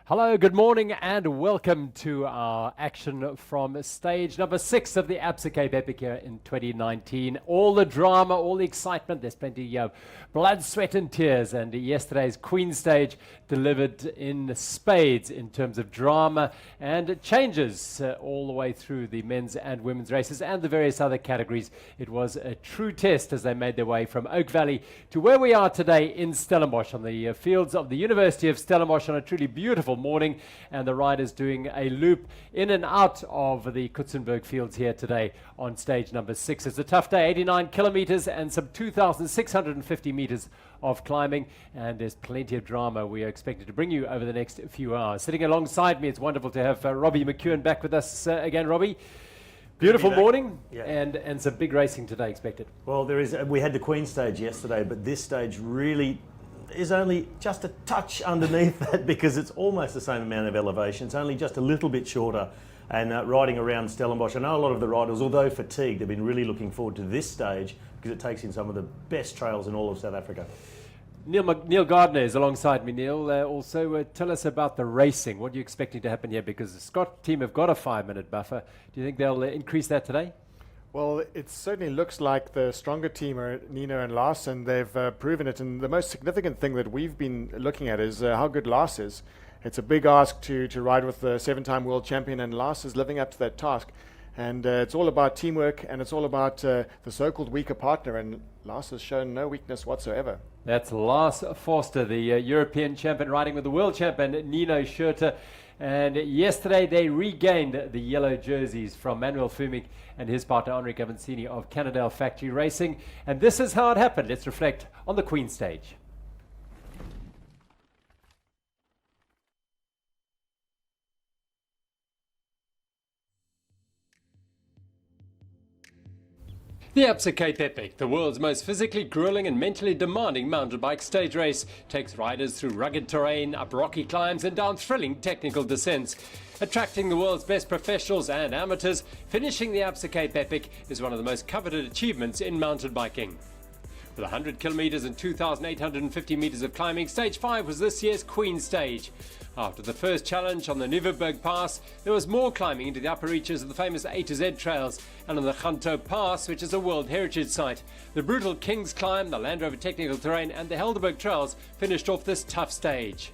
Hello, good morning, and welcome to our action from stage number 6 of the Absa Cape Epic here in 2019. All the drama, all the excitement, there's plenty of blood, sweat and tears, and yesterday's Queen stage delivered in spades in terms of drama and changes all the way through the men's and women's races and the various other categories. It was a true test as they made their way from Oak Valley to where we are today in Stellenbosch on the fields of the University of Stellenbosch on a truly beautiful morning, and the riders doing a loop in and out of the Kutzenberg fields here today on stage number 6. It's a tough day, 89 kilometers and some 2,650 meters of climbing, and there's plenty of drama we are expected to bring you over the next few hours. Sitting alongside me, it's wonderful to have Robbie McEwen back with us again. Robbie, beautiful morning, yeah. and some big racing today expected. Well, we had the Queen stage yesterday, but this stage really is only just a touch underneath that because it's almost the same amount of elevation. It's only just a little bit shorter, and riding around Stellenbosch, I know a lot of the riders, although fatigued, have been really looking forward to this stage because it takes in some of the best trails in all of South Africa. Neil Gardner is alongside me. Neil, also tell us about the racing. What are you expecting to happen here? Because the Scott team have got a 5-minute buffer. Do you think they'll increase that today? Well, it certainly looks like the stronger team are Nino and Lars, and they've proven it. And the most significant thing that we've been looking at is how good Lars is. It's a big ask to ride with the 7-time world champion, and Lars is living up to that task. And it's all about teamwork, and it's all about the so-called weaker partner, and Lars has shown no weakness whatsoever. That's Lars Forster, the European champion, riding with the world champion Nino Schurter. And yesterday they regained the yellow jerseys from Manuel Fumik and his partner Henrik Avancini of Cannondale Factory Racing. And this is how it happened. Let's reflect on the Queen stage. The Absa Cape Epic, the world's most physically grueling and mentally demanding mountain bike stage race, takes riders through rugged terrain, up rocky climbs and down thrilling technical descents. Attracting the world's best professionals and amateurs, finishing the Absa Cape Epic is one of the most coveted achievements in mountain biking. With 100 kilometers and 2,850 meters of climbing, Stage 5 was this year's Queen stage. After the first challenge on the Nieuweberg Pass, there was more climbing into the upper reaches of the famous A to Z trails, and on the Ganto Pass, which is a World Heritage Site. The brutal King's Climb, the Land Rover Technical Terrain and the Helderberg Trails finished off this tough stage.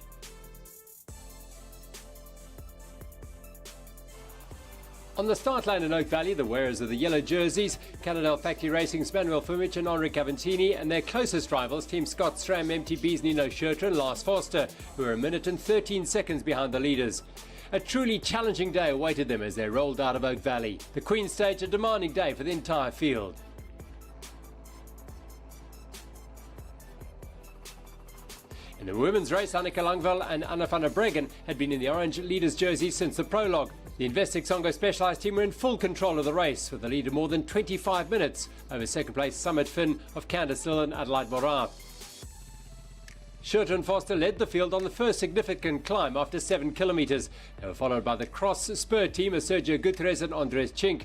On the start line in Oak Valley, the wearers of the yellow jerseys, Cannondale Factory Racing's Manuel Fumik and Henrik Avancini, and their closest rivals, Team Scott SRAM MTB's Nino Schurter and Lars Forster, who are 1 minute and 13 seconds behind the leaders. A truly challenging day awaited them as they rolled out of Oak Valley. The Queen stage, a demanding day for the entire field. In the women's race, Annika Langvall and Anna van der Breggen had been in the orange leaders' jerseys since the prologue. The Investec Songo Specialized team were in full control of the race, with the lead of more than 25 minutes over second place Summit Finn of Candice Hill and Adelaide Morat. Schurter and Forster led the field on the first significant climb after 7 kilometers. They were followed by the cross spur team of Sergio Gutierrez and Andres Chink.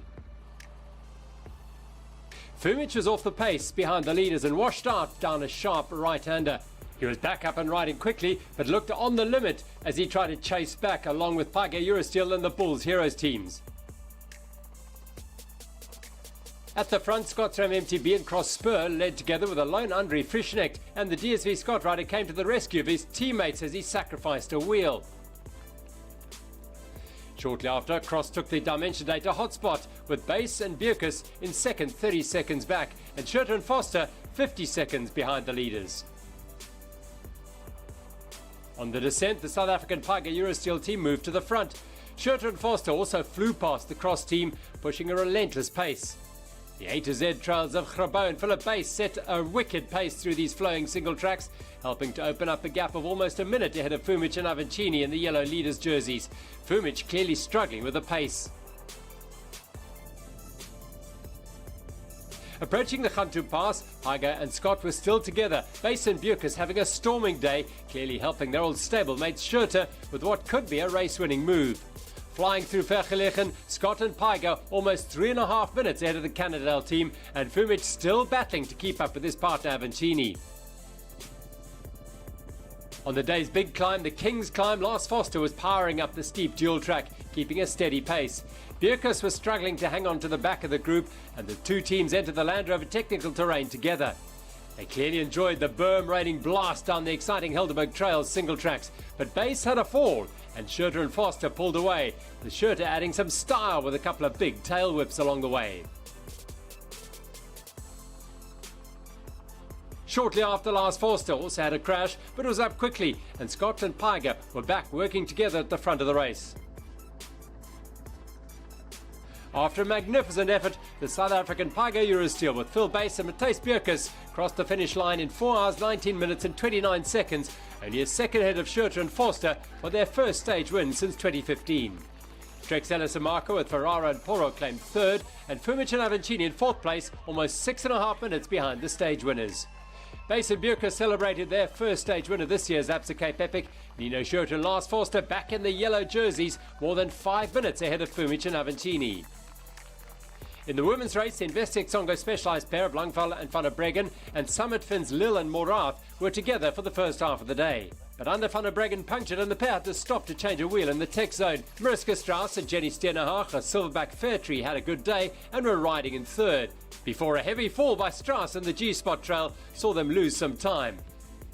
Fumik was off the pace behind the leaders and washed out down a sharp right-hander. He was back up and riding quickly, but looked on the limit as he tried to chase back along with Page Eurosteel and the Bulls Heroes teams. At the front, Scott SRAM MTB and Cross Spur led together with a lone Andre Frischnecht, and the DSV Scott rider came to the rescue of his teammates as he sacrificed a wheel. Shortly after, Cross took the Dimension Data hotspot with Bass and Bierkus in second, 30 seconds back, and Schurter and Forster 50 seconds behind the leaders. On the descent, the South African Page Eurosteel team moved to the front. Schurter and Forster also flew past the Cross team, pushing a relentless pace. The A to Z trails of Grabo and Philip Bass set a wicked pace through these flowing single tracks, helping to open up a gap of almost a minute ahead of Fumik and Avancini in the yellow leaders' jerseys. Fumik clearly struggling with the pace. Approaching the Ganto Pass, Page and Scott were still together, Bass and Bierkus having a storming day, clearly helping their old stablemate Schurter with what could be a race-winning move. Flying through Vergelegen, Scott and Page almost 3.5 minutes ahead of the Cannondale team, and Fumik still battling to keep up with his partner Avancini. On the day's big climb, the King's Climb, Lars Foster was powering up the steep dual track, keeping a steady pace. Bierkus was struggling to hang on to the back of the group, and the two teams entered the Land Rover technical terrain together. They clearly enjoyed the berm raining blast down the exciting Helderberg Trails single tracks, but Base had a fall, and Schurter and Foster pulled away, with Schurter adding some style with a couple of big tail whips along the way. Shortly after, Lars Forster also had a crash, but was up quickly, and Scott and Piger were back working together at the front of the race. After a magnificent effort, the South African Piger Eurosteel with Phil Base and Matthijs Bierkus crossed the finish line in 4 hours 19 minutes and 29 seconds, only a second ahead of Schurter and Forster for their first stage win since 2015. Drexler Samarco with Ferrara and Porro claimed third, and Fumic and Avancini in fourth place, almost 6.5 minutes behind the stage winners. Base and Bierkus celebrated their first stage win of this year's Absa Cape Epic. Nino Schurter and Lars Forster back in the yellow jerseys, more than 5 minutes ahead of Fumic and Avancini. In the women's race, the Investec Songo specialised pair of Langval and Van der Breggen and Summit Fins Lil and Morath were together for the first half of the day. But under Van der Breggen punctured and the pair had to stop to change a wheel in the tech zone. Mariska Strauss and Jenny Steenerhaag, a Silverback Fairtree, had a good day and were riding in third, before a heavy fall by Strauss in the G-Spot trail saw them lose some time.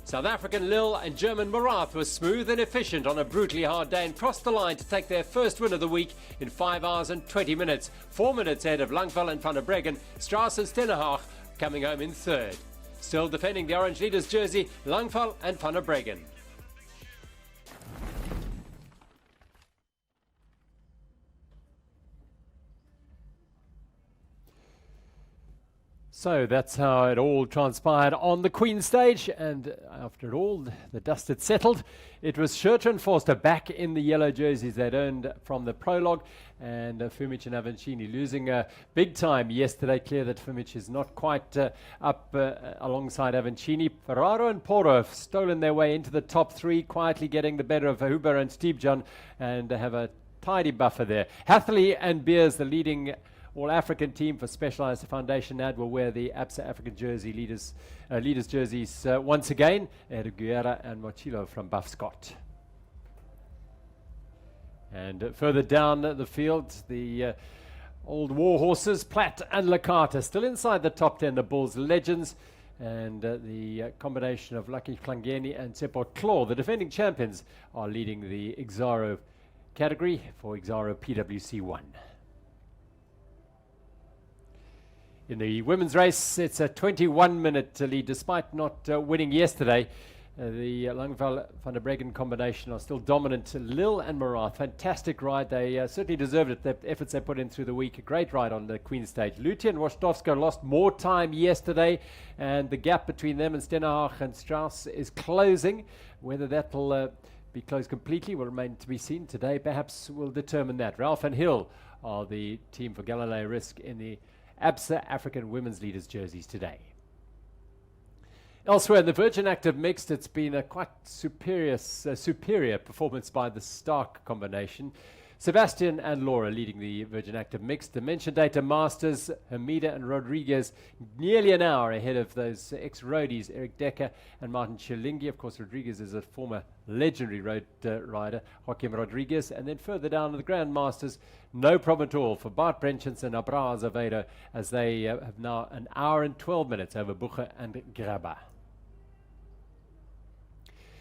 South African Lil and German Morath were smooth and efficient on a brutally hard day and crossed the line to take their first win of the week in 5 hours and 20 minutes, 4 minutes ahead of Langval and Van der Breggen, Strauss and Steenerhaag coming home in third. Still defending the orange leaders jersey, Langval and Van der Breggen. So that's how it all transpired on the Queen stage, and after it all, the dust had settled. It was Schurter and Forster back in the yellow jerseys they'd earned from the prologue, and Fumic and Avancini losing big time yesterday. Clear that Fumic is not quite up alongside Avancini. Ferraro and Porro have stolen their way into the top three, quietly getting the better of Huber and Steepjan, and have a tidy buffer there. Hathley and Beers, the leading All-African team for Specialized Foundation ad, will wear the Absa African jersey leaders jerseys once again. Guerra and Mochilo from Buff Scott. And further down the field, the old war horses, Platt and Lakata, still inside the top 10, the Bulls legends. And the combination of Lucky Klangeni and Tsepo Claw, the defending champions, are leading the Exaro category for Exaro PWC1. In the women's race, it's a 21-minute lead, despite not winning yesterday. The Langval Van der Breggen combination are still dominant. Lil and Morath, fantastic ride. They certainly deserved it, the efforts they put in through the week. A great ride on the Queen stage. Lutia and Wojtowska lost more time yesterday, and the gap between them and Steenerhaag and Strauss is closing. Whether that'll be closed completely will remain to be seen. Today, perhaps, will determine that. Ralph and Hill are the team for Galileo Risk in the Absa African Women's Leaders jerseys today. Elsewhere in the Virgin Active Mixed, it's been a quite superior performance by the Stark combination. Sebastian and Laura leading the Virgin Active Mixed. Dimension Data Masters, Hamida and Rodriguez, nearly an hour ahead of those ex-roadies, Eric Decker and Martin Chilingi. Of course, Rodriguez is a former legendary road rider, Joaquim Rodriguez. And then further down to the Grand Masters, no problem at all for Bart Brenchens and Abraha Azevedo, as they have now an hour and 12 minutes over Bucher and Graba.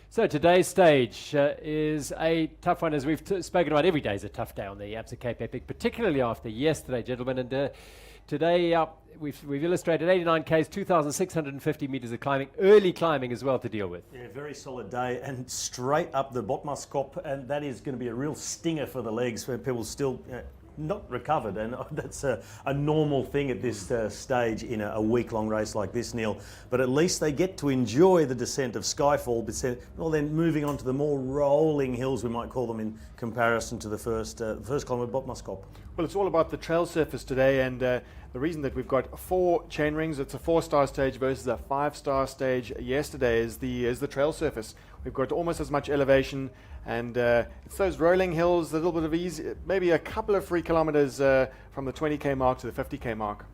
So today's stage is a tough one, as we've spoken about. Every day is a tough day on the Absa Cape Epic, particularly after yesterday, gentlemen. And today we've illustrated 89 Ks, 2,650 meters of climbing, early climbing as well to deal with. Yeah, very solid day, and straight up the Botmaskop, and that is going to be a real stinger for the legs, where people still not recovered, and that's a normal thing at this stage in a week-long race like this, Neil. But at least they get to enjoy the descent of Skyfall, well, then moving on to the more rolling hills, we might call them, in comparison to the first climb of Botmaskop. Well, it's all about the trail surface today, and the reason that we've got 4 chain rings, it's a 4-star stage versus a 5-star stage yesterday, is the trail surface. We've got almost as much elevation, and it's those rolling hills, a little bit of ease, maybe a couple of free kilometers from the 20k mark to the 50k mark.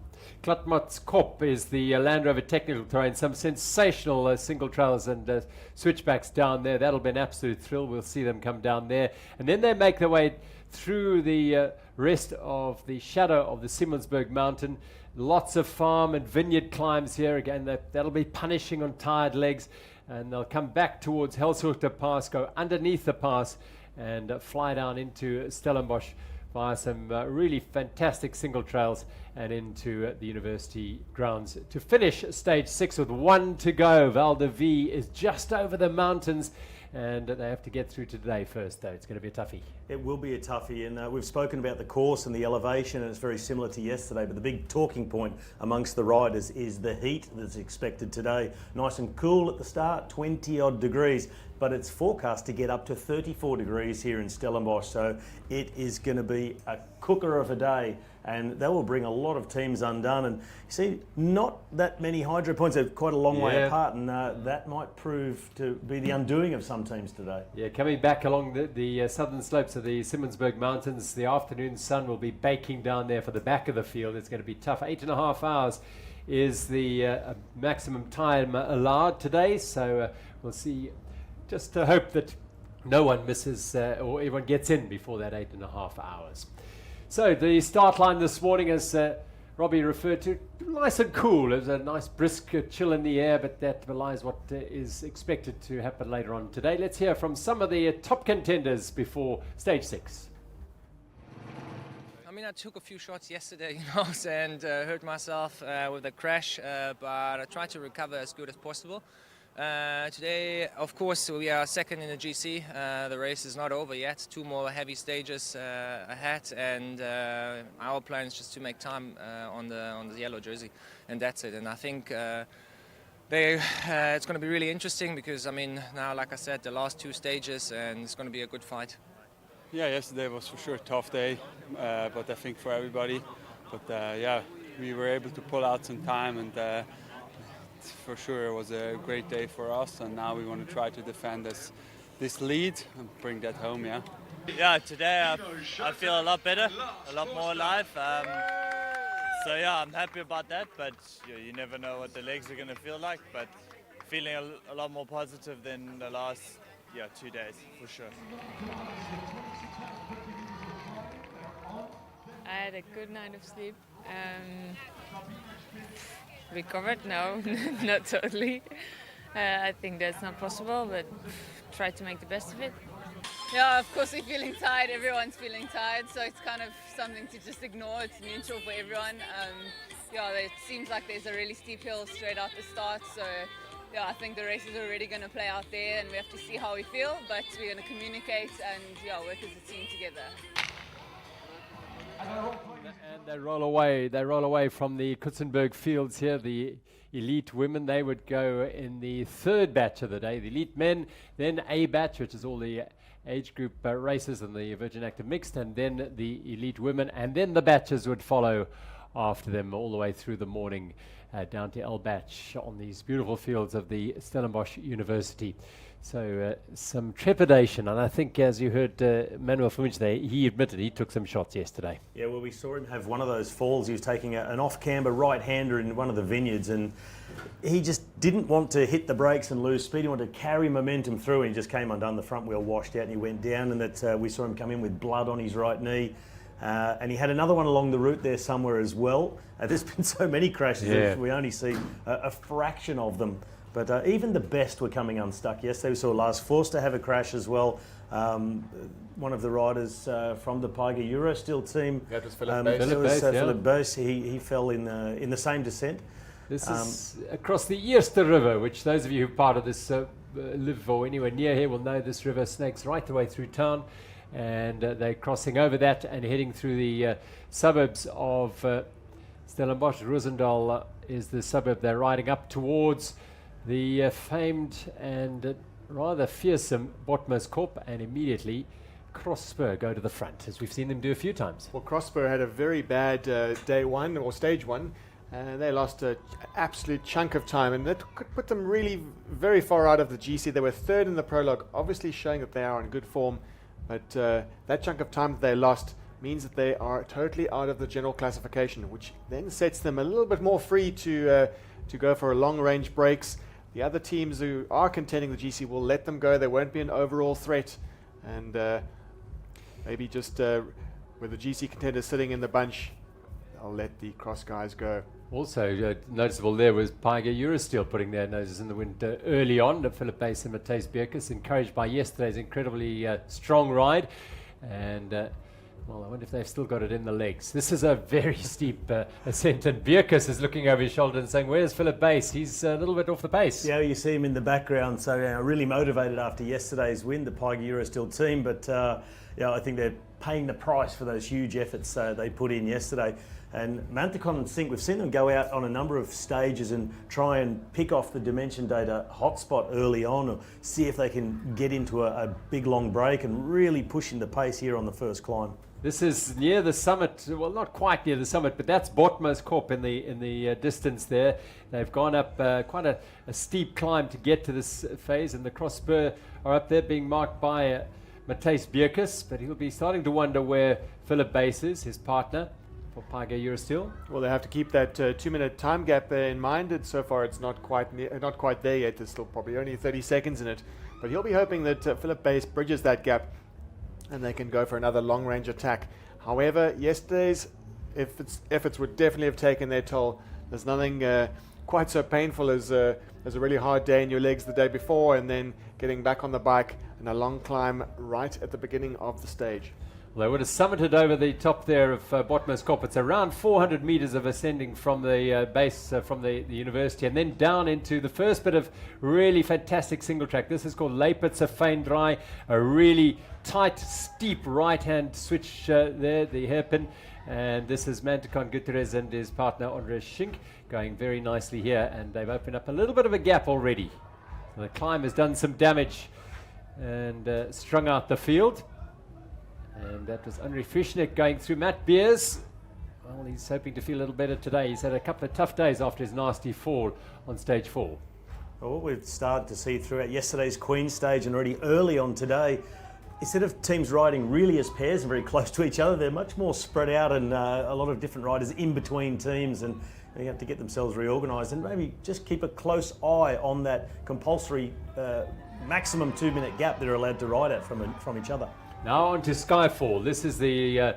Klatmots Kop is the Land Rover technical terrain. Some sensational single trails and switchbacks down there. That'll be an absolute thrill. We'll see them come down there. And then they make their way through the rest of the shadow of the Simmonsberg Mountain. Lots of farm and vineyard climbs here. Again, that'll be punishing on tired legs. And they'll come back towards Helshoekter Pass, go underneath the pass, and fly down into Stellenbosch via some really fantastic single trails and into the university grounds to finish stage 6 with 1 to go. Val de Vie is just over the mountains, and they have to get through today first, though. It's going to be a toughie. It will be a toughie, and we've spoken about the course and the elevation, and it's very similar to yesterday, but the big talking point amongst the riders is the heat that's expected today. Nice and cool at the start, 20 odd degrees, but it's forecast to get up to 34 degrees here in Stellenbosch, so it is going to be a cooker of a day, and that will bring a lot of teams undone. And you see, not that many hydro points, they're quite a long way apart, and that might prove to be the undoing of some teams today. Yeah, coming back along the southern slopes of the Simmonsberg Mountains, the afternoon sun will be baking down there for the back of the field. It's going to be tough. 8.5 hours is the maximum time allowed today, so we'll see. Just to hope that no one misses or everyone gets in before that 8.5 hours. So the start line this morning, as Robbie referred to, nice and cool. There's a nice brisk chill in the air, but that belies what is expected to happen later on today. Let's hear from some of the top contenders before stage 6. I mean, I took a few shots yesterday, and hurt myself with a crash, but I tried to recover as good as possible. Today, of course, we are second in the GC. The race is not over yet. 2 more heavy stages ahead, and our plan is just to make time on the yellow jersey, and that's it. And I think it's going to be really interesting because, I mean, now, like I said, the last 2 stages, and it's going to be a good fight. Yeah, yesterday was for sure a tough day, but I think for everybody. But yeah, we were able to pull out some time, and for sure it was a great day for us, and now we want to try to defend this lead and bring that home. Yeah, today I feel a lot better, a lot more alive. So yeah, I'm happy about that, but you never know what the legs are going to feel like, but feeling a lot more positive than the last 2 days, for sure. I had a good night of sleep. Recovered? No, not totally. I think that's not possible, but try to make the best of it. Yeah, of course we're feeling tired. Everyone's feeling tired, so it's kind of something to just ignore. It's mutual for everyone. Yeah, it seems like there's a really steep hill straight out the start, so yeah, I think the race is already going to play out there, and we have to see how we feel, but we're going to communicate and work as a team together. And they roll away from the Kutzenberg fields here. The elite women, they would go in the 3rd batch of the day. The elite men, then A batch, which is all the age group races and the Virgin Active Mixed, and then the elite women, and then the batches would follow after them all the way through the morning down to L batch on these beautiful fields of the Stellenbosch University. So some trepidation, and I think, as you heard Manuel Fumic there, he admitted he took some shots yesterday. Yeah, well, we saw him have one of those falls. He was taking an off-camber right-hander in one of the vineyards, and he just didn't want to hit the brakes and lose speed. He wanted to carry momentum through, and he just came undone. The front wheel washed out, and he went down, and that we saw him come in with blood on his right knee. And he had another one along the route there somewhere as well. There's been so many crashes, we only see a fraction of them. But even the best were coming unstuck. Yesterday we saw Lars Forster have a crash as well. One of the riders from the Piga Eurosteel team. That was Philip Buys. Philip Buys. He fell in the same descent. This is across the Eerste River, which those of you who are part of this live or anywhere near here will know. This river snakes right the way through town, and they're crossing over that and heading through the suburbs of Stellenbosch. Roosendaal is the suburb they're riding up towards. The famed and rather fearsome Botmaskop, and immediately Crossspur go to the front, as we've seen them do a few times. Well, Crossspur had a very bad day 1 or stage 1. They lost an absolute chunk of time, and that could put them really very far out of the GC. They were 3rd in the prologue, obviously showing that they are in good form, but that chunk of time that they lost means that they are totally out of the general classification, which then sets them a little bit more free to go for long-range breaks. The other teams who are contending the GC will let them go. There won't be an overall threat, and maybe just with the GC contenders sitting in the bunch, I'll let the cross guys go. Also noticeable there was Paiga Eurosteel putting their noses in the wind early on. Philip Bass and Matthijs Bierkes, encouraged by yesterday's incredibly strong ride. And well, I wonder if they've still got it in the legs. This is a very steep ascent, and Bierkes is looking over his shoulder and saying, where's Philip Bass? He's a little bit off the pace. Yeah, you see him in the background, so really motivated after yesterday's win, the Paiga Eurosteel team. But yeah, I think they're paying the price for those huge efforts they put in yesterday. And Manthicon and Sync, we've seen them go out on a number of stages and try and pick off the Dimension Data hotspot early on, or see if they can get into a big long break and really pushing the pace here on the first climb. This is near the summit, well, not quite near the summit, but that's Botmaskop in the distance there. They've gone up quite a steep climb to get to this phase, and the cross spur are up there being marked by Matthijs Bierkes, but he'll be starting to wonder where Philip Bass is, his partner, for Paiga Eurosteel. Well, they have to keep that 2-minute time gap in mind, and so far it's not quite there yet. There's still probably only 30 seconds in it, but he'll be hoping that Philip Bass bridges that gap and they can go for another long-range attack. However, yesterday's efforts would definitely have taken their toll. There's nothing quite so painful as a really hard day in your legs the day before, and then getting back on the bike and a long climb right at the beginning of the stage. Well, they would have summited over the top there of Botmaskop. It's around 400 meters of ascending from the base from the university, and then down into the first bit of really fantastic single track. This is called Leipitzer Feindrei, a really tight, steep right-hand switch there, the hairpin. And this is Manthicon Gutierrez and his partner Andres Schink going very nicely here, and they've opened up a little bit of a gap already. So the climb has done some damage and strung out the field. And that was Henri Fischneck going through. Matt Beers, well, he's hoping to feel a little better today. He's had a couple of tough days after his nasty fall on stage 4. Well, what we've started to see throughout yesterday's Queen stage and already early on today, instead of teams riding really as pairs and very close to each other, they're much more spread out, and a lot of different riders in between teams, and they have to get themselves reorganised and maybe just keep a close eye on that compulsory maximum 2-minute gap they're allowed to ride at from each other. Now on to Skyfall. This is the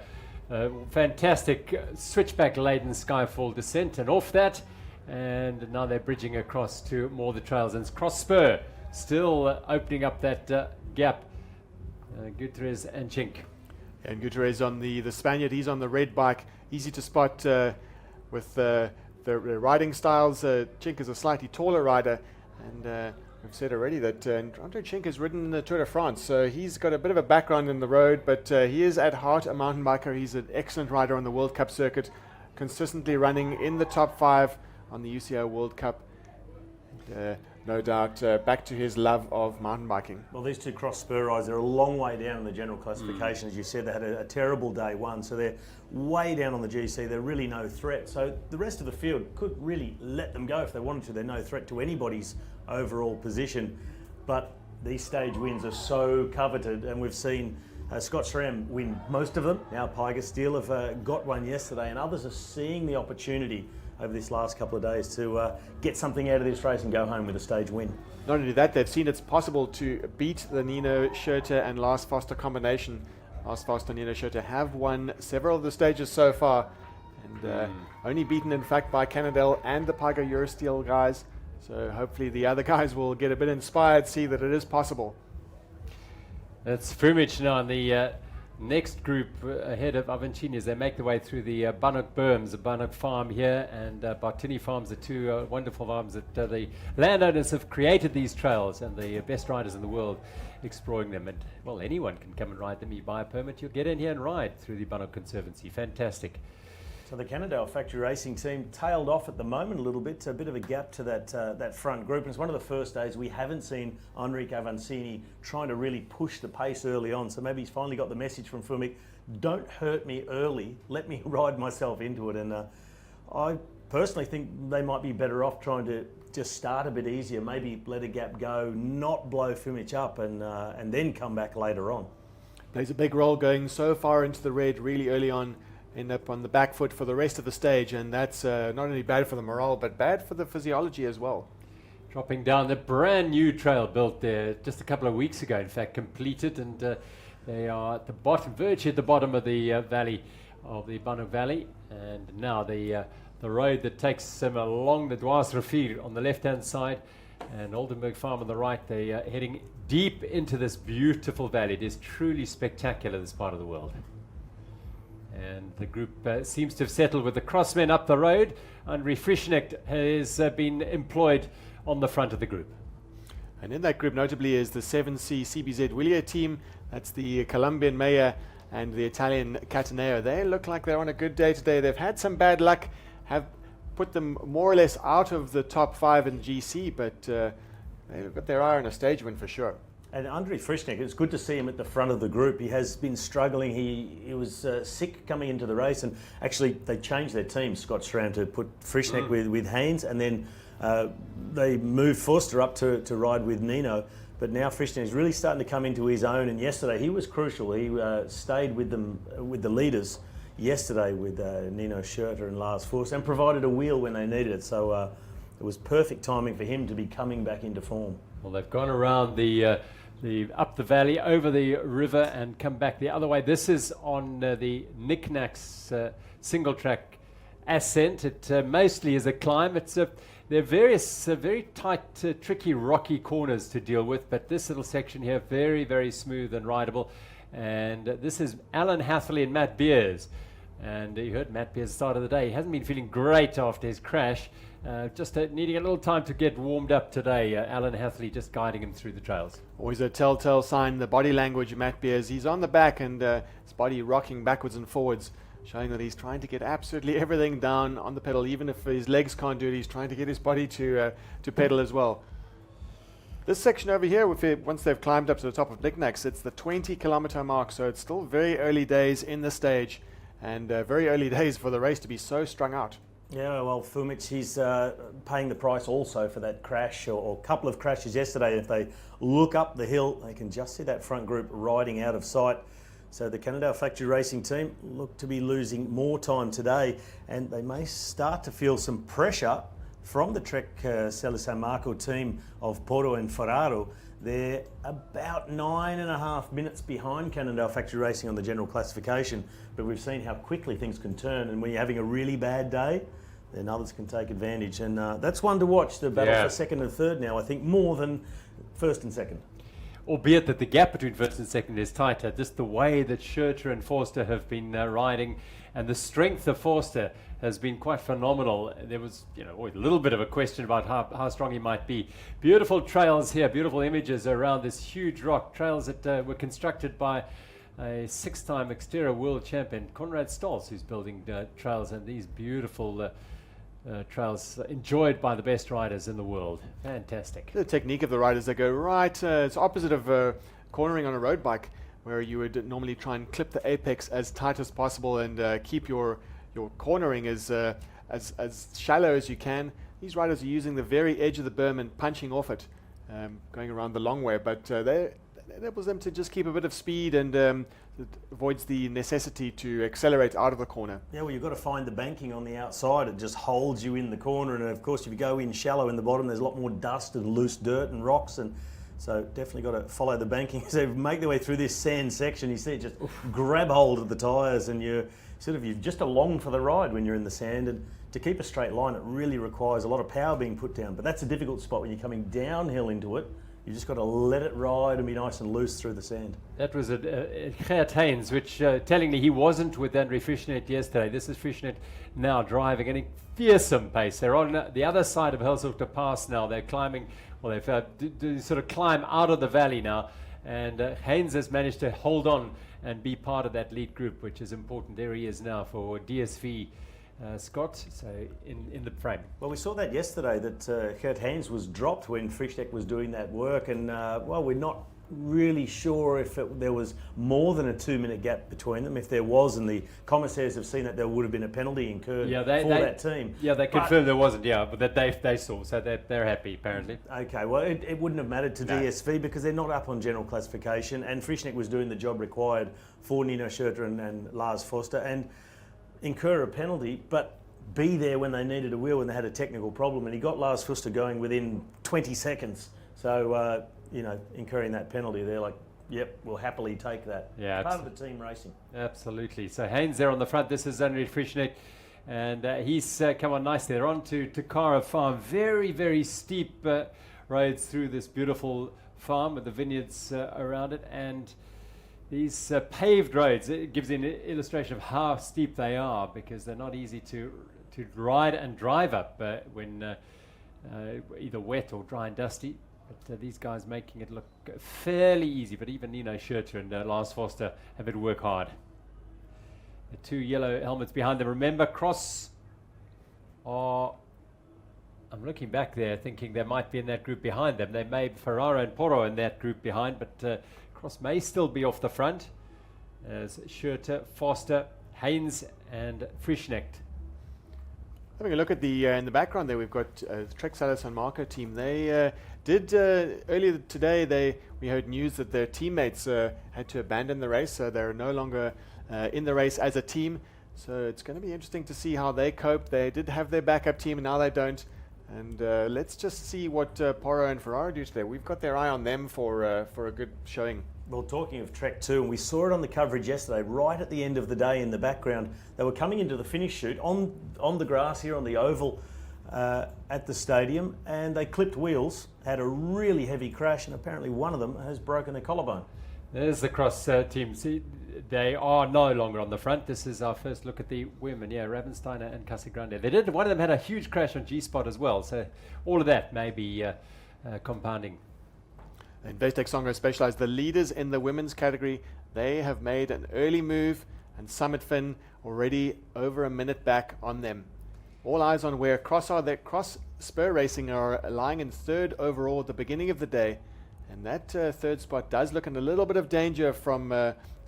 fantastic switchback-laden Skyfall descent, and off that, and now they're bridging across to more the trails, and Cross Spur still opening up that gap. Gutierrez and Chink. And Gutierrez on the Spaniard, he's on the red bike, easy to spot with the riding styles. Chink is a slightly taller rider, and we've said already that Andre Chink has ridden the Tour de France, so he's got a bit of a background in the road, but he is at heart a mountain biker. He's an excellent rider on the World Cup circuit, consistently running in the top 5 on the UCI World Cup. And, no doubt back to his love of mountain biking. Well, these two cross spur rides are a long way down in the general classification. As you said, they had a terrible day one, so they're way down on the GC. They're really no threat. So the rest of the field could really let them go if they wanted to. They're no threat to anybody's overall position. But these stage wins are so coveted, and we've seen Scott SRAM win most of them. Now Paiga Steel have got one yesterday, and others are seeing the opportunity over this last couple of days to get something out of this race and go home with a stage win. Not only that, they've seen it's possible to beat the Nino Schurter and Lars Foster combination. Lars Foster and Nino Schurter have won several of the stages so far, and only beaten in fact by Cannondale and the Paiga Eurosteel guys. So hopefully the other guys will get a bit inspired, see that it is possible. That's Frumich now in the next group ahead of Avancini as they make their way through the Bannock Berms, the Bannock Farm here, and Bartini Farms, the two wonderful farms that the landowners have created these trails, and the best riders in the world exploring them. And well, anyone can come and ride them. You buy a permit, you'll get in here and ride through the Bannock Conservancy. Fantastic. So the Cannondale Factory Racing team tailed off at the moment a little bit, a bit of a gap to that front group. And it's one of the first days we haven't seen Enrique Avancini trying to really push the pace early on. So maybe he's finally got the message from Fumic, don't hurt me early, let me ride myself into it. And I personally think they might be better off trying to just start a bit easier, maybe let a gap go, not blow Fumic up, and then come back later on. plays a big role going so far into the red really early on, end up on the back foot for the rest of the stage, and that's not only bad for the morale but bad for the physiology as well. Dropping down the brand new trail built there just a couple of weeks ago, in fact, completed, and they are at the bottom, virtually at the bottom of the valley of the Bannock Valley, and now the road that takes them along the Dwarsrivier on the left-hand side and Oldenburg Farm on the right. They are heading deep into this beautiful valley. It is truly spectacular, this part of the world. And the group seems to have settled with the crossmen up the road, and Frischnecht has been employed on the front of the group. And in that group notably is the 7C CBZ Willier team. That's the Colombian Meyer and the Italian Cataneo. They look like they're on a good day today. They've had some bad luck, have put them more or less out of the top 5 in GC, but they've got their eye on a stage win for sure. And Andre Frischnecht, it's good to see him at the front of the group. He has been struggling. He was sick coming into the race, and actually they changed their team, Scott SRAM, to put Frischnecht with Haynes, and then they moved Forster up to ride with Nino. But now Frischnecht is really starting to come into his own, and yesterday he was crucial. He stayed with them, with the leaders yesterday with Nino Schurter and Lars Forster, and provided a wheel when they needed it. So it was perfect timing for him to be coming back into form. Well, they've gone around the up the valley, over the river, and come back the other way. This is on the Knickknacks single track ascent. It mostly is a climb. There are various very tight, tricky, rocky corners to deal with, but this little section here, very, very smooth and rideable. And this is Alan Hatherley and Matt Beers. And you heard Matt Beers at the start of the day. He hasn't been feeling great after his crash. Just needing a little time to get warmed up today. Alan Hatherley just guiding him through the trails. Always a telltale sign, the body language of Matt Beers. He's on the back and his body rocking backwards and forwards, showing that he's trying to get absolutely everything down on the pedal. Even if his legs can't do it, he's trying to get his body to pedal as well. This section over here, once they've climbed up to the top of Knickknacks, it's the 20-kilometer mark, so it's still very early days in the stage, and very early days for the race to be so strung out. Yeah, well, Fumic, he's paying the price also for that crash, or a couple of crashes yesterday. If they look up the hill, they can just see that front group riding out of sight. So the Cannondale Factory Racing team look to be losing more time today, and they may start to feel some pressure from the Trek Sella San Marco team of Porto and Ferraro. They're about 9.5 minutes behind Cannondale Factory Racing on the general classification, but we've seen how quickly things can turn, and when you're having a really bad day, then others can take advantage. And that's one to watch, the battle for second and third now, I think, more than first and second. Albeit that the gap between first and second is tighter. Just the way that Schurter and Forster have been riding, and the strength of Forster has been quite phenomenal. There was, always a little bit of a question about how strong he might be. Beautiful trails here, beautiful images around this huge rock. Trails that were constructed by a 6-time Xterra world champion, Konrad Stolz, who's building trails, and these beautiful trails enjoyed by the best riders in the world. Fantastic. The technique of the riders, they go right, it's opposite of cornering on a road bike, where you would normally try and clip the apex as tight as possible and keep your cornering as shallow as you can. These riders are using the very edge of the berm and punching off it, going around the long way, but that enables them to just keep a bit of speed, and it avoids the necessity to accelerate out of the corner. Yeah, well, you've got to find the banking on the outside. It just holds you in the corner, and of course if you go in shallow in the bottom, there's a lot more dust and loose dirt and rocks, and so definitely got to follow the banking. So make their way through this sand section, you see it just grab hold of the tyres, and you're just along for the ride when you're in the sand. And to keep a straight line, it really requires a lot of power being put down, but that's a difficult spot when you're coming downhill into it. You just got to let it ride and be nice and loose through the sand. That was Gert Haynes, which tellingly he wasn't with Andre Frischnecht yesterday. This is Frischnecht now driving at a fearsome pace. They're on the other side of Helshoekter Pass now. They're climbing, well, they've sort of climb out of the valley now, and Haynes has managed to hold on and be part of that lead group, which is important. There he is now for DSV. Scott, so in the frame. Well, we saw that yesterday, that Gert Haynes was dropped when Frischnecht was doing that work, and well, we're not really sure if there was more than a 2-minute gap between them. If there was, and the commissaires have seen that, there would have been a penalty incurred for that team. Yeah, they confirmed there wasn't, but that they saw, so they're happy apparently. Okay, well, it wouldn't have mattered to DSV because they're not up on general classification, and Frischneck was doing the job required for Nino Schurter and Lars Foster, and incur a penalty, but be there when they needed a wheel when they had a technical problem, and he got Lars Foster going within 20 seconds. So, incurring that penalty, they're like, yep, we'll happily take that. Yeah, part of the team racing. Absolutely. So Haynes there on the front. This is Henry Frischneck, and he's come on nicely. They're on to Takara Farm. Very, very steep roads through this beautiful farm with the vineyards around it, and these paved roads, it gives you an illustration of how steep they are, because they're not easy to ride and drive up when either wet or dry and dusty. But these guys making it look fairly easy, but even Nino Schurter and Lars Foster have to work hard. The 2 yellow helmets behind them. Remember, Cross are, I'm looking back there thinking they might be in that group behind them. They may Ferraro and Porro in that group behind, but Cross may still be off the front as Schurter, Foster, Haynes and Frischneck. Having a look at the in the background there, we've got Trek Salah San Marco team. They did earlier today. We heard news that their teammates had to abandon the race, so they're no longer in the race as a team. So it's going to be interesting to see how they cope. They did have their backup team, and now they don't. And let's just see what Porro and Ferraro do today. We've got their eye on them for a good showing. Well, talking of Trek 2, and we saw it on the coverage yesterday, right at the end of the day in the background, they were coming into the finish chute on the grass here on the oval at the stadium, and they clipped wheels, had a really heavy crash, and apparently one of them has broken their collarbone. There's the Cross team. See, they are no longer on the front. This is our first look at the women. Yeah, Ravensteiner and Casagrande. One of them had a huge crash on G-Spot as well, so all of that may be compounding. Investec Songo Specialized, the leaders in the women's category, they have made an early move, and Summit Fin already over a minute back on them. All eyes on where Cross are. Their Cross Spur Racing are lying in 3rd overall at the beginning of the day, and that 3rd spot does look in a little bit of danger from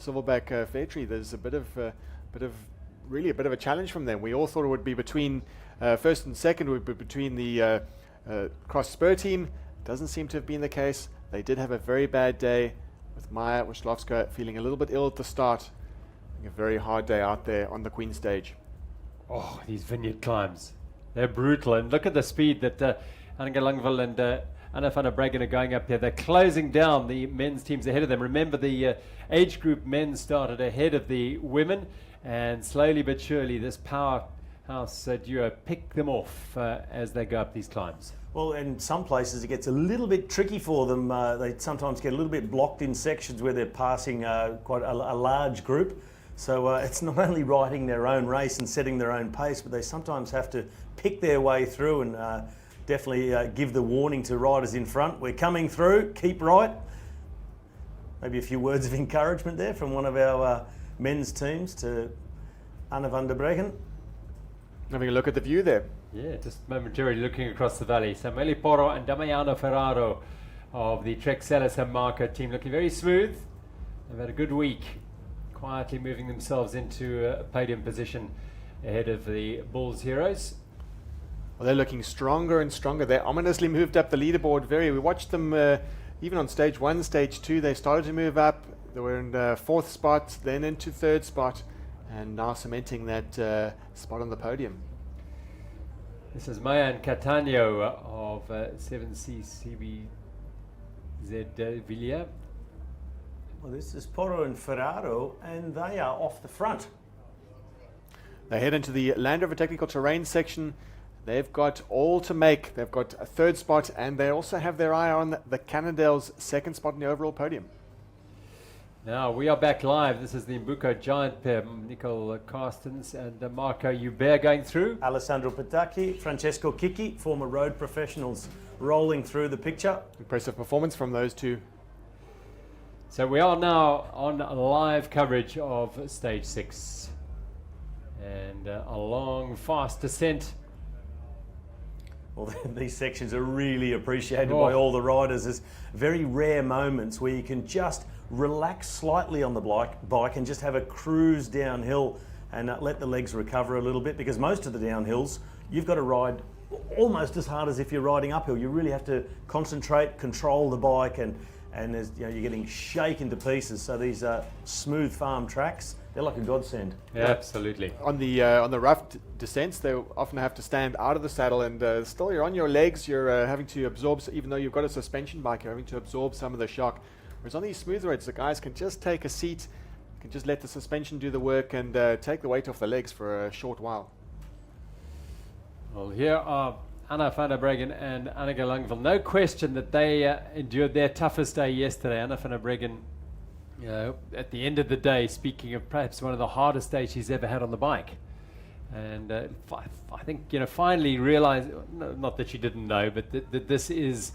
Silverback Fairtree. There's a bit of a challenge from them. We all thought it would be between 1st and 2nd, would be between the Cross Spur team. Doesn't seem to have been the case. They did have a very bad day, with Maya Waszlowska feeling a little bit ill at the start. A very hard day out there on the Queen stage. Oh, these vineyard climbs. They're brutal. And look at the speed that Annika Langville and Anna van der Breggen are going up here. They're closing down the men's teams ahead of them. Remember, the age group men started ahead of the women, and slowly but surely this powerhouse duo pick them off as they go up these climbs. Well, in some places it gets a little bit tricky for them. They sometimes get a little bit blocked in sections where they're passing quite a large group. So it's not only riding their own race and setting their own pace, but they sometimes have to pick their way through and definitely give the warning to riders in front. We're coming through, keep right. Maybe a few words of encouragement there from one of our men's teams to Anna van der Breggen. Having a look at the view there. Yeah, just momentarily looking across the valley. Samuele Porro and Damiano Ferraro of the Trek Salah San Marco team looking very smooth. They've had a good week, quietly moving themselves into a podium position ahead of the Bulls Heroes. Well, they're looking stronger and stronger. They ominously moved up the leaderboard. We watched them even on stage 1, stage 2. They started to move up. They were in the 4th spot, then into 3rd spot, and now cementing that spot on the podium. This is Mayan Catano of 7C CBZ Villiers. Well, this is Porro and Ferraro, and they are off the front. They head into the Land Rover Technical Terrain section. They've got all to make. They've got a 3rd spot, and they also have their eye on the Cannondale's 2nd spot in the overall podium. Now we are back live. This is the Mbuko Giant pair, Nicole Carstens and Marco Hubert going through. Alessandro Patacchi, Francesco Kiki, former road professionals, rolling through the picture. Impressive performance from those two. So we are now on live coverage of stage 6. And a long, fast descent. Well, these sections are really appreciated by all the riders. There's very rare moments where you can just relax slightly on the bike and just have a cruise downhill and let the legs recover a little bit, because most of the downhills, you've got to ride almost as hard as if you're riding uphill. You really have to concentrate, control the bike, and there's, you're getting shaken to pieces. So these smooth farm tracks, they're like a godsend. Yeah, absolutely. On the rough descents, they often have to stand out of the saddle, and still you're on your legs. You're having to absorb, even though you've got a suspension bike, you're having to absorb some of the shock. Whereas on these smooth roads, the guys can just take a seat, can just let the suspension do the work, and take the weight off the legs for a short while. Well, here are Anna van der Breggen and Anneke Langeveld. No question that they endured their toughest day yesterday. Anna van der Breggen, at the end of the day, speaking of perhaps one of the hardest days she's ever had on the bike. And I think, finally realized, not that she didn't know, but that this is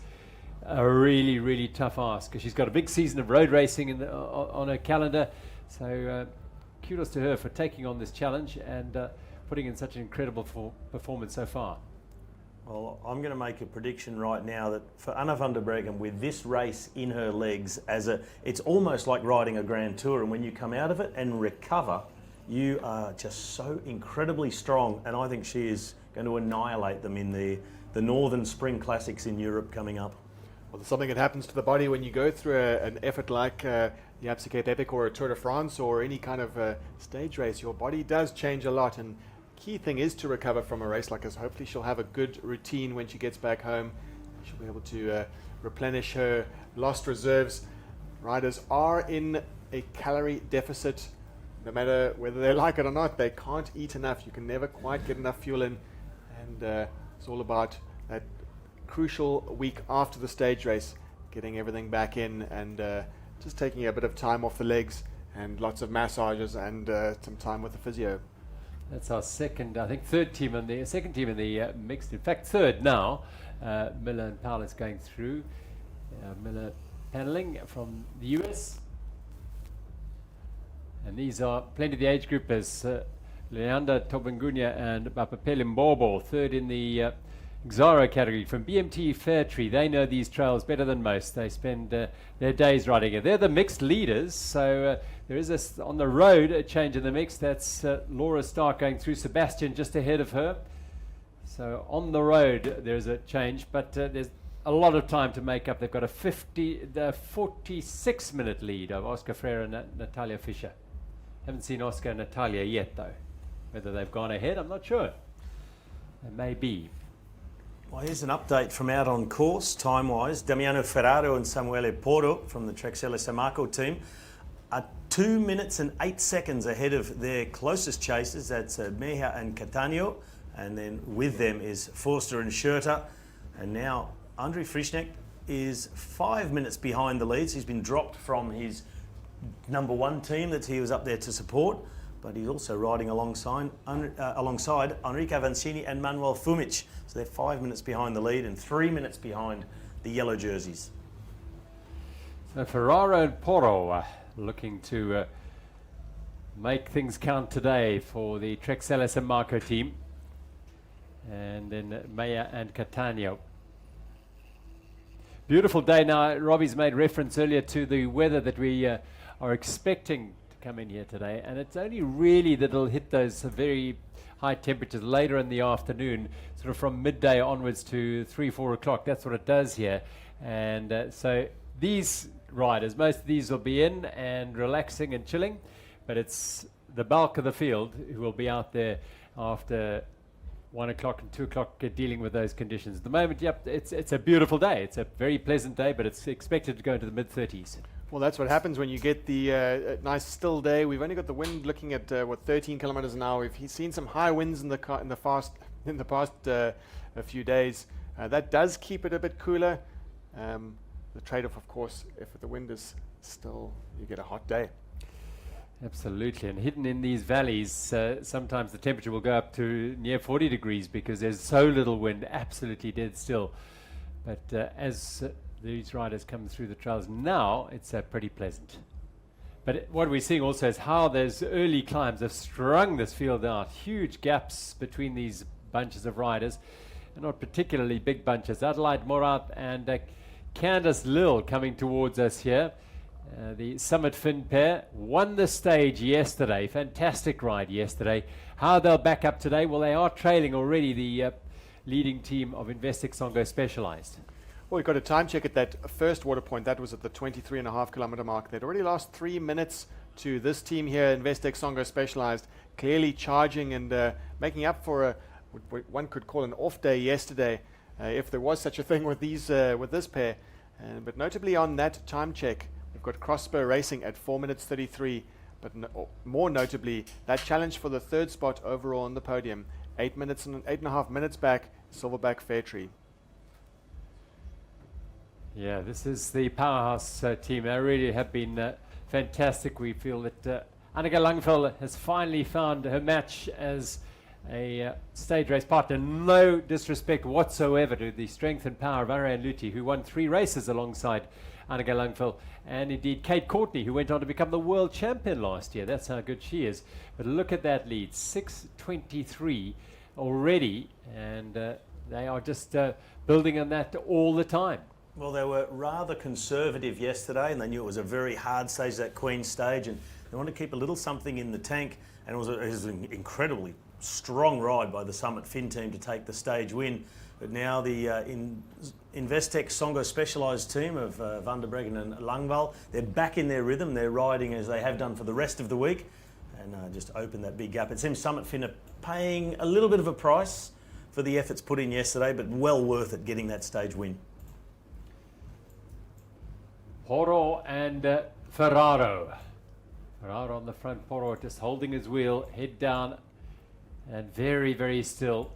a really, really tough ask, because she's got a big season of road racing on her calendar. So kudos to her for taking on this challenge and putting in such an incredible performance so far. Well, I'm going to make a prediction right now that for Anna van der Breggen, with this race in her legs, it's almost like riding a Grand Tour, and when you come out of it and recover, you are just so incredibly strong, and I think she is going to annihilate them in the Northern Spring Classics in Europe coming up. Well, there's something that happens to the body when you go through an effort like the Absa Cape Epic or a Tour de France or any kind of stage race. Your body does change a lot, and key thing is to recover from a race like this. Hopefully she'll have a good routine when she gets back home. She'll be able to replenish her lost reserves. Riders are in a calorie deficit. No matter whether they like it or not, they can't eat enough. You can never quite get enough fuel in, and it's all about that crucial week after the stage race, getting everything back in and just taking a bit of time off the legs and lots of massages and some time with the physio. That's our second team in the mixed. In fact, third now. Miller and Powell is going through. Miller paneling from the US. And these are plenty of the age groupers. Leander Tobangunya and Bapapele Mbobo, third in the Xaro category from BMT Fairtree. They know these trails better than most. They spend their days riding it. They're the mixed leaders, so there is on the road a change in the mix. That's Laura Stark going through, Sebastian just ahead of her. So on the road there's a change, but there's a lot of time to make up. They've got a 46-minute lead of Oscar Freire and Natalia Fischer. Haven't seen Oscar and Natalia yet, though. Whether they've gone ahead, I'm not sure. They may be. Well, here's an update from out on course, time-wise. Damiano Ferraro and Samuele Porro from the Trek Samarco team are 2 minutes and 8 seconds ahead of their closest chasers. That's Meja and Catania. And then with them is Forster and Schurter. And now Andre Frischneck is 5 minutes behind the leads. He's been dropped from his number one team that he was up there to support, but he's also riding alongside Enrico Avancini and Manuel Fumic. So they're 5 minutes behind the lead and 3 minutes behind the yellow jerseys. So Ferraro and Porro looking to make things count today for the Trek Samarco team. And then Meja and Catania. Beautiful day. Now, Robbie's made reference earlier to the weather that we are expecting to come in here today, and it's only really that it'll hit those very high temperatures later in the afternoon, sort of from midday onwards to 3-4 o'clock. That's what it does here. And so these riders, most of these will be in and relaxing and chilling, but it's the bulk of the field who will be out there after 1 o'clock and 2 o'clock dealing with those conditions. At the moment, yep, it's a beautiful day. It's a very pleasant day, but it's expected to go into the mid-30s. Well, that's what happens when you get the nice still day. We've only got the wind looking at 13 kilometers an hour. We've seen some high winds in the past a few days. That does keep it a bit cooler. The trade-off, of course, if the wind is still, you get a hot day. Absolutely, and hidden in these valleys, sometimes the temperature will go up to near 40 degrees because there's so little wind, absolutely dead still. But as these riders come through the trails now, it's pretty pleasant. But what we're seeing also is how those early climbs have strung this field out. Huge gaps between these bunches of riders. They're not particularly big bunches. Adelaide Morat and Candice Lill coming towards us here. The Summit Fin pair won the stage yesterday. Fantastic ride yesterday. How they'll back up today? Well, they are trailing already the leading team of Investec Songo Specialized. Well, we got a time check at that first water point. That was at the 23.5 kilometer mark. They'd already lost 3 minutes to this team here, Investec Songo Specialized, clearly charging and making up for what one could call an off day yesterday, if there was such a thing with this pair. But notably on that time check, we've got Crossbow Racing at 4 minutes 33. But more notably, that challenge for the third spot overall on the podium, 8 minutes and 8.5 minutes back, Silverback Fairtree. Yeah, this is the powerhouse team. They really have been fantastic. We feel that Annika Langveld has finally found her match as a stage race partner. No disrespect whatsoever to the strength and power of Ariane Luthi, who won 3 races alongside Annika Langveld, and indeed Kate Courtney, who went on to become the world champion last year. That's how good she is. But look at that lead, 6:23 already, and they are just building on that all the time. Well, they were rather conservative yesterday, and they knew it was a very hard stage, that Queen stage, and they wanted to keep a little something in the tank, and it was an incredibly strong ride by the Summit Fin team to take the stage win. But now the Investec Songo Specialised team of Van der Breggen and Langveld, they're back in their rhythm. They're riding as they have done for the rest of the week, and just open that big gap. It seems Summit Fin are paying a little bit of a price for the efforts put in yesterday, but well worth it getting that stage win. Poro and Ferraro. Ferraro on the front, Poro just holding his wheel, head down, and very, very still.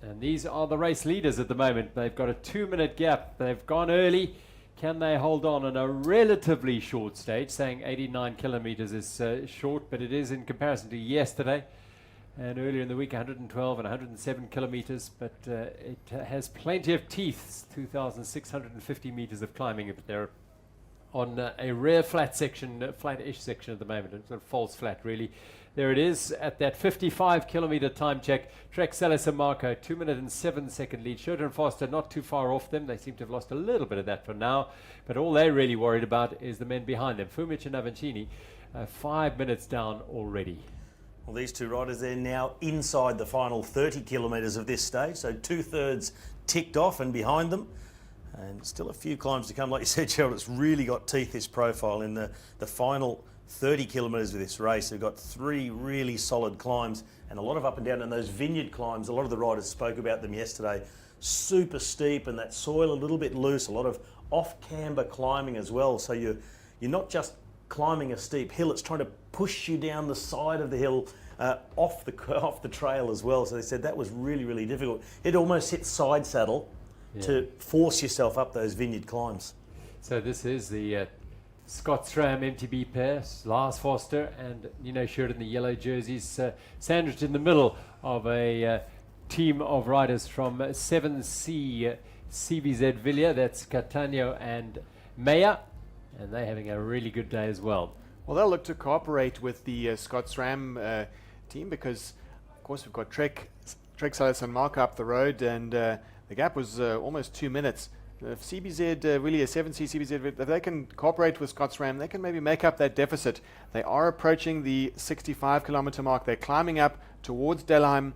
And these are the race leaders at the moment. They've got a 2-minute gap. They've gone early. Can they hold on a relatively short stage? Saying 89 kilometers is short, but it is in comparison to yesterday. And earlier in the week, 112 and 107 kilometers, but it has plenty of teeth, 2,650 meters of climbing, but they're on a rare flat section, flat-ish section at the moment. It's a false flat, really. There it is at that 55 kilometer time check. Trek Salis and Marco, 2 minute and 7 second lead. Sheridan Foster not too far off them. They seem to have lost a little bit of that for now, but all they're really worried about is the men behind them. Fumic and Avancini, 5 minutes down already. Well, these two riders, they're now inside the final 30 kilometres of this stage, so 2/3 ticked off and behind them. And still a few climbs to come. Like you said, Gerald, it's really got teeth, this profile, in the final 30 kilometres of this race. They've got 3 really solid climbs and a lot of up and down. And those vineyard climbs, a lot of the riders spoke about them yesterday, super steep and that soil a little bit loose, a lot of off-camber climbing as well. So you're not just climbing a steep hill, it's trying to push you down the side of the hill off the trail as well. So they said that was really, really difficult. It almost hit side saddle to force yourself up those vineyard climbs. So this is the Scott SRAM MTB pair, Lars Foster and Nino Sheridan, the yellow jerseys, sandwiched in the middle of a team of riders from 7C CBZ Villiers. That's Catania and Meyer, and they're having a really good day as well. Well, they'll look to cooperate with the Scott SRAM team because, of course, we've got Trek Salis and Mark up the road, and the gap was almost 2 minutes. If CBZ, really a 7C CBZ, if they can cooperate with Scott SRAM, they can maybe make up that deficit. They are approaching the 65 kilometer mark. They're climbing up towards Delheim,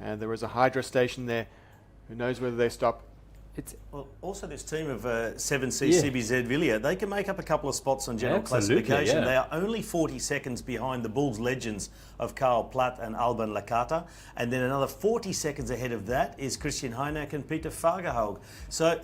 and there is a hydro station there. Who knows whether they stop? Well, also this team of 7C CBZ Villiers, they can make up a couple of spots on general classification. They are only 40 seconds behind the Bulls legends of Karl Platt and Alban Lakata, and then another 40 seconds ahead of that is Christian Heineck and Peter Fagerhaug. So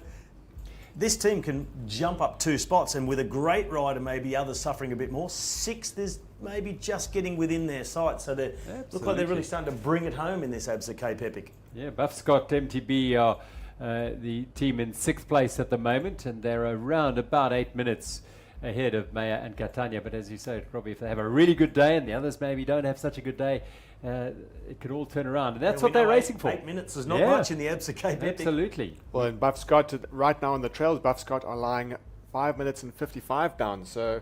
this team can jump up 2 spots, and with a great rider, maybe others suffering a bit more, 6th is maybe just getting within their sight. So they look like they're really starting to bring it home in this Absa Cape Epic. Yeah, Buff Scott MTB are the team in 6th place at the moment, and they're around about 8 minutes ahead of Meyer and Catania. But as you said, probably if they have a really good day and the others maybe don't have such a good day, it could all turn around. And that's what they're racing for. 8 minutes is not much in the Absa Cape Epic. Absolutely. Well, and Buff Scott, right now on the trails, Buff Scott are lying 5 minutes and 55 down. So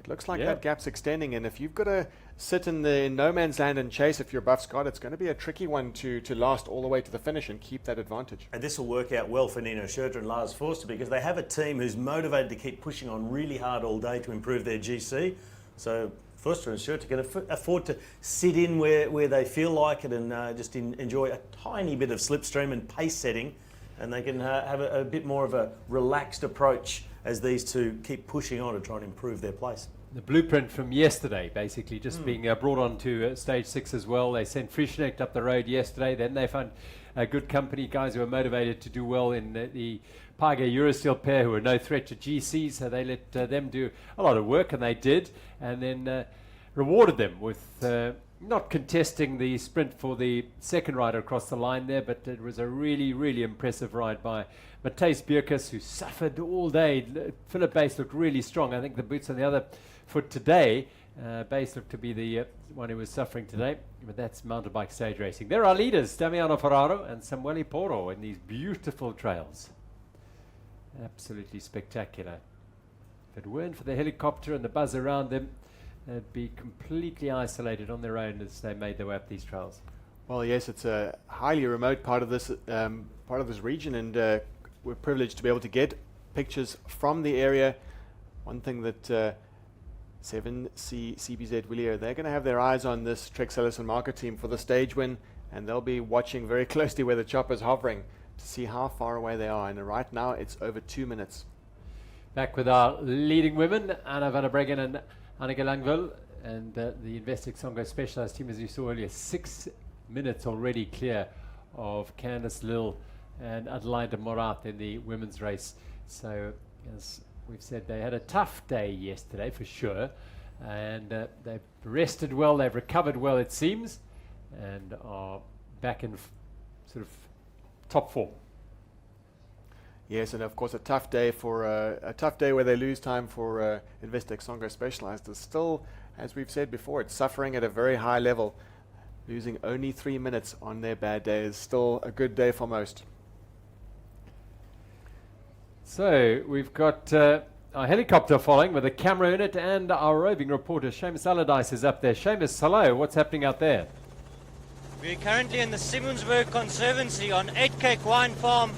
It looks like Yeah. that gap's extending, and if you've got to sit in the no man's land and chase if you're Buff Scott, it's going to be a tricky one to last all the way to the finish and keep that advantage. And this will work out well for Nino Schurter and Lars Forster because they have a team who's motivated to keep pushing on really hard all day to improve their GC. So Forster and Schurter can afford to sit in where they feel like it and just enjoy a tiny bit of slipstream and pace setting, and they can have a bit more of a relaxed approach as these two keep pushing on to try and improve their place. The blueprint from yesterday, basically, just being brought on to stage 6 as well. They sent Frischnecht up the road yesterday. Then they found good company, guys who were motivated to do well in the Page Eurosteel pair, who were no threat to GC. So they let them do a lot of work, and they did. And then rewarded them with not contesting the sprint for the second rider across the line there, but it was a really, really impressive ride by Matthijs Bierkes, who suffered all day. Philip Bass looked really strong. I think the boots on the other foot today, Bass looked to be the one who was suffering today, but that's mountain bike stage racing. There are leaders, Damiano Ferraro and Samuele Porro, in these beautiful trails. Absolutely spectacular. If it weren't for the helicopter and the buzz around them, they'd be completely isolated on their own as they made their way up these trails. Well, yes, it's a highly remote part of this region, and we're privileged to be able to get pictures from the area. One thing that 7C CBZ Willier, they're going to have their eyes on this Trek Cellison Marker team for the stage win, and they'll be watching very closely where the chopper's hovering to see how far away they are. And right now, it's over 2 minutes. Back with our leading women, Anna van der Breggen and Anneke Langville, and the Investec Songo Specialized team, as you saw earlier, 6 minutes already clear of Candice Lill and Adelaide Morat in the women's race. So, as we've said, they had a tough day yesterday for sure, and they've rested well, they've recovered well it seems, and are back in sort of top form. Yes, and of course a tough day where they lose time for Investec Songo Specialized is still, as we've said before, it's suffering at a very high level. Losing only 3 minutes on their bad day is still a good day for most. So we've got our helicopter following with a camera in it, and our roving reporter Seamus Allardyce is up there. Seamus, hello, what's happening out there? We're currently in the Simmonsburg Conservancy on 8 Cake Wine Farm.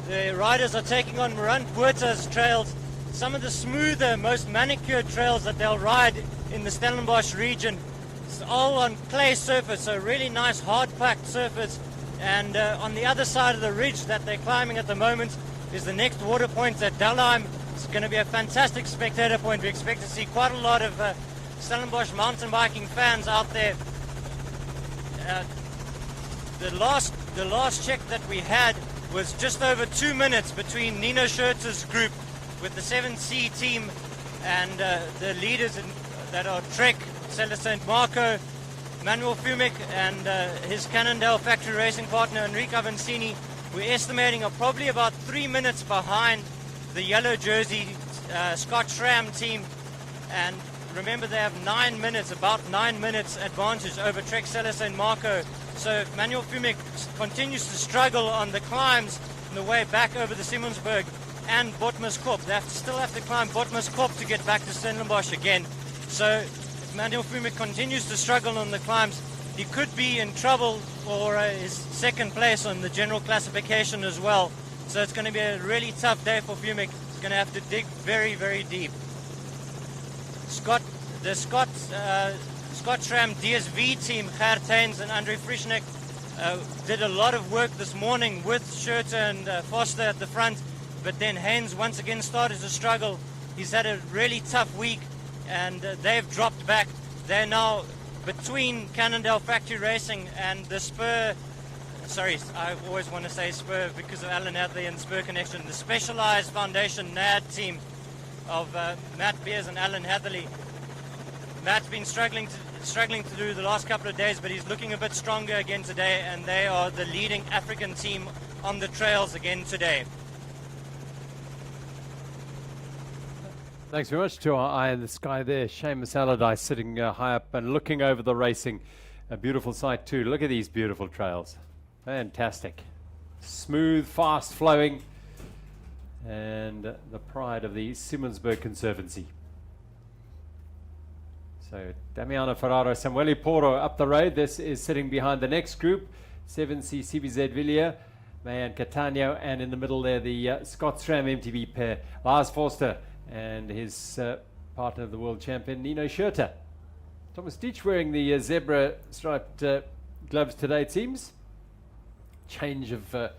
The riders are taking on Morant Botha's trails, some of the smoother, most manicured trails that they'll ride in the Stellenbosch region. It's all on clay surface, so really nice hard-packed surface. And on the other side of the ridge that they're climbing at the moment is the next water point at Dalheim. It's going to be a fantastic spectator point. We expect to see quite a lot of Stellenbosch mountain biking fans out there. The last check that we had was just over 2 minutes between Nino Schurter's group with the 7C team and the leaders that are Trek, Stella St. Marco, Manuel Fumic, and his Cannondale factory racing partner Enrico Avancini. We're estimating are probably about 3 minutes behind the yellow jersey Scott Schramm team. And remember, they have 9 minutes, about 9 minutes advantage over Trek Stella St. Marco. So if Manuel Fumic continues to struggle on the climbs on the way back over the Simmonsburg and Botmaskop, they still have to climb Botmaskop to get back to Stellenbosch again. So if Manuel Fumic continues to struggle on the climbs, he could be in trouble for his second place on the general classification as well. So it's going to be a really tough day for Fumic. He's going to have to dig very, very deep. Scott Schramm DSV team, Gert Haynes and Andre Frischneck, did a lot of work this morning with Schurter and Foster at the front, but then Haynes once again started to struggle. He's had a really tough week, and they've dropped back. They're now between Cannondale Factory Racing and the Spur, sorry, I always want to say Spur because of Alan Hadley and Spur Connection, the Specialized Foundation NAD team of Matt Beers and Alan Hadley. Matt's been struggling to do the last couple of days, but he's looking a bit stronger again today, and they are the leading African team on the trails again today. Thanks very much to our eye in the sky there. Seamus Allardyce sitting high up and looking over the racing. A beautiful sight too. Look at these beautiful trails. Fantastic. Smooth, fast flowing, and the pride of the Simmonsburg Conservancy. So Damiano Ferraro, Samuele Porro up the road. This is sitting behind the next group, 7C CBZ Villiers, Mayan Catania, and in the middle there the Scottstram MTB pair, Lars Forster and his partner, the world champion, Nino Schurter. Thomas Deitch wearing the zebra striped gloves today, it seems. Change of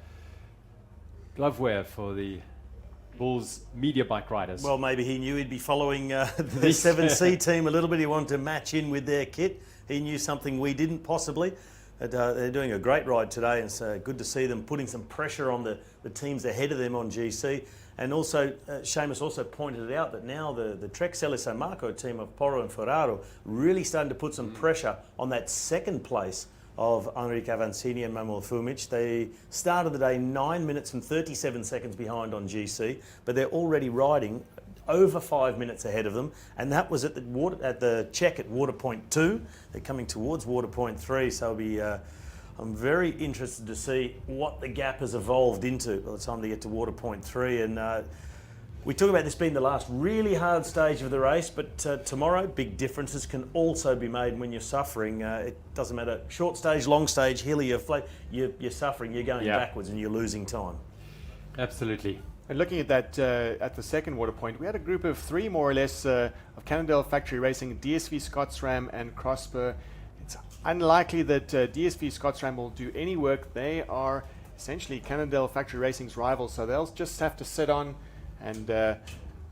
glove wear for the Bulls media bike riders. Well, maybe he knew he'd be following the 7C team a little bit. He wanted to match in with their kit. He knew something we didn't possibly. But, they're doing a great ride today, and it's good to see them putting some pressure on the teams ahead of them on GC. And also, Seamus also pointed out that now the Trek Selle San Marco team of Porro and Ferraro really starting to put some pressure on that second place of Enric Avancini and Manuel Fumic. They started the day 9 minutes and 37 seconds behind on GC, but they're already riding over 5 minutes ahead of them, and that was at the check at Water Point 2. They're coming towards Water Point 3, so I'm very interested to see what the gap has evolved into by the time they get to Water Point 3. And we talk about this being the last really hard stage of the race, but tomorrow big differences can also be made when you're suffering. It doesn't matter, short stage, long stage, hilly, you're suffering, you're going backwards and you're losing time. Absolutely. And looking at that, at the second Water Point, we had a group of three more or less of Cannondale Factory Racing, DSV Scottstram and Crossspur. It's unlikely that DSV Scottstram will do any work. They are essentially Cannondale Factory Racing's rivals, so they'll just have to sit on and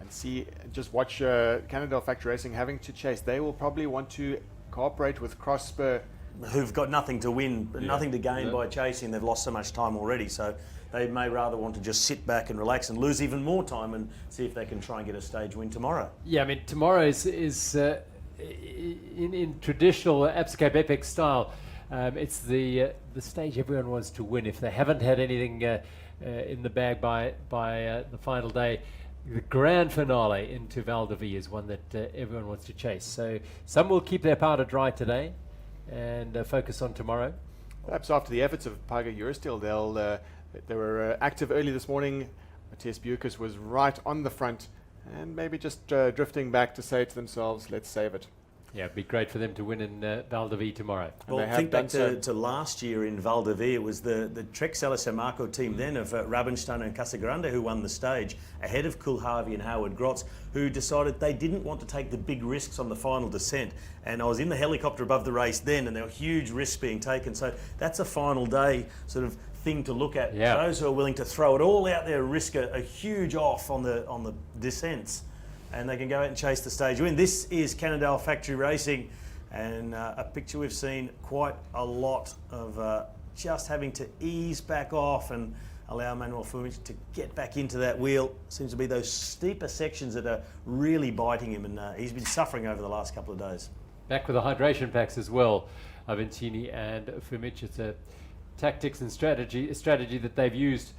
see, just watch Cannondale Factory Racing having to chase. They will probably want to cooperate with Crossspur, who've got nothing to win, nothing to gain by chasing. They've lost so much time already, so they may rather want to just sit back and relax and lose even more time and see if they can try and get a stage win tomorrow. Yeah, I mean, tomorrow is in traditional Absa Cape Epic style. It's the stage everyone wants to win. If they haven't had anything in the bag by the final day, the grand finale into Val de Vie is one that everyone wants to chase. So some will keep their powder dry today and focus on tomorrow. Perhaps after the efforts of Paga Eurosteel, they were active early this morning. Matthias Bucas was right on the front and maybe just drifting back to say to themselves, let's save it. Yeah, it'd be great for them to win in Val de Vie tomorrow. Well, think back to last year in Val de Vie. It was the Trek Selle San Marco team then of Rabenstein and Casagrande who won the stage ahead of Coolharvey and Howard Grotz, who decided they didn't want to take the big risks on the final descent. And I was in the helicopter above the race then, and there were huge risks being taken. So that's a final day sort of thing to look at. Yeah. Those who are willing to throw it all out there, risk a huge off on the descents, and they can go out and chase the stage win. This is Cannondale Factory Racing, and a picture we've seen quite a lot of just having to ease back off and allow Manuel Fumic to get back into that wheel. Seems to be those steeper sections that are really biting him, and he's been suffering over the last couple of days. Back with the hydration packs as well, Avancini and Fumic. It's a tactics and strategy that they've used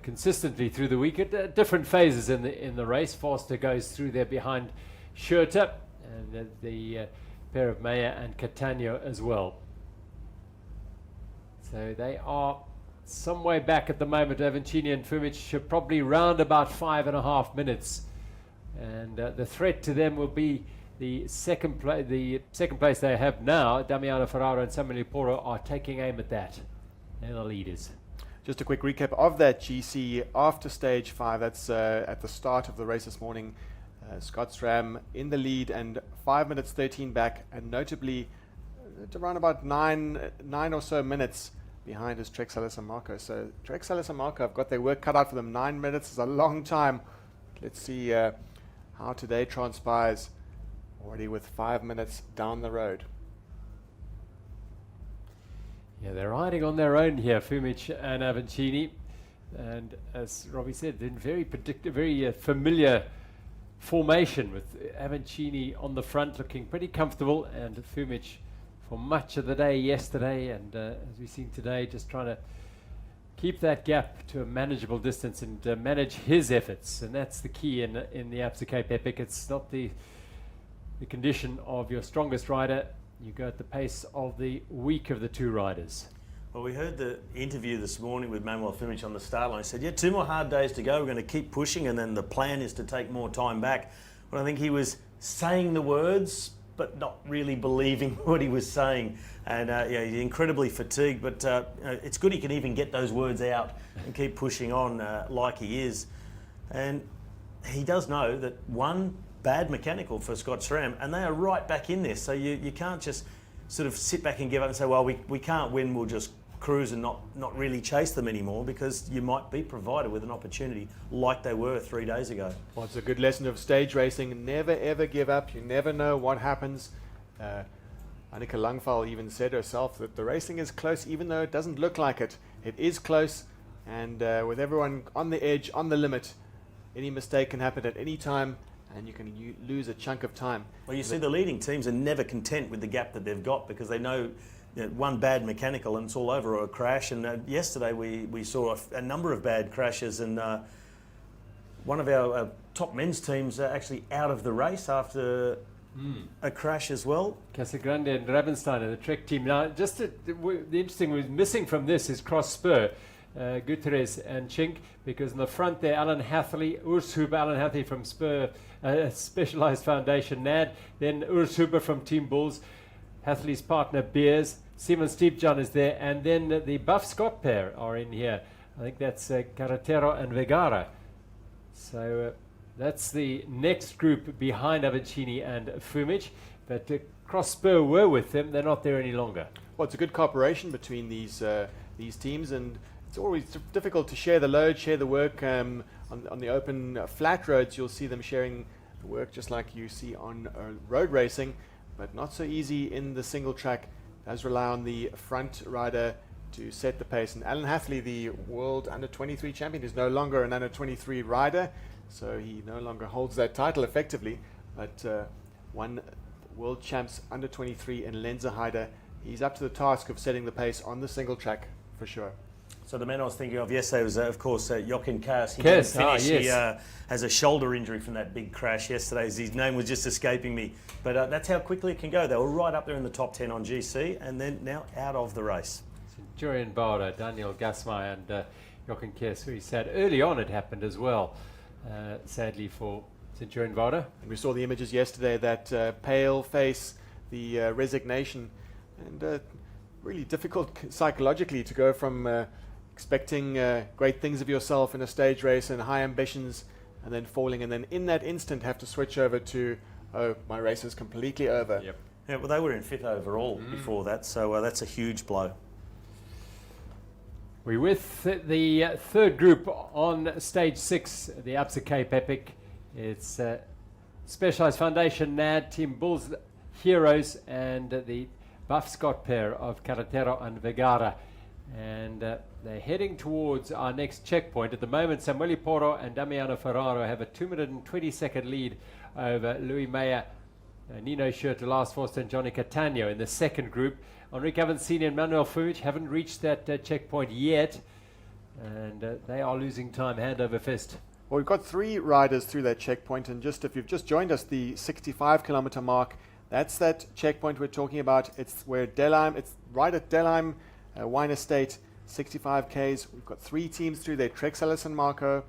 consistently through the week at different phases in the race. Forster goes through there behind Schurter, and the pair of Meyer and Catania as well. So they are some way back at the moment. Avancini and Fumic should probably round about 5.5 minutes, and the threat to them will be the second place they have now. Damiano Ferraro and Samuele Porro are taking aim at that. They're the leaders. Just a quick recap of that GC after stage 5. That's at the start of the race this morning. Scottstram in the lead and 5 minutes 13 back, and notably around about nine or so minutes behind is Trek Selle San Marco. So Trek Selle San Marco have got their work cut out for them. 9 minutes is a long time. Let's see how today transpires, already with 5 minutes down the road. Yeah, they're riding on their own here, Fumic and Avancini, and as Robbie said, in very familiar formation, with Avancini on the front looking pretty comfortable, and Fumic for much of the day yesterday, and as we've seen today, just trying to keep that gap to a manageable distance and manage his efforts, and that's the key in the Absa Cape Epic. It's not the condition of your strongest rider. You go at the pace of the weak of the two riders. Well, we heard the interview this morning with Manuel Fumic on the start line. He said, yeah, 2 more hard days to go. We're going to keep pushing, and then the plan is to take more time back. But I think he was saying the words, but not really believing what he was saying. And yeah, he's incredibly fatigued, but it's good he can even get those words out and keep pushing on like he is. And he does know that one bad mechanical for Scott SRAM, and they are right back in this. So you can't just sort of sit back and give up and say, well, we can't win, we'll just cruise and not really chase them anymore, because you might be provided with an opportunity like they were 3 days ago. Well, it's a good lesson of stage racing. Never ever give up. You never know what happens. Annika Langval even said herself that the racing is close, even though it doesn't look like it. It is close, and with everyone on the edge, on the limit, any mistake can happen at any time, and you can lose a chunk of time. Well, you see, the leading teams are never content with the gap that they've got, because they know one bad mechanical and it's all over, or a crash. And yesterday we saw a number of bad crashes, and one of our top men's teams are actually out of the race after a crash as well. Casagrande and Ravenstein, the Trek team. Now, just the interesting was missing from this is cross spur. Gutierrez and Chink, because in the front there, Alan Hathley, Urs Huber, Alan Hathley from Spur Specialized Foundation, NAD, then Urs Huber from Team Bulls, Hathley's partner Beers, Simon Steepjohn is there, and then the Buff Scott pair are in here. I think that's Carretero and Vergara. So that's the next group behind Avancini and Fumich, but Cross Spur were with them, they're not there any longer. Well, it's a good cooperation between these teams, and it's always difficult to share the load, share the work. On the open flat roads, you'll see them sharing the work just like you see on road racing, but not so easy in the single track. It does rely on the front rider to set the pace. And Alan Hathley, the world under-23 champion, is no longer an under-23 rider, so he no longer holds that title effectively, but won world champs under-23 in Lenzerheide. He's up to the task of setting the pace on the single track for sure. So the man I was thinking of yesterday was, of course, Jochen Kaas. He didn't finish. Yes. He has a shoulder injury from that big crash yesterday. His name was just escaping me. But that's how quickly it can go. They were right up there in the top 10 on GC, and then now out of the race. Centurion Bauer, Daniel Gasmai and Jochen Kaas, who he said early on it happened as well, sadly for Centurion Bauer. And we saw the images yesterday, that pale face, the resignation, and really difficult psychologically to go from expecting great things of yourself in a stage race and high ambitions, and then falling, and then in that instant have to switch over to, oh, my race is completely over. Yep. Yeah, well, they were in 5th overall before that, so that's a huge blow. We're with the third group on stage 6, the Absa Cape Epic. It's Specialized Foundation, NAD, Team Bulls Heroes, and the Buff Scott pair of Carretero and Vergara. And they're heading towards our next checkpoint. At the moment, Samuel Porro and Damiano Ferraro have a 2-minute and 20-second lead over Louis Meyer, Nino Schurter, Lars Forster, and Johnny Catania in the second group. Enrique Avancini and Manuel Fumich haven't reached that checkpoint yet, and they are losing time hand over fist. Well, we've got 3 riders through that checkpoint, and just if you've just joined us, the 65-kilometer mark, that's that checkpoint we're talking about. It's where Delheim, it's right at Delheim Wine Estate, 65 Ks. We've got 3 teams through there: Trek San Marco,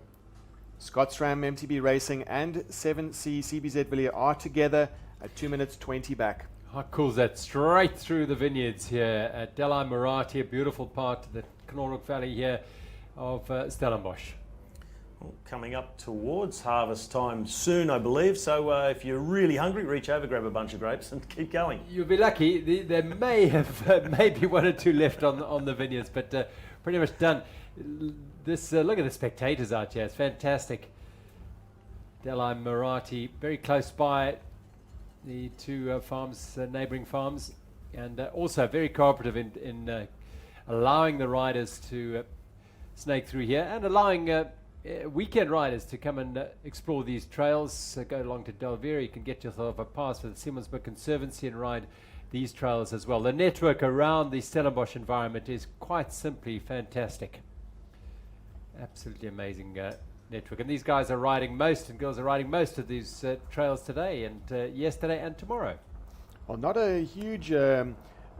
Scott SRAM, MTB Racing, and 7C CBZ Villiers are together at 2 minutes 20 back. How cool is that? Straight through the vineyards here at Delheim Marati, a beautiful part of the Knoorhoek Valley here of Stellenbosch. Well, coming up towards harvest time soon, I believe. So if you're really hungry, reach over, grab a bunch of grapes and keep going. You'll be lucky. There may have maybe 1 or 2 left on the vineyards, but pretty much done. This look at the spectators out here. It's fantastic. Delheim Marati, very close by the 2 farms, neighbouring farms, and also very cooperative in allowing the riders to snake through here, and allowing weekend riders to come and explore these trails. Go along to Delvira, you can get yourself a pass for the Simmonsburg Conservancy and ride these trails as well. The network around the Stellenbosch environment is quite simply fantastic. Absolutely amazing network. And these guys are riding most, and girls are riding most of these trails today and yesterday and tomorrow. Well, not a huge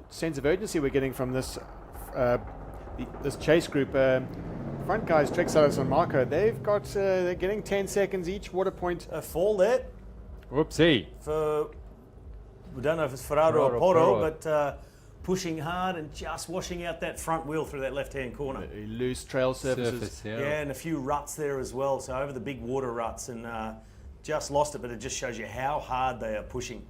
sense of urgency we're getting from this this chase group. Front guys, Trek San Marco, they've got, they're getting 10 seconds each, water point. A fall there. Whoopsie. For we don't know if it's Ferraro or Ferraro, Porro, Porro. but pushing hard and just washing out that front wheel through that left-hand corner. Loose trail surfaces. Surface, Yeah, yeah. and a few ruts there as well. So over the big water ruts, and just lost it, but it just shows you how hard they are pushing.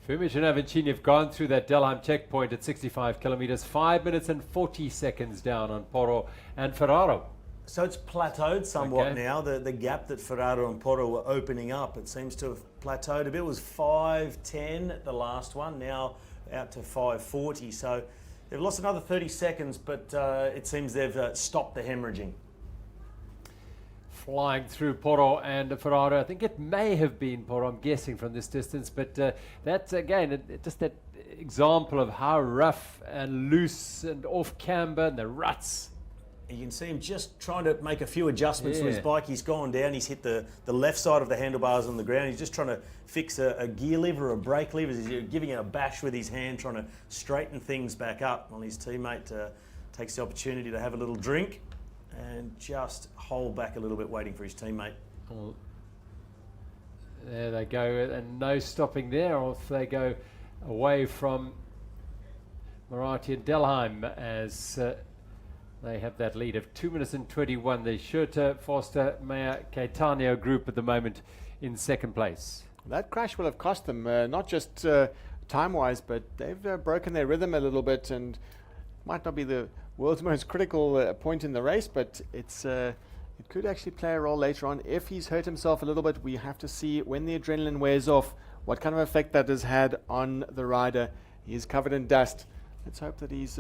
Fumic and Avancini have gone through that Delheim checkpoint at 65 kilometers, 5 minutes and 40 seconds down on Porro and Ferraro. So it's plateaued somewhat Okay. now. The gap that Ferraro and Porro were opening up, it seems to have plateaued a bit. It was 5:10 at the last one, now out to 5:40. So they've lost another 30 seconds, but it seems they've stopped the hemorrhaging. Flying through Porro and Ferraro. I think it may have been Porro, I'm guessing from this distance, but that's again just that example of how rough and loose and off camber and the ruts. You can see him just trying to make a few adjustments to his Yeah. bike. He's gone down, he's hit the left side of the handlebars on the ground. He's just trying to fix a gear lever or a brake lever. He's giving it a bash with his hand, trying to straighten things back up, while his teammate takes the opportunity to have a little drink and just hold back a little bit, waiting for his teammate. Well, there they go, and no stopping there. Off they go away from Moratti and Delheim as they have that lead of 2 minutes and 21. The Schurter, Forster, Meyer, Caetano group at the moment in second place. That crash will have cost them, not just time-wise, but they've broken their rhythm a little bit, and might not be the world's most critical point in the race, but it could actually play a role later on. If he's hurt himself a little bit, we have to see when the adrenaline wears off what kind of effect that has had on the rider. He is covered in dust. Let's hope that he's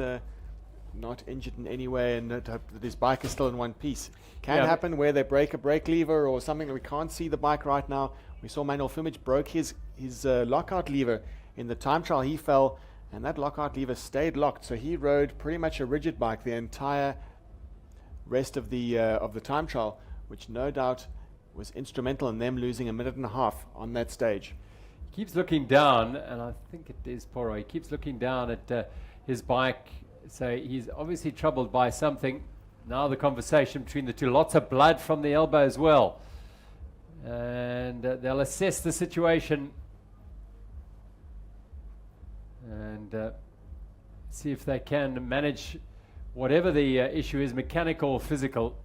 not injured in any way, and hope that his bike is still in one piece. Can Yeah. happen where they break a brake lever or something. We can't see the bike right now. We saw Manuel Fumic broke his lockout lever in the time trial. He fell, and that lockout lever stayed locked, so he rode pretty much a rigid bike the entire rest of the time trial, which no doubt was instrumental in them losing a minute and a half on that stage. He keeps looking down, and I think it is Porro. He keeps looking down at his bike, so he's obviously troubled by something. Now the conversation between the two, lots of blood from the elbow as well, and they'll assess the situation and see if they can manage whatever the issue is, mechanical or physical,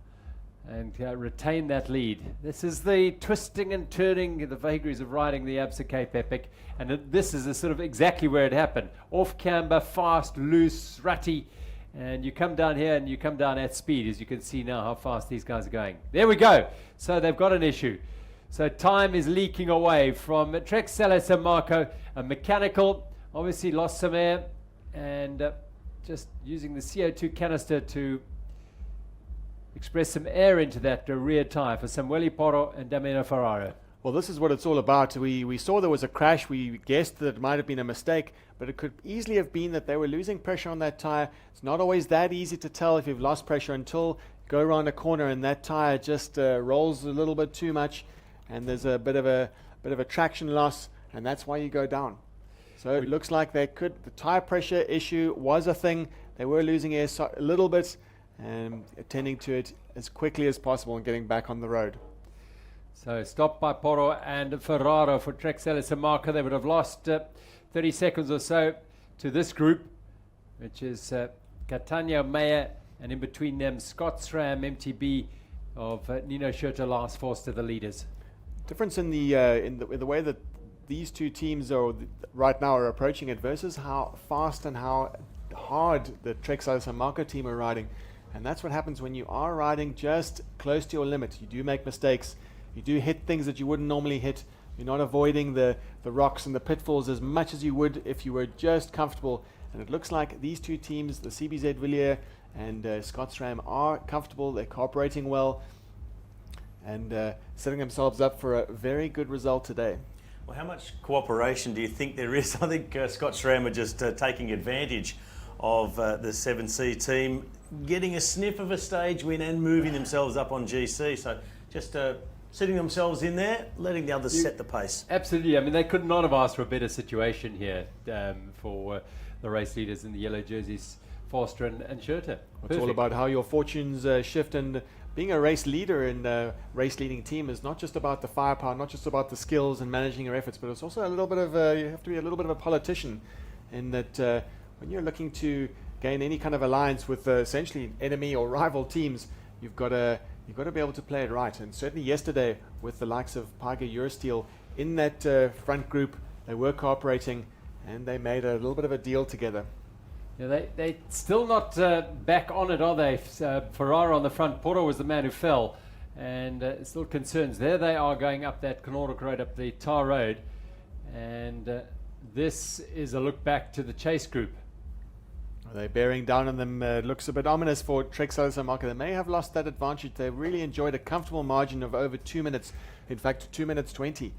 and retain that lead. This is the twisting and turning, the vagaries of riding the Absa Cape Epic, and this is sort of exactly where it happened. Off camber, fast, loose, rutty, and you come down here and you come down at speed, as you can see now how fast these guys are going. There we go. So they've got an issue. So time is leaking away from Trek Stella San Marco, a mechanical, obviously lost some air, and just using the CO2 canister to express some air into that rear tyre for Samuele Porro and Damiano Ferraro. Well, this is what it's all about. We saw there was a crash. We guessed that it might have been a mistake, but it could easily have been that they were losing pressure on that tyre. It's not always that easy to tell if you've lost pressure until you go around a corner and that tyre just rolls a little bit too much, and there's a bit of a traction loss, and that's why you go down. So it looks like the tyre pressure issue was a thing. They were losing air a little bit, and attending to it as quickly as possible and getting back on the road. So stopped by Porro and Ferraro for Trek Stella San Marco. They would have lost 30 seconds or so to this group, which is Catania, Meyer, and in between them Scott SRAM, MTB of Nino Schurter, Lars Forster, the leaders. Difference in the way that these two teams right now are approaching it versus how fast and how hard the Trek Stella San Marco team are riding. And that's what happens when you are riding just close to your limit. You do make mistakes. You do hit things that you wouldn't normally hit. You're not avoiding the rocks and the pitfalls as much as you would if you were just comfortable. And it looks like these two teams, the CBZ Villiers and Scott SRAM, are comfortable. They're cooperating well and setting themselves up for a very good result today. Well, how much cooperation do you think there is? I think Scott SRAM are just taking advantage of the 7C team getting a sniff of a stage win and moving themselves up on GC. So just sitting themselves in there, letting the others set the pace. Absolutely. I mean, they could not have asked for a better situation here for the race leaders in the yellow jerseys, Forster and Schurter. It's all about how your fortunes shift, and being a race leader in a race leading team is not just about the firepower, not just about the skills and managing your efforts, but it's also a little bit of you have to be a little bit of a politician in that when you're looking to gain any kind of alliance with essentially enemy or rival teams, you've got to be able to play it right. And certainly yesterday with the likes of Tiger Eurosteel in that front group, they were cooperating and they made a little bit of a deal together. Yeah, they still not back on it, are they? Ferrara on the front. Porter was the man who fell, and still concerns. There they are going up that Canordoc Road, up the tar road, and this is a look back to the chase group. They're bearing down on them. Looks a bit ominous for Trek Celis and Marco. They may have lost that advantage. They really enjoyed a comfortable margin of over 2 minutes. In fact, 2 minutes 20.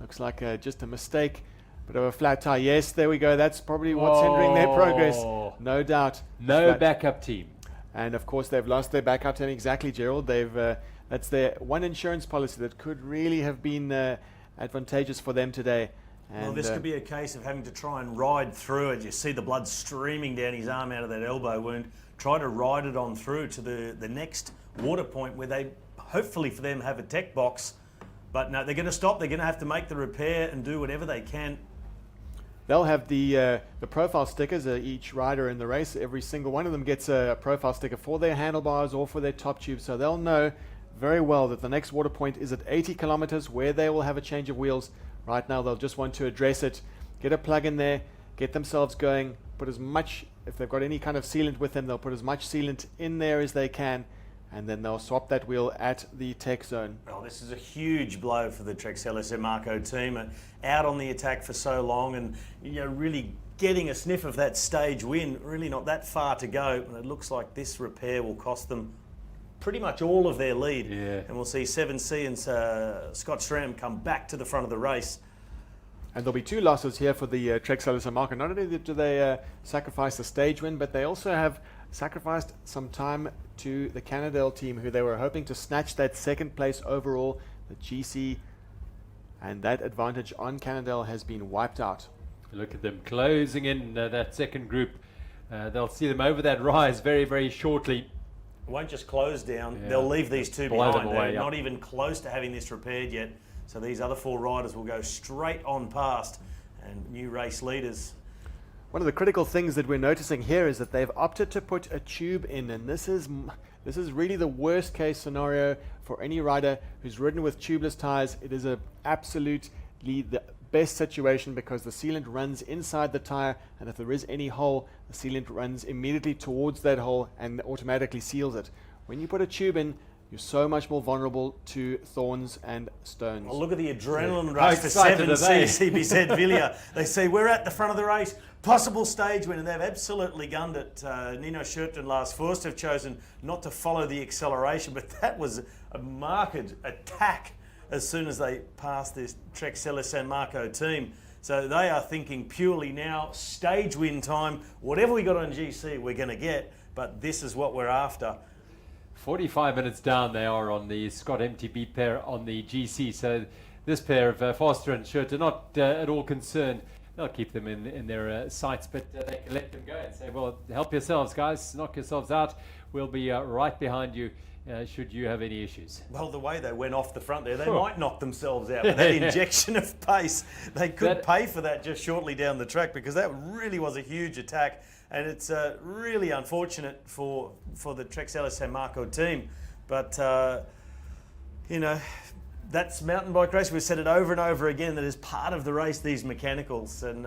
Looks like just a mistake. Bit of a flat tire. Yes, there we go. That's probably what's hindering their progress. No doubt. No Flat. backup team. And of course, they've lost their backup team. Exactly, Gerald. That's their one insurance policy that could really have been advantageous for them today. And well, this could be a case of having to try and ride through it. You see the blood streaming down his arm out of that elbow wound. Try to ride it on through to the next water point where they, hopefully for them, have a tech box. But no, they're going to stop. They're going to have to make the repair and do whatever they can. They'll have the profile stickers. Each rider in the race, every single one of them gets a profile sticker for their handlebars or for their top tube. So they'll know very well that the next water point is at 80 kilometers where they will have a change of wheels. Right now they'll just want to address it, get a plug in there, get themselves going, put as much, if they've got any kind of sealant with them, they'll put as much sealant in there as they can, and then they'll swap that wheel at the tech zone. Well, this is a huge blow for the Trek Celis and Marco team. Out on the attack for so long and really getting a sniff of that stage win, really not that far to go. And it looks like this repair will cost them pretty much all of their lead. Yeah. And we'll see 7C and Scott Schramm come back to the front of the race. And there'll be 2 losses here for the Trek Celis and Marco. Not only do they sacrifice the stage win, but they also have sacrificed some time to the Cannondale team, who they were hoping to snatch that second place overall, the GC, and that advantage on Cannondale has been wiped out. Look at them closing in that second group. They'll see them over that rise very, very shortly. It won't just close down. Yeah. They'll leave these 2 Blow them behind. away, They're yeah. not even close to having this repaired yet. So these other 4 riders will go straight on past, and new race leaders. One of the critical things that we're noticing here is that they've opted to put a tube in, and this is really the worst case scenario for any rider who's ridden with tubeless tires. It is absolutely the best situation because the sealant runs inside the tire, and if there is any hole, the sealant runs immediately towards that hole and automatically seals it. When you put a tube in, you're so much more vulnerable to thorns and stones. Well, look at the adrenaline How rush for excited are 7C they? CBZ Villiers. They say we're at the front of the race, possible stage win, and they've absolutely gunned it. Nino Schurter and Lars Forst have chosen not to follow the acceleration, but that was a marked attack as soon as they passed this Trek Celis San Marco team. So they are thinking purely now, stage win time, whatever we got on GC we're going to get, but this is what we're after. 45 minutes down they are on the Scott MTB pair on the GC. So this pair of Foster and Schurter not at all concerned. They'll keep them in their sights, but they can let them go and say, well, help yourselves, guys. Knock yourselves out. We'll be right behind you should you have any issues. Well, the way they went off the front there, they might knock themselves out with that injection of pace. They could pay for that just shortly down the track because that really was a huge attack. And it's really unfortunate for the Trek Celis San Marco team. But, that's mountain bike race. We've said it over and over again that is part of the race, these mechanicals. And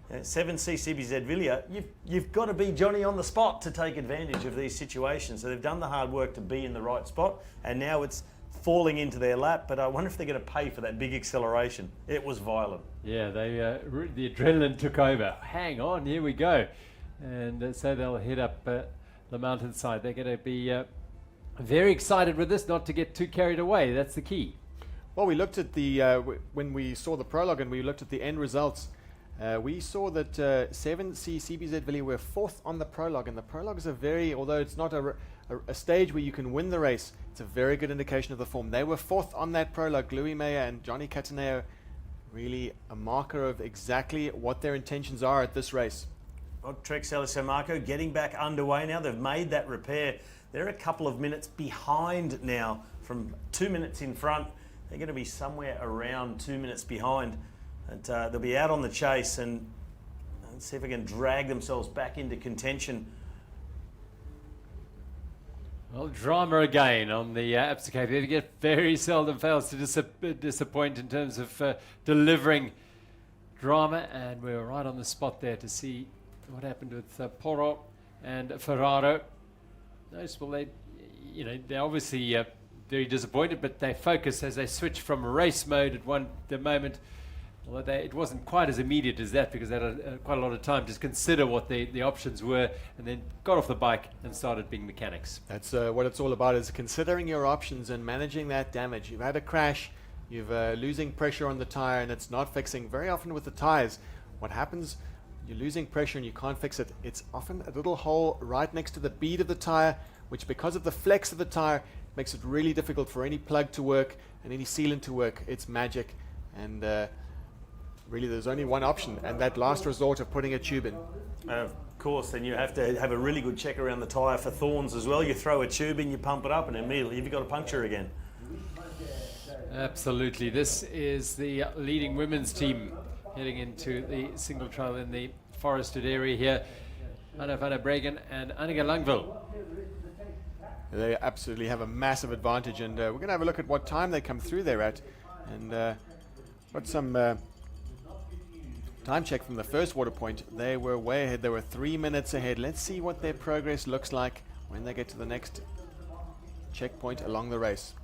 7C CBZ Villiers, you've got to be Johnny on the spot to take advantage of these situations. So they've done the hard work to be in the right spot, and now it's falling into their lap. But I wonder if they're going to pay for that big acceleration. It was violent. Yeah, the adrenaline took over. Hang on, here we go. And so they'll head up the mountainside. They're going to be very excited with this, not to get too carried away. That's the key. Well, we looked at the when we saw the prologue and we looked at the end results. We saw that 7C CBZ Villiers were 4th on the prologue, and the prologue is although it's not a stage where you can win the race, it's a very good indication of the form. They were 4th on that prologue. Louis Meyer and Johnny Cataneo, really a marker of exactly what their intentions are at this race. Well, Trek Celis San Marco getting back underway now. They've made that repair. They're a couple of minutes behind now, from 2 minutes in front. They're going to be somewhere around 2 minutes behind. And they'll be out on the chase and see if they can drag themselves back into contention. Well, drama again on the Absa Cape. They get very seldom fails to disappoint in terms of delivering drama, and we were right on the spot there to see what happened with Porro and Ferraro. Noticeable, they're obviously very disappointed, but they focus as they switch from race mode at the moment. Although it wasn't quite as immediate as that, because they had quite a lot of time to consider what the options were, and then got off the bike and started being mechanics. That's what it's all about, is considering your options and managing that damage. You've had a crash, you're losing pressure on the tire, and it's not fixing. Very often with the tires, what happens, you're losing pressure and you can't fix it. It's often a little hole right next to the bead of the tire, which, because of the flex of the tire, makes it really difficult for any plug to work and any sealant to work. It's magic, and really there's only one option, and that last resort of putting a tube in. Of course, then you have to have a really good check around the tyre for thorns as well. You throw a tube in, you pump it up, and immediately you've got a puncture again. Absolutely. This is the leading women's team heading into the single trial in the forested area here. Anna van der Breggen and Annika Langville. They absolutely have a massive advantage, and we're going to have a look at what time they come through there at, and got some time check from the first water point. They were way ahead. They were 3 minutes ahead. Let's see what their progress looks like when they get to the next checkpoint along the race.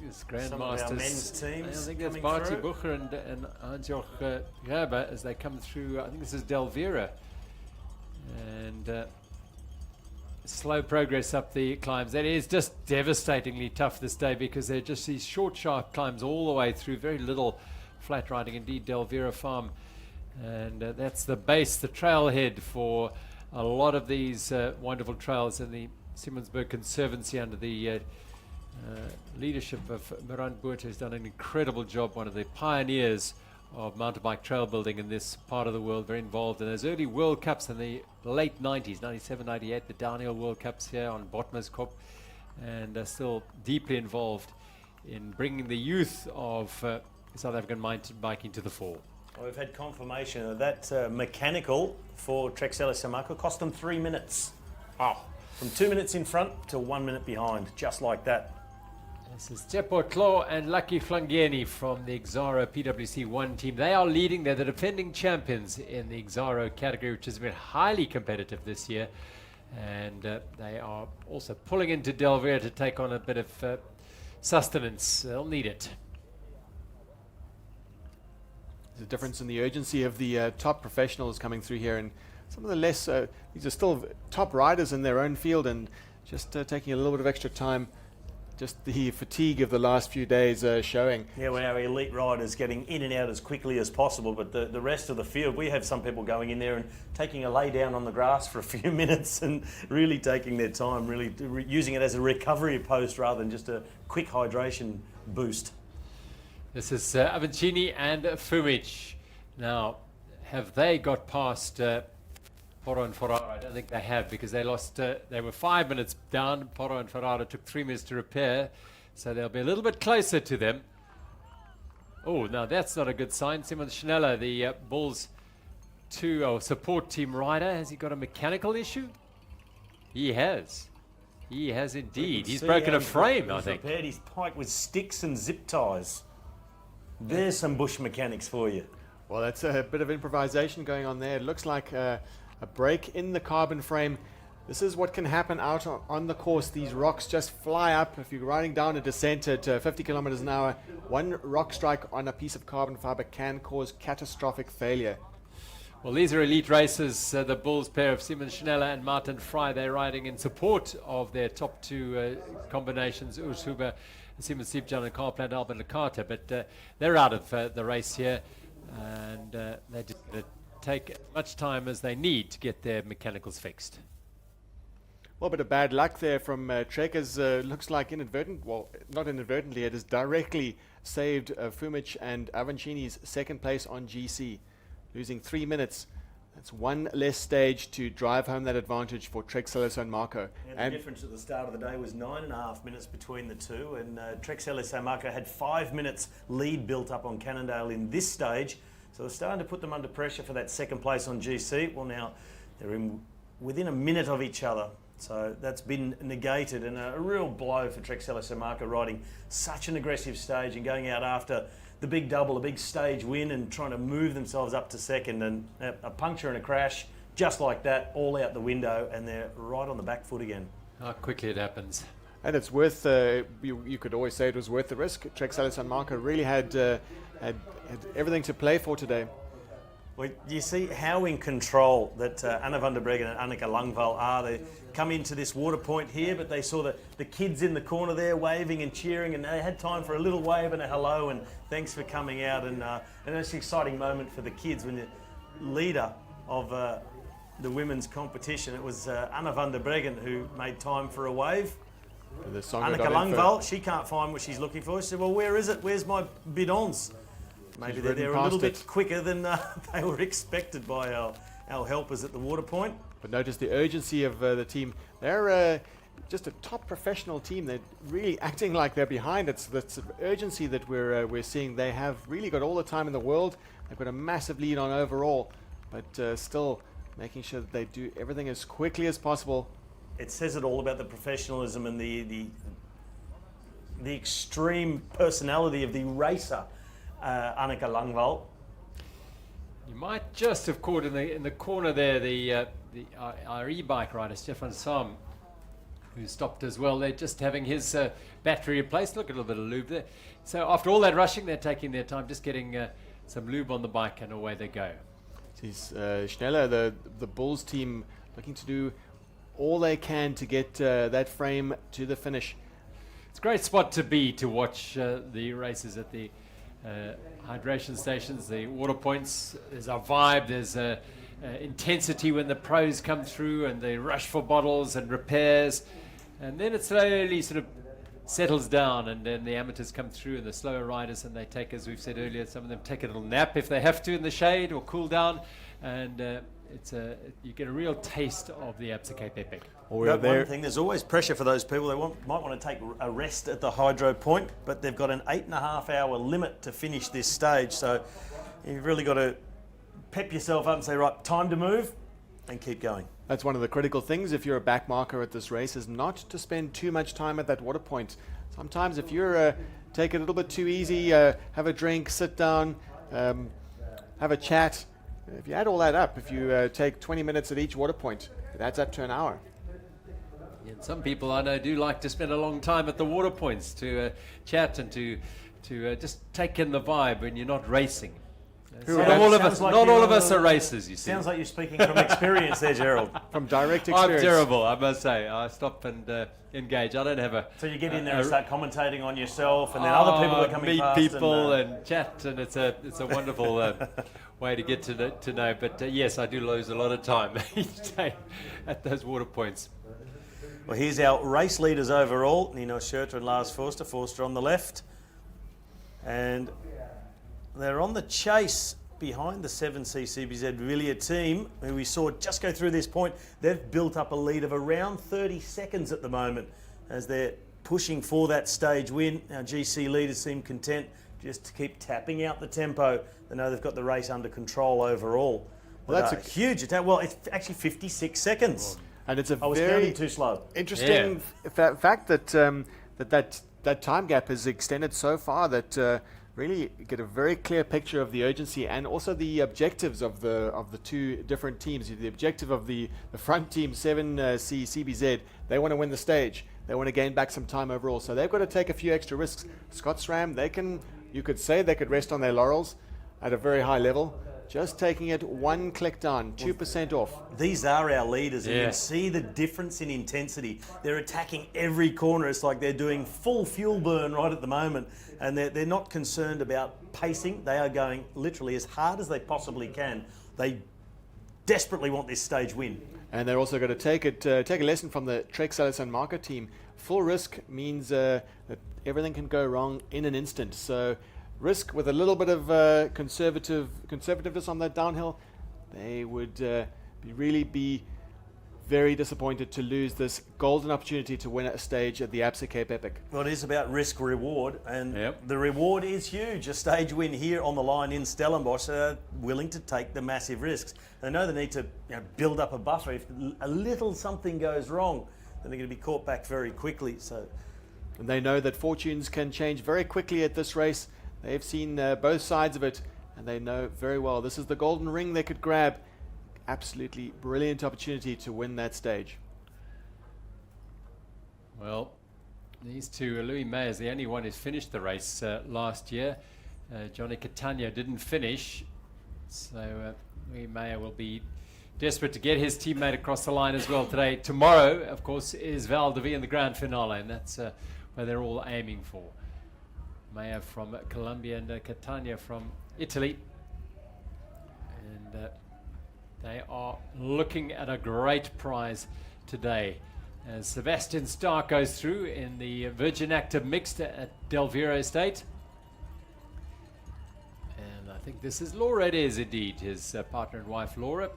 This Some of our Grandmasters, men's teams I think that's coming Barty through. Bucher and Hans-Joch Gerber as they come through. I think this is Delvira. And slow progress up the climbs. That is just devastatingly tough this day, because they're just these short, sharp climbs all the way through, very little flat riding. Indeed, Delvira Farm. And that's the base, the trailhead for a lot of these wonderful trails in the Simmonsburg Conservancy under the leadership of Mirand Boert, who's done an incredible job, one of the pioneers of mountain bike trail building in this part of the world, very involved in those early World Cups in the late 90s, 97, 98, the downhill World Cups here on Botmaskop, and still deeply involved in bringing the youth of South African mountain biking to the fore. Well, we've had confirmation that mechanical for Trek Samako cost them 3 minutes. Oh, from 2 minutes in front to 1 minute behind, just like that. This is Tsepo Tlo and Lucky Flangeni from the Xaro PWC 1 team. They are leading. They're the defending champions in the Xaro category, which has been highly competitive this year. And they are also pulling into Delvira to take on a bit of sustenance. They'll need it. There's a difference in the urgency of the top professionals coming through here, and some of the less, these are still top riders in their own field, and just taking a little bit of extra time. Just the fatigue of the last few days showing. Yeah, well, our elite riders getting in and out as quickly as possible, but the rest of the field, we have some people going in there and taking a lay down on the grass for a few minutes and really taking their time, really using it as a recovery post rather than just a quick hydration boost. This is Avancini and Fumic. Now, have they got past Porro and Ferraro? I don't think they have, because they lost, they were 5 minutes down. Porro and Ferraro took 3 minutes to repair, so they'll be a little bit closer to them. Oh, now that's not a good sign. Simon Schneller, the Bulls 2 support team rider, has he got a mechanical issue? He has. He has indeed. He's broken a frame, I think. He's repaired his bike with sticks and zip ties. There's some bush mechanics for you. Well, that's a bit of improvisation going on there. It looks like a break in the carbon frame. This is what can happen out on the course. These rocks just fly up. If you're riding down a descent at 50 kilometers an hour, one rock strike on a piece of carbon fiber can cause catastrophic failure. Well, these are elite racers. The Bulls pair of Simon Schneller and Martin Fry, they're riding in support of their top two combinations, Urs Huber, Simon Siebjan and Carl Plant, Albert Lecata, but they're out of the race here, and they're just going to take as much time as they need to get their mechanicals fixed. Well, a bit of bad luck there from Trek, as looks like not inadvertently, it has directly saved Fumic and Avancini's second place on GC, losing 3 minutes That's one less stage to drive home that advantage for Trek Celis San Marco. And the difference at the start of the day was 9.5 minutes between the two, and Trek Celis San Marco had 5 minutes lead built up on Cannondale in this stage, so they're starting to put them under pressure for that second place on GC. Well, now they're within a minute of each other, so that's been negated, and a real blow for Trek Celis San Marco riding such an aggressive stage and going out after the big double, a big stage win, and trying to move themselves up to second, and a puncture and a crash just like that, all out the window, and they're right on the back foot again. How quickly it happens. And it's worth, you could always say it was worth the risk. Trek Celis San Marco really had everything to play for today. Well, you see how in control that Anna van der Breggen and Annika Langvall are. They come into this water point here, but they saw the kids in the corner there waving and cheering, and they had time for a little wave and a hello and thanks for coming out. And it's an exciting moment for the kids when the leader of the women's competition, it was Anna van der Breggen who made time for a wave. Annika Langvall, she can't find what she's looking for. She said, well, where is it? Where's my bidons? Maybe they're a little bit quicker than they were expected by our helpers at the water point. But notice the urgency of the team. They're just a top professional team. They're really acting like they're behind. It's the urgency that we're seeing. They have really got all the time in the world. They've got a massive lead on overall, but still making sure that they do everything as quickly as possible. It says it all about the professionalism and the extreme personality of the racer, Annika Langvall. You might just have caught in the corner there our e-bike rider Stefan Sam, who stopped as well. They're just having his battery replaced. Look, a little bit of lube there. So after all that rushing, they're taking their time, just getting some lube on the bike, and away they go. It's Schneller, the Bulls team, looking to do all they can to get that frame to the finish. It's a great spot to be to watch the races at the hydration stations, the water points. There's a vibe, there's intensity when the pros come through and they rush for bottles and repairs, and then it slowly sort of settles down, and then the amateurs come through and the slower riders, and they take, as we've said earlier, some of them take a little nap if they have to in the shade or cool down, and you get a real taste of the Absa Cape Epic. One thing, there's always pressure for those people. They might want to take a rest at the hydro point, but they've got an 8.5 hour limit to finish this stage, so you've really got to pep yourself up and say, right, time to move, and keep going. That's one of the critical things if you're a back marker at this race, is not to spend too much time at that water point. Sometimes if you're take it a little bit too easy, have a drink, sit down, have a chat. If you add all that up, if you take 20 minutes at each water point, it adds up to an hour. And some people I know do like to spend a long time at the water points to chat and to just take in the vibe when you're not racing. Not all of us are racers, you see. Sounds like you're speaking from experience there, Gerald. From direct experience. I'm terrible, I must say. I stop and engage. I don't have a... So you get in there and start commentating on yourself, and then other people are coming past. Meet people and chat, and it's a wonderful way to get to know. But yes, I do lose a lot of time each day at those water points. Well, here's our race leaders overall. Nino Schurter and Lars Forster. Forster on the left. And they're on the chase behind the 7C CBZ Villiers team, who we saw just go through this point. They've built up a lead of around 30 seconds at the moment as they're pushing for that stage win. Our GC leaders seem content just to keep tapping out the tempo. They know they've got the race under control overall. Well, that's a huge attack. Well, it's actually 56 seconds. And it's a I was very counting too slow. Interesting fact that that time gap is extended so far that really get a very clear picture of the urgency and also the objectives of the two different teams. The objective of the front team, 7C CBZ, they want to win the stage. They want to gain back some time overall. So they've got to take a few extra risks. Scott SRAM, you could say they could rest on their laurels at a very high level. Just taking it one click down, 2% off. These are our leaders, and you can see the difference in intensity. They're attacking every corner. It's like they're doing full fuel burn right at the moment, and they're not concerned about pacing. They are going literally as hard as they possibly can. They desperately want this stage win. And they're also going to take a lesson from the Trek Celis San Marco team. Full risk means that everything can go wrong in an instant. So risk with a little bit of conservativeness on that downhill, they would really be very disappointed to lose this golden opportunity to win a stage at the Absa Cape Epic. Well, it is about risk reward, and Yep. the reward is huge. A stage win here on the line in Stellenbosch, are willing to take the massive risks. They know they need to build up a buffer. If a little something goes wrong, then they're going to be caught back very quickly. So And they know that fortunes can change very quickly at this race. They've seen both sides of it, and they know very well this is the golden ring they could grab. Absolutely brilliant opportunity to win that stage. Well, these two, Louis May is the only one who's finished the race last year. Johnny Catania didn't finish, so Louis May will be desperate to get his teammate across the line as well today. Tomorrow, of course, is Val de Vie in the grand finale, and that's where they're all aiming for. Maya from Colombia and Catania from Italy. And they are looking at a great prize today. As Sebastian Stark goes through in the Virgin Active Mixed at Del Vero Estate. And I think this is Laura, it is indeed, his partner and wife Laura.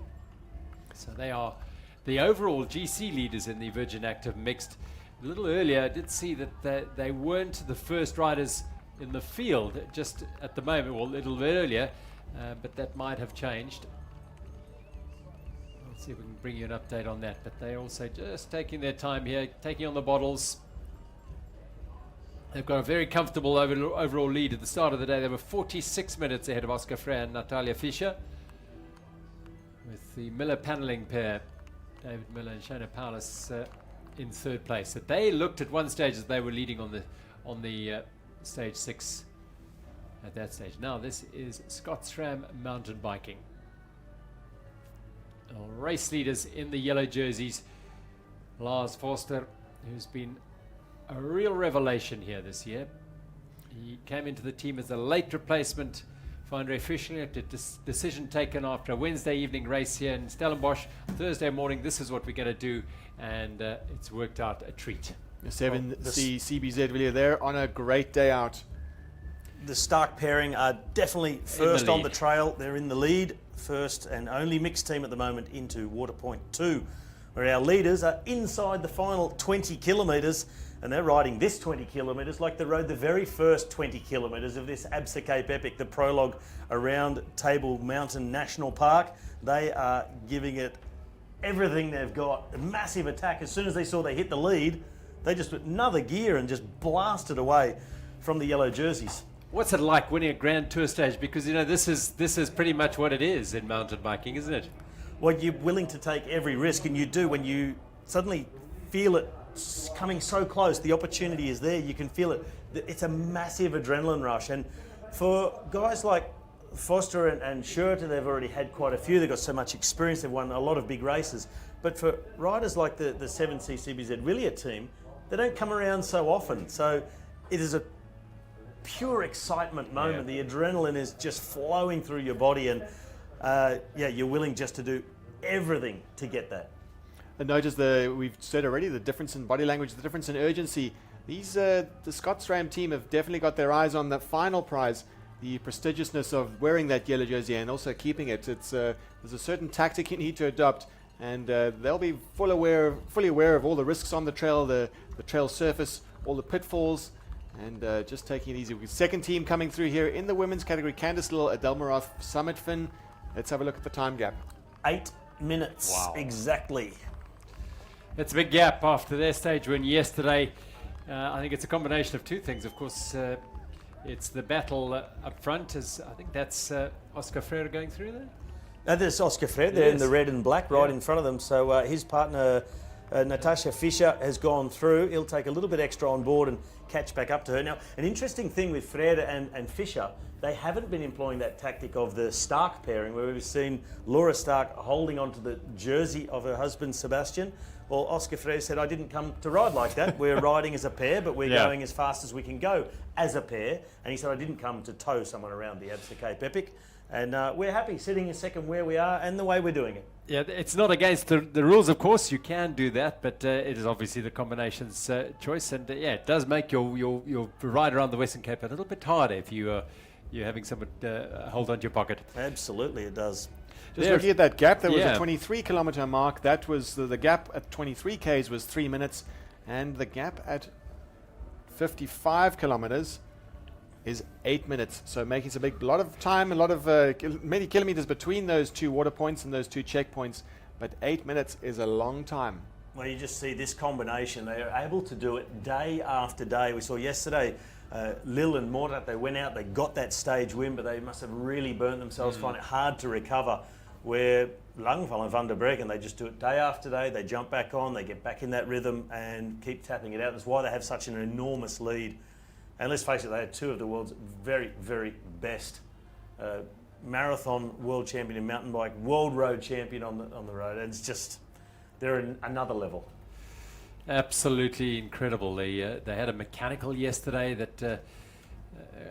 So they are the overall GC leaders in the Virgin Active Mixed. A little earlier I did see that they weren't the first riders in the field just at the moment, well a little bit earlier, but that might have changed. Let's see if we can bring you an update on that, but they're also just taking their time here, taking on the bottles. They've got a very comfortable overall lead at the start of the day. They were 46 minutes ahead of Oscar Freire and Natalia Fischer, with the Miller paneling pair, David Miller and Shona Paulus, in third place. But they looked at one stage as they were leading on the stage 6 at that stage. Now this is Scotsram mountain biking. Race leaders in the yellow jerseys. Lars Forster, who's been a real revelation here this year. He came into the team as a late replacement for Andre Fischler. Decision taken after a Wednesday evening race here in Stellenbosch. Thursday morning, this is what we're going to do, and it's worked out a treat. The 7C CBZ really, they're on a great day out. the Stark pairing are definitely first on the trail. They're in the lead, first and only mixed team at the moment into Waterpoint 2, where our leaders are inside the final 20 kilometres, and they're riding this 20 kilometres like they rode the very first 20 kilometres of this Absa Cape Epic, the prologue around Table Mountain National Park. They are giving it everything they've got, a massive attack. As soon as they saw they hit the lead, they just put another gear and just blasted away from the yellow jerseys. What's it like winning a Grand Tour stage? Because, you know, this is pretty much what it is in mountain biking, isn't it? Well, you're willing to take every risk, and you do when you suddenly feel it coming so close. The opportunity is there. You can feel it. It's a massive adrenaline rush. And for guys like Foster and Schurter, they've already had quite a few. They've got so much experience. They've won a lot of big races. But for riders like the 7C CBZ Williat team, they don't come around so often. So it is a pure excitement moment. Yeah. The adrenaline is just flowing through your body, and you're willing just to do everything to get that. And notice we've said already, the difference in body language, the difference in urgency. These the Scotsram team have definitely got their eyes on the final prize, the prestigiousness of wearing that yellow jersey and also keeping it. It's there's a certain tactic you need to adopt, and they'll be fully aware of all the risks on the trail, the trail surface, all the pitfalls, and just taking it easy. Second team coming through here in the women's category, Candice Little, Adelmaroth, Summit Finn. Let's have a look at the time gap. 8 minutes. Wow. Exactly. It's a big gap after their stage win yesterday. I think it's a combination of two things. Of course, it's the battle up front. I think that's Oscar Freire going through there. Now there's Oscar Freire there in Yes. the red and black right in front of them. So his partner, Natasha Fischer, has gone through. He'll take a little bit extra on board and catch back up to her. Now, an interesting thing with Freire and Fischer, they haven't been employing that tactic of the Stark pairing, where we've seen Laura Stark holding onto the jersey of her husband, Sebastian. Well, Oscar Freire said, I didn't come to ride like that. We're riding as a pair, but we're going as fast as we can go as a pair. And he said, I didn't come to tow someone around the Absa Cape Epic. And we're happy sitting in second where we are and the way we're doing it. Yeah, it's not against the rules, of course. You can do that, but it is obviously the combination's choice. And it does make your ride around the Western Cape a little bit harder if you you're having someone hold on to your pocket. Absolutely, it does. Just looking at that gap, there was Yeah. a 23 kilometer mark. That was the gap at 23 Ks was 3 minutes, and the gap at 55 kilometers is 8 minutes. So making a lot of time, a lot of many kilometers between those two water points and those two checkpoints. But 8 minutes is a long time. Well, you just see this combination. They are able to do it day after day. We saw yesterday, Lil and Mortat, they went out, they got that stage win, but they must have really burnt themselves, find it hard to recover. Where Langevall and Van der Breggen, they just do it day after day, they jump back on, they get back in that rhythm and keep tapping it out. That's why they have such an enormous lead. And let's face it, they had two of the world's very, very best. Marathon world champion in mountain bike, world road champion on the road. And it's just, they're in another level. Absolutely incredible. They had a mechanical yesterday that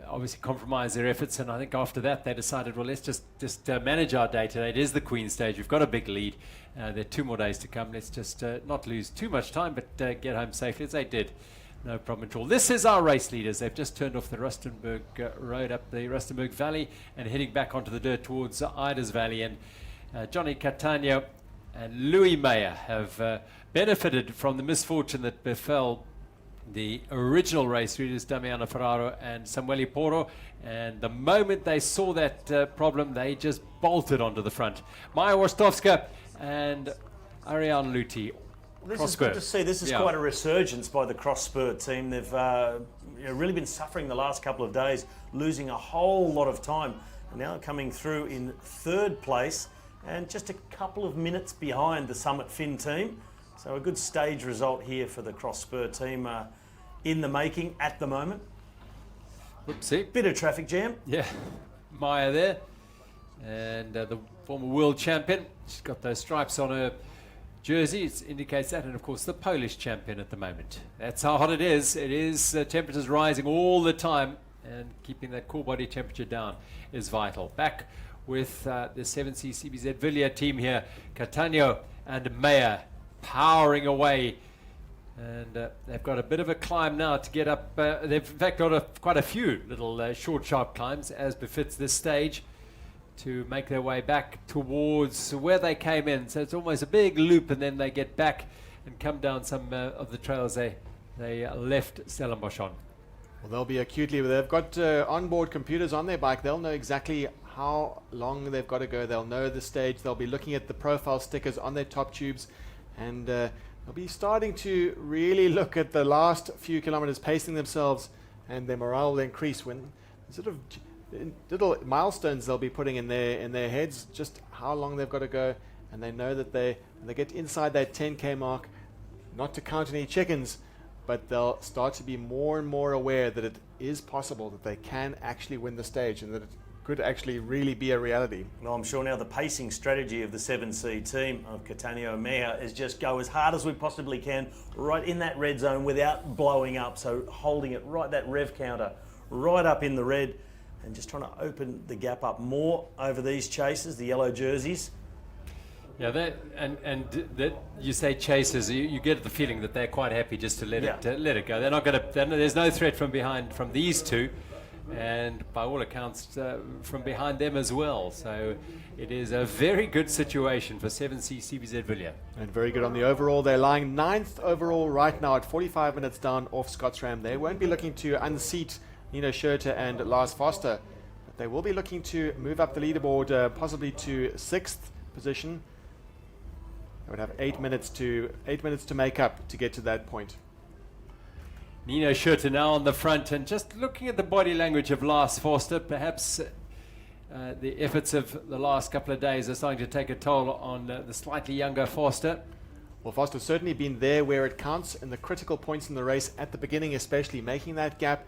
obviously compromised their efforts, and I think after that they decided, well, let's just manage our day today. It is the Queen stage. We've got a big lead. There are 2 more days to come. Let's just not lose too much time, but get home safely, as they did. No problem at all. This is our race leaders. They've just turned off the Rustenburg Road up the Rustenburg Valley and heading back onto the dirt towards Ida's Valley. And Johnny Catania and Louis Meyer have benefited from the misfortune that befell the original race leaders, Damiano Ferraro and Samuele Porro. And the moment they saw that problem, they just bolted onto the front. Maja Wostowska and Ariane Luti. This is good to see. This is quite a resurgence by the Cross Spur team. They've really been suffering the last couple of days, losing a whole lot of time. And now coming through in 3rd place and just a couple of minutes behind the Summit Finn team. So a good stage result here for the Cross Spur team in the making at the moment. Oopsie. Bit of traffic jam. Yeah, Maya there. And the former world champion. She's got those stripes on her jersey. It indicates that. And of course the Polish champion at the moment. That's how hot it is. It is temperatures rising all the time, and keeping that core body temperature down is vital. Back with the 7C CBZ Villiers team here. Catania and Meyer powering away, and they've got a bit of a climb now to get up. They've in fact got quite a few little short, sharp climbs, as befits this stage, to make their way back towards where they came in. So it's almost a big loop, and then they get back and come down some of the trails they left Stellenbosch on. Well, they'll be acutely, they've got onboard computers on their bike. They'll know exactly how long they've got to go. They'll know the stage. They'll be looking at the profile stickers on their top tubes, and they'll be starting to really look at the last few kilometers, pacing themselves, and their morale will increase when sort of little milestones they'll be putting in their heads, just how long they've got to go. And they know that they get inside that 10K mark, not to count any chickens, but they'll start to be more and more aware that it is possible that they can actually win the stage, and that it could actually really be a reality. Well, I'm sure now the pacing strategy of the 7C team of Catania and Meyer is just go as hard as we possibly can, right in that red zone without blowing up. So holding it right, that rev counter right up in the red, and just trying to open the gap up more over these chasers, the yellow jerseys. Yeah, that you say chasers, you get the feeling that they're quite happy just to let it go. They're not going to. There's no threat from behind from these two, and by all accounts from behind them as well. So it is a very good situation for 7C CBZ Villiers. And very good on the overall. They're lying 9th overall right now at 45 minutes down off Scotsram. They won't be looking to unseat Nino Schurter and Lars Foster, but they will be looking to move up the leaderboard, possibly to 6th position. They would have 8 minutes to make up to get to that point. Nino Schurter now on the front, and just looking at the body language of Lars Foster, perhaps the efforts of the last couple of days are starting to take a toll on the slightly younger Foster. Well, Foster's certainly been there where it counts in the critical points in the race at the beginning, especially making that gap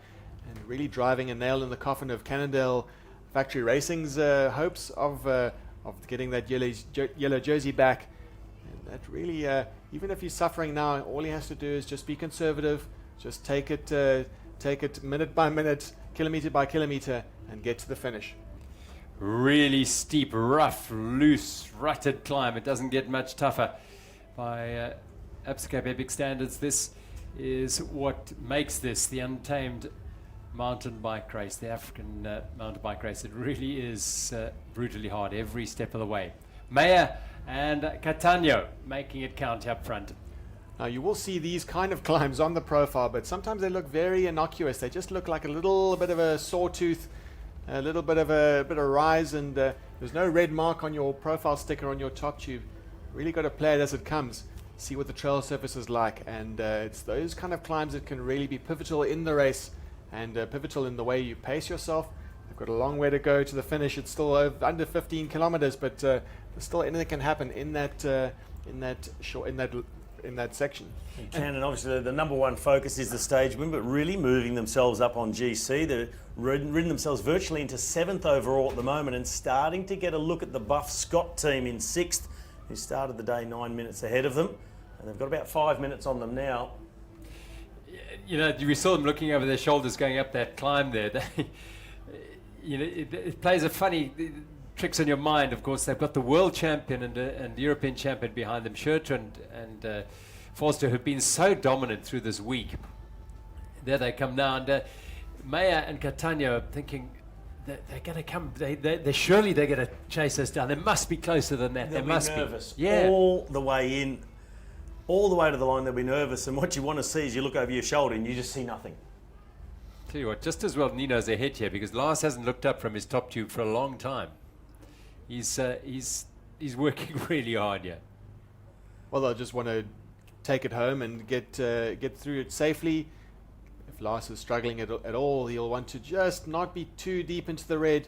and really driving a nail in the coffin of Cannondale Factory Racing's hopes of getting that yellow jersey back. And that really, even if he's suffering now, all he has to do is just be conservative, just take it minute by minute, kilometer by kilometer, and get to the finish. Really steep, rough, loose, rutted climb. It doesn't get much tougher by Abscape Epic standards. This is what makes this the Untamed mountain bike race, the African mountain bike race. It really is brutally hard every step of the way. Meyer and Catania making it count up front. Now you will see these kind of climbs on the profile, but sometimes they look very innocuous. They just look like a little bit of a sawtooth, a little bit of rise, and there's no red mark on your profile sticker on your top tube. Really got to play it as it comes, see what the trail surface is like, and it's those kind of climbs that can really be pivotal in the race and pivotal in the way you pace yourself. They've got a long way to go to the finish. It's still under 15 kilometers, but there's still anything can happen in that section. You can, and obviously the number one focus is the stage win, but really moving themselves up on GC. They've ridden themselves virtually into 7th overall at the moment and starting to get a look at the Buff Scott team in 6th, who started the day 9 minutes ahead of them. And they've got about 5 minutes on them now. You know, we saw them looking over their shoulders going up that climb there. They, you know, it plays a funny tricks on your mind. Of course, they've got the world champion and the European champion behind them, Schurter and Forster, who've been so dominant through this week. There they come now, and Meyer and Catania are thinking they're going to come. They surely they're going to chase us down. They must be closer than that. They'll they be must nervous be. Yeah. all the way in, all the way to the line. They'll be nervous, and what you want to see is you look over your shoulder and you just see nothing. Tell you what, just as well Nino's ahead here, because Lars hasn't looked up from his top tube for a long time. He's working really hard here. Well, they'll just want to take it home and get through it safely. If Lars is struggling at all, he'll want to just not be too deep into the red.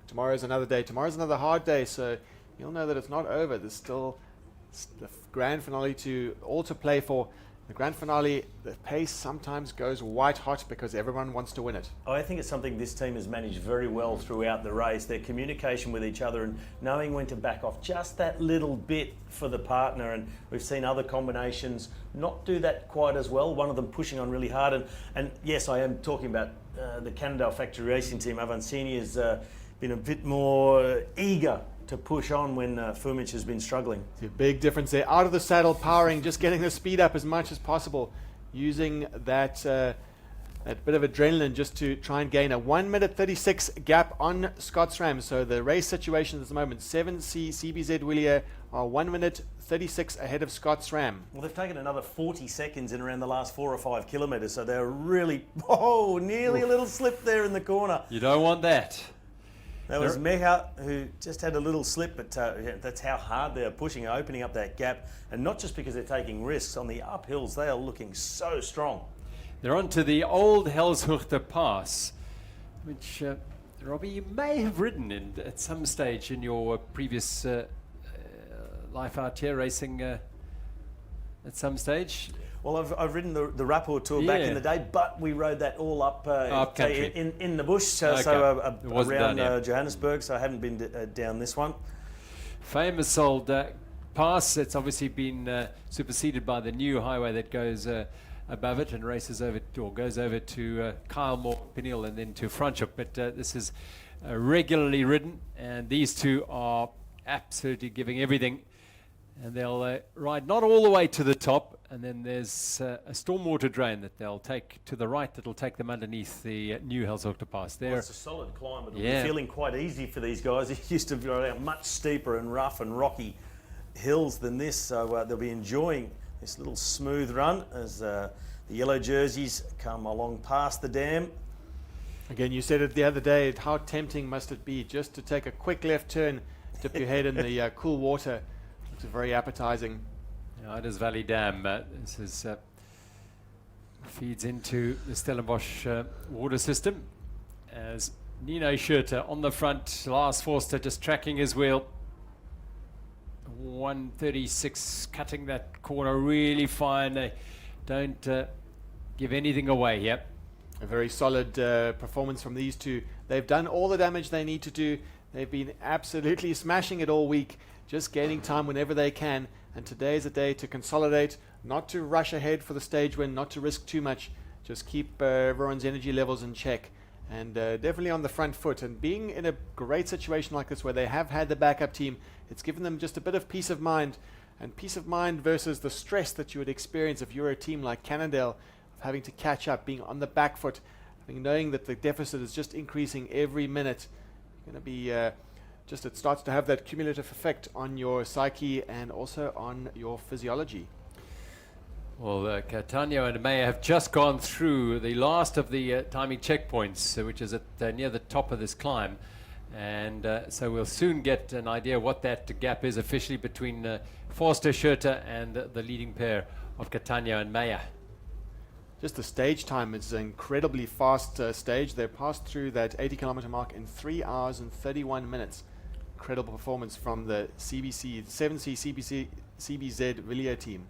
Tomorrow's another day. Tomorrow's another hard day, so you'll know that it's not over. There's still the grand finale to play for. The grand finale, the pace sometimes goes white hot because everyone wants to win it. I think it's something this team has managed very well throughout the race. Their communication with each other and knowing when to back off just that little bit for the partner. And we've seen other combinations not do that quite as well. One of them pushing on really hard. And yes, I am talking about the Cannondale Factory Racing Team. Avancini has been a bit more eager to push on when Fumic has been struggling. It's a big difference there. Out of the saddle, powering, just getting the speed up as much as possible, using that bit of adrenaline just to try and gain a 1 minute 36 gap on Scott SRAM. So the race situation at the moment, 7C CBZ Willier are 1 minute 36 ahead of Scott SRAM. Well, they've taken another 40 seconds in around the last 4 or 5 kilometres, so they're really, nearly a little slip there in the corner. You don't want that. That was Meha, who just had a little slip, but that's how hard they're pushing, opening up that gap. And not just because they're taking risks. On the uphills, they are looking so strong. They're on to the old Helshoogte Pass, which, Robbie, you may have ridden in at some stage in your previous life out here racing at some stage. Well, I've ridden the Rapport Tour back in the day, but we rode that all up in the bush, around Johannesburg, so I haven't been down this one. Famous old pass. It's obviously been superseded by the new highway that goes above it and races over or goes over to Kylemore, Peniel, and then to Franschhoek. But this is regularly ridden, and these two are absolutely giving everything. And they'll ride not all the way to the top, and then there's a stormwater drain that they'll take to the right that'll take them underneath the new Helshoogte Pass. Well, it's a solid climb. It'll be feeling quite easy for these guys. It used to be much steeper and rough and rocky hills than this, so they'll be enjoying this little smooth run as the yellow jerseys come along past the dam. Again, you said it the other day, how tempting must it be just to take a quick left turn, dip your head in the cool water. It's very appetizing. Yeah, it is Valley Dam. This is feeds into the Stellenbosch water system. As Nino Schurter on the front, Lars Forster just tracking his wheel. 136, cutting that corner really fine. They don't give anything away here. A very solid performance from these two. They've done all the damage they need to do. They've been absolutely smashing it all week, just gaining time whenever they can. And today is a day to consolidate, not to rush ahead for the stage win, not to risk too much. Just keep everyone's energy levels in check. And definitely on the front foot. And being in a great situation like this where they have had the backup team, it's given them just a bit of peace of mind. And peace of mind versus the stress that you would experience if you're a team like Cannondale, of having to catch up, being on the back foot. I think knowing that the deficit is just increasing every minute, going to be just, it starts to have that cumulative effect on your psyche and also on your physiology. Well, Catania and Meyer have just gone through the last of the timing checkpoints, which is at near the top of this climb. And so we'll soon get an idea what that gap is officially between Forster, Schurter and the leading pair of Catania and Meyer. Just the stage time is an incredibly fast stage. They passed through that 80-kilometer mark in 3 hours and 31 minutes. Incredible performance from the 7C CBZ Villiers team.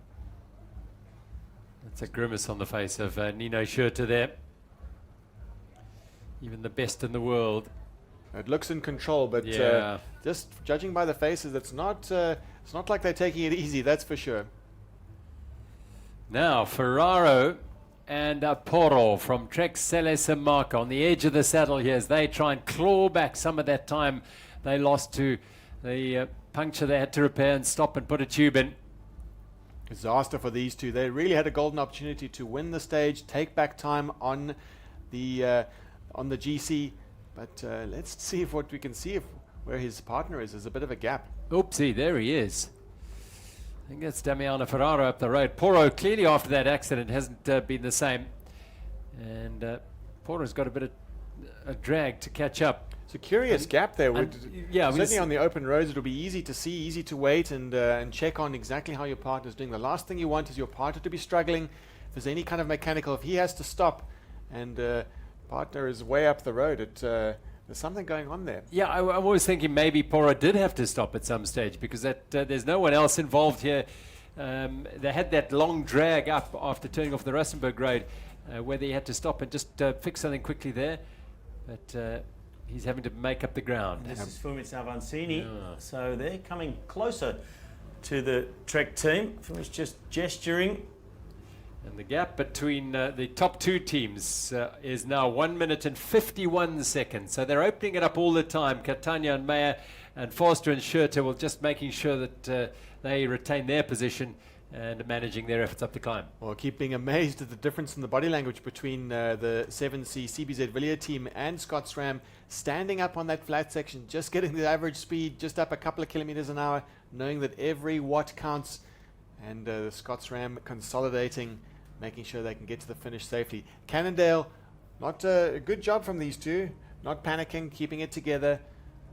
That's a grimace on the face of Nino Schurter there. Even the best in the world. It looks in control, but Yeah. just judging by the faces, it's not like they're taking it easy, that's for sure. Now, Ferraro and Porro from Trek Selle San Marco on the edge of the saddle here as they try and claw back some of that time they lost to the puncture they had to repair and stop and put a tube in. Disaster for these two. They really had a golden opportunity to win the stage, take back time on the GC. But let's see if what we can see if where his partner is. There's a bit of a gap. Oopsie, there he is. I think that's Damiano Ferraro up the road. Porro clearly after that accident hasn't been the same. And Porro's got a bit of a drag to catch up. It's a curious gap there. Yeah, I mean, certainly on the open roads, it'll be easy to see, easy to wait and check on exactly how your partner's doing. The last thing you want is your partner to be struggling. If there's any kind of mechanical, if he has to stop and partner is way up the road, there's something going on there. Yeah, I'm always thinking maybe Porro did have to stop at some stage because there's no one else involved here. They had that long drag up after turning off the Rustenburg Road where they had to stop and just fix something quickly there. But he's having to make up the ground. This is Fumic Avancini, so they're coming closer to the Trek team. Fumic just gesturing. And the gap between the top two teams is now 1 minute and 51 seconds. So they're opening it up all the time. Catania and Meyer and Forster and Schurter will just making sure that they retain their position and managing their efforts up the climb. Well, keep being amazed at the difference in the body language between the 7C CBZ Villiers team and Scott SRAM standing up on that flat section, just getting the average speed just up a couple of kilometers an hour, knowing that every watt counts, and the Scott SRAM consolidating, making sure they can get to the finish safely. Cannondale, not a good job from these two, not panicking, keeping it together,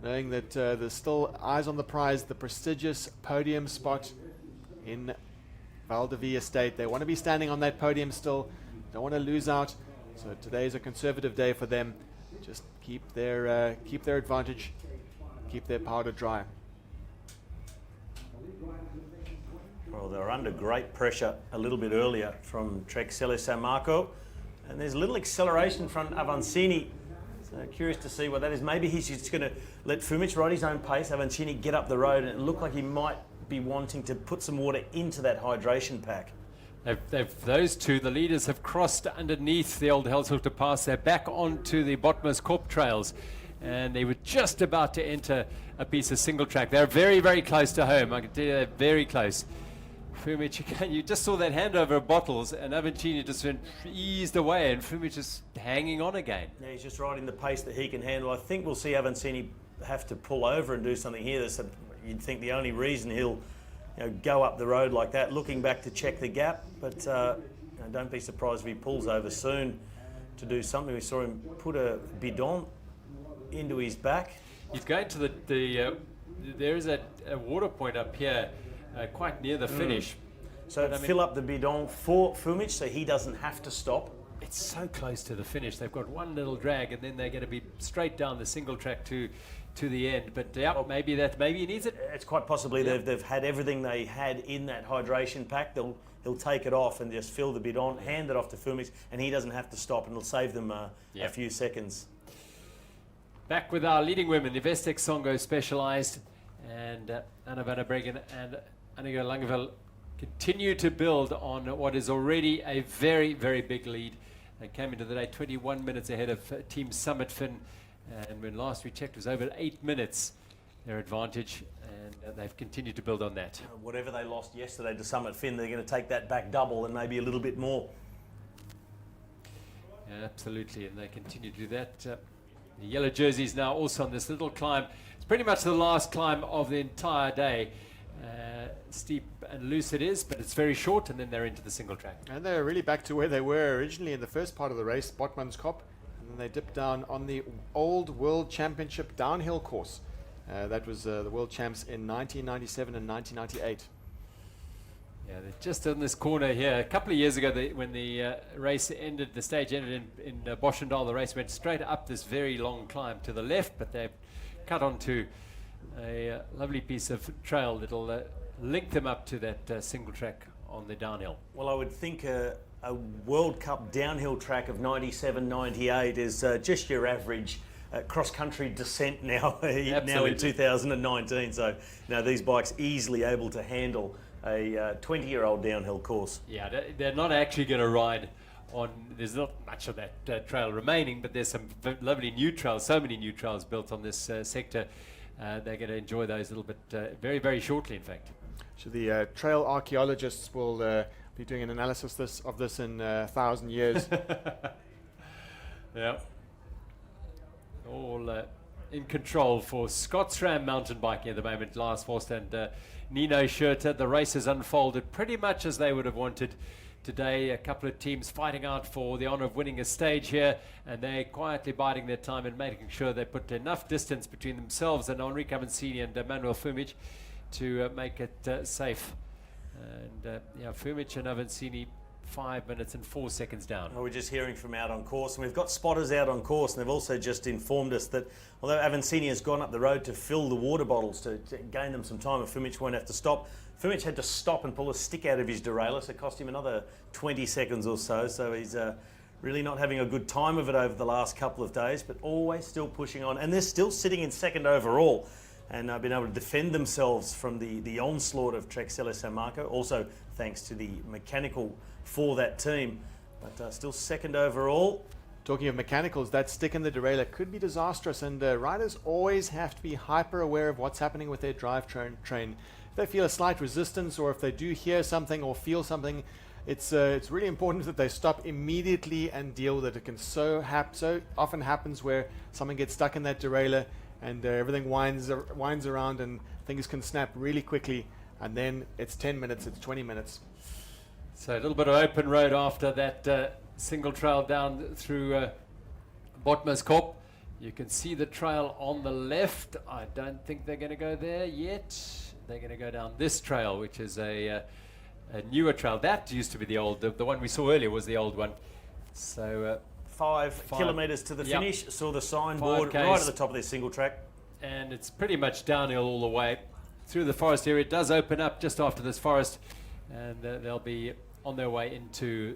knowing that there's still eyes on the prize, the prestigious podium spot in Val de Vie Estate. They want to be standing on that podium still, don't want to lose out. So today is a conservative day for them. Just keep their advantage, keep their powder dry. Well, they were under great pressure a little bit earlier from Trek Selle San Marco, and there's a little acceleration from Avancini. So curious to see what that is. Maybe he's just going to let Fumic ride his own pace, Avancini get up the road, and it looked like he might be wanting to put some water into that hydration pack. Those two, the leaders, have crossed underneath the old Helshoekte Pass. They're back onto the Bottomless Corp trails, and they were just about to enter a piece of single track. They're very, very close to home. I can tell you they're very close. Fumic, you just saw that handover of bottles, and Avancini just went eased away, and Fumic is hanging on again. Yeah, he's just riding the pace that he can handle. I think we'll see Avancini have to pull over and do something here. You'd think the only reason he'll go up the road like that, looking back to check the gap, but don't be surprised if he pulls over soon to do something. We saw him put a bidon into his back. He's going to there is a water point up here quite near the finish. So fill up the bidon for Fumic so he doesn't have to stop. It's so close to the finish. They've got one little drag and then they're going to be straight down the single track to the end. But yeah, maybe he needs it. It's quite possibly they've had everything they had in that hydration pack. He'll take it off and just fill the bidon, hand it off to Fumic, and he doesn't have to stop, and it'll save them a few seconds. Back with our leading women, the Vestex Songo Specialized, and Anna van der Breggen and Annika Langeveld continue to build on what is already a very, very big lead. They came into the day 21 minutes ahead of Team Summit Fin, and when last we checked it was over 8 minutes their advantage, and they've continued to build on that. Whatever they lost yesterday to Summit Fin, they're going to take that back double and maybe a little bit more. Absolutely, and they continue to do that. The yellow jerseys now also on this little climb. It's pretty much the last climb of the entire day. Steep and loose it is, but it's very short, and then they're into the single track. And they're really back to where they were originally in the first part of the race, Botman's Kop, and then they dipped down on the old World Championship downhill course. That was the World Champs in 1997 and 1998. Yeah, they're just on this corner here. A couple of years ago, when the race ended, the stage ended in Boschendal, the race went straight up this very long climb to the left, but they've cut onto a lovely piece of trail that'll link them up to that single track on the downhill. Well, I would think a World Cup downhill track of 97, 98 is just your average cross-country descent now, now in 2019. So now these bikes easily able to handle a 20-year-old downhill course. Yeah, they're not actually going to ride on, there's not much of that trail remaining, but there's some lovely new trails, so many new trails built on this sector. They're going to enjoy those a little bit very, very shortly, in fact. So the trail archaeologists will be doing an analysis of this in 1,000 years. Yeah. All in control for Scotsram mountain biking at the moment. Lars Forster and Nino Schurter. The race has unfolded pretty much as they would have wanted today. A couple of teams fighting out for the honor of winning a stage here, and they're quietly biding their time and making sure they put enough distance between themselves and Henri Cavancini and Manuel Fumic to make it safe. And yeah, Fumic and Avancini 5 minutes and 4 seconds down. Well, we're just hearing from out on course, and we've got spotters out on course, and they've also just informed us that although Avancini has gone up the road to fill the water bottles to gain them some time, and Fumic won't have to stop, Fumic had to stop and pull a stick out of his derailleur, so it cost him another 20 seconds or so. So he's really not having a good time of it over the last couple of days, but always still pushing on, and they're still sitting in second overall, and been able to defend themselves from the onslaught of Trek Selle San Marco, also thanks to the mechanical for that team, but still second overall. Talking of mechanicals, that stick in the derailleur could be disastrous, and riders always have to be hyper aware of what's happening with their drivetrain. If they feel a slight resistance, or if they do hear something or feel something, it's really important that they stop immediately and deal with it. It can so often happens where someone gets stuck in that derailleur and everything winds around and things can snap really quickly, and then it's 10 minutes, it's 20 minutes. So a little bit of open road after that single trail down through Botman's Kop. You can see the trail on the left. I don't think they're going to go there yet. They're going to go down this trail, which is a newer trail. That used to be the old, the one we saw earlier was the old one. So 5 kilometres to the finish. Saw the signboard 5Ks. right at the top of their single track. And it's pretty much downhill all the way through the forest area. It does open up just after this forest, and they'll be on their way into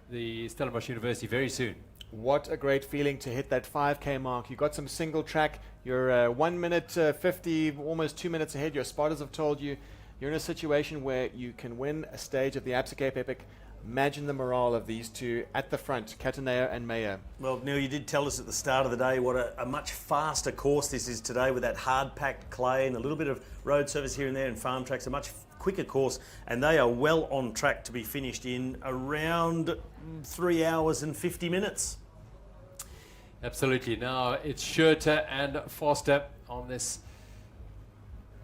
the Stellenbosch University very soon. What a great feeling to hit that 5K mark. You got some single track. You're 1 minute 50, almost 2 minutes ahead. Your spotters have told you you're in a situation where you can win a stage of the Absa Cape Epic. Imagine the morale of these two at the front, Cataneo and Meyer. Well, Neil, you did tell us at the start of the day what a much faster course this is today, with that hard-packed clay and a little bit of road surface here and there and farm tracks. A much quicker course, and they are well on track to be finished in around 3 hours and 50 minutes. Absolutely. Now it's Schurter and Foster on this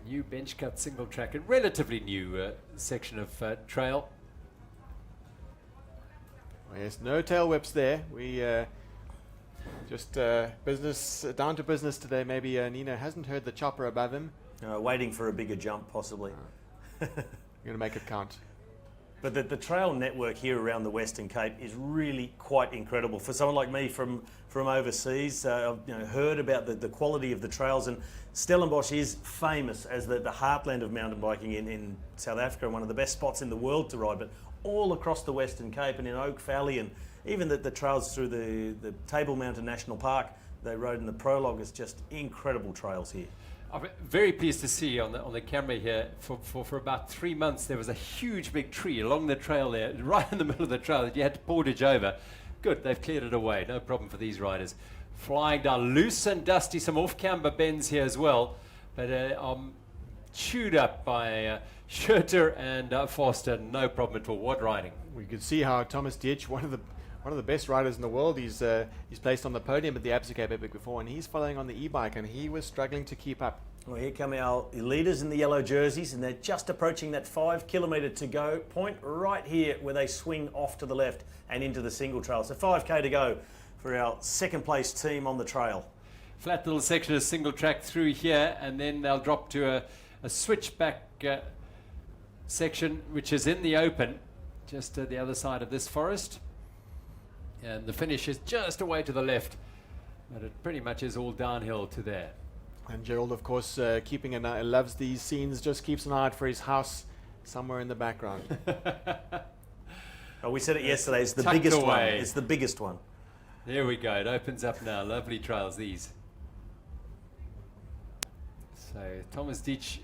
new bench cut single track, a relatively new section of trail. Yes, no tail whips there. We just business down to business today. Maybe Nino hasn't heard the chopper above him. Waiting for a bigger jump, possibly. You're going to make it count. But the trail network here around the Western Cape is really quite incredible. For someone like me from overseas, I've heard about the quality of the trails, and Stellenbosch is famous as the heartland of mountain biking in South Africa, and one of the best spots in the world to ride. But all across the Western Cape and in Oak Valley, and even the trails through the Table Mountain National Park they rode in the prologue, is just incredible trails here. I'm very pleased to see on the camera here, for about 3 months there was a huge big tree along the trail there, right in the middle of the trail, that you had to portage over. Good, they've cleared it away, no problem for these riders. Flying down loose and dusty, some off-camber bends here as well, but chewed up by Schurter and Foster, no problem at all. What riding. We could see how Thomas Dietsch, one of the one of the best riders in the world. He's placed on the podium at the Absa Cape Epic before, and he's following on the e-bike, and he was struggling to keep up. Well, here come our leaders in the yellow jerseys, and they're just approaching that 5 kilometre to go point right here where they swing off to the left and into the single trail. So 5k to go for our second place team on the trail. Flat little section of single track through here, and then they'll drop to a switchback section, which is in the open, just at the other side of this forest. And the finish is just away to the left, but it pretty much is all downhill to there. And Gerald, of course, keeping an eye, loves these scenes, just keeps an eye out for his house somewhere in the background. Oh, we said it yesterday, it's the Tucked biggest one. away. It's the biggest one. There we go, it opens up now. Lovely trails, these. So Thomas Deitch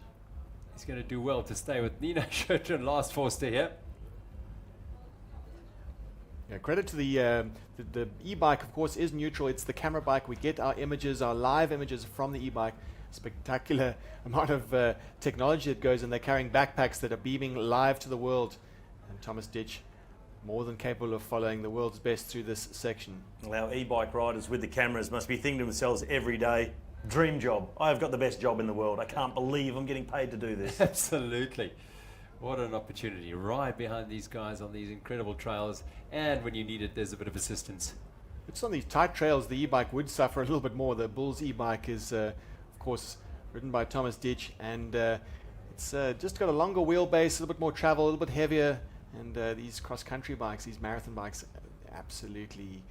is going to do well to stay with Nino Schurter and Lars Forster here. Yeah, credit to the e-bike, of course, is neutral. It's the camera bike. We get our images, our live images from the e-bike. Spectacular amount of technology that goes in. They're carrying backpacks that are beaming live to the world. And Thomas Deitch, more than capable of following the world's best through this section. Well, our e-bike riders with the cameras must be thinking to themselves every day, dream job. I've got the best job in the world. I can't believe I'm getting paid to do this. Absolutely. What an opportunity. Right behind these guys on these incredible trails. And when you need it, there's a bit of assistance. It's on these tight trails, the e-bike would suffer a little bit more. The Bulls e-bike is, of course, ridden by Thomas Deitch, and it's just got a longer wheelbase, a little bit more travel, a little bit heavier. And these cross-country bikes, these marathon bikes, absolutely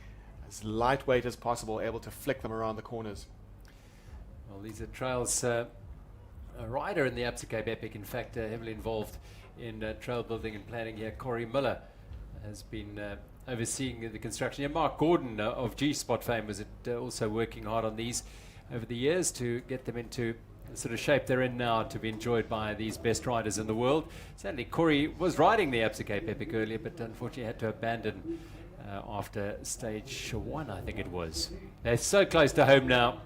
as lightweight as possible, able to flick them around the corners. Well, these are trails. A rider in the Absa Cape Epic, in fact, heavily involved in trail building and planning here. Corey Miller has been overseeing the construction. Yeah, Mark Gordon of G-Spot fame was also working hard on these over the years to get them into the sort of shape they're in now to be enjoyed by these best riders in the world. Sadly, Corey was riding the Absa Cape Epic earlier, but unfortunately had to abandon after stage 1, I think it was. They're so close to home now.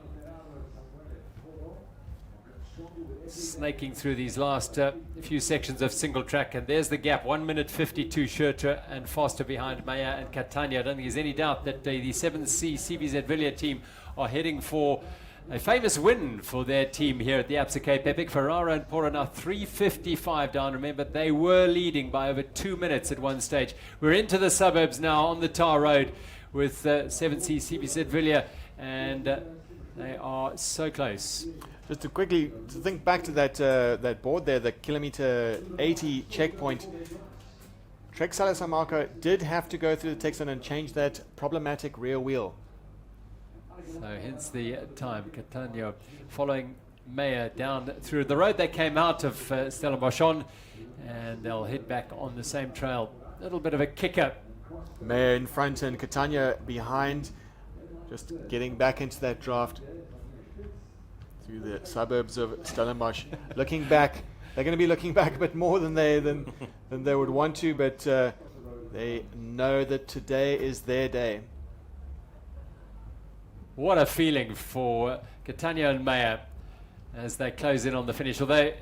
Snaking through these last few sections of single track, and there's the gap. 1 minute 52 Schurter and Foster behind Meyer and Catania. I don't think there's any doubt that the 7C CVZ Villiers team are heading for a famous win for their team here at the Absa Cape Epic. Ferrara and Pora now 3:55 down. Remember, they were leading by over 2 minutes at one stage. We're into the suburbs now on the tar road with 7C CVZ Villiers, and they are so close. Just to quickly think back to that board there, the kilometer 80 checkpoint. Trek Salah San Marco did have to go through the Texan and change that problematic rear wheel. So hence the time. Catania following Meyer down through the road they came out of Stellenbosch, and they'll head back on the same trail. A little bit of a kicker. Meyer in front and Catania behind, just getting back into that draft through the suburbs of Stellenbosch. Looking back, they're going to be looking back a bit more than they would want to, but they know that today is their day. What a feeling for Catania and Meyer as they close in on the finish. Although,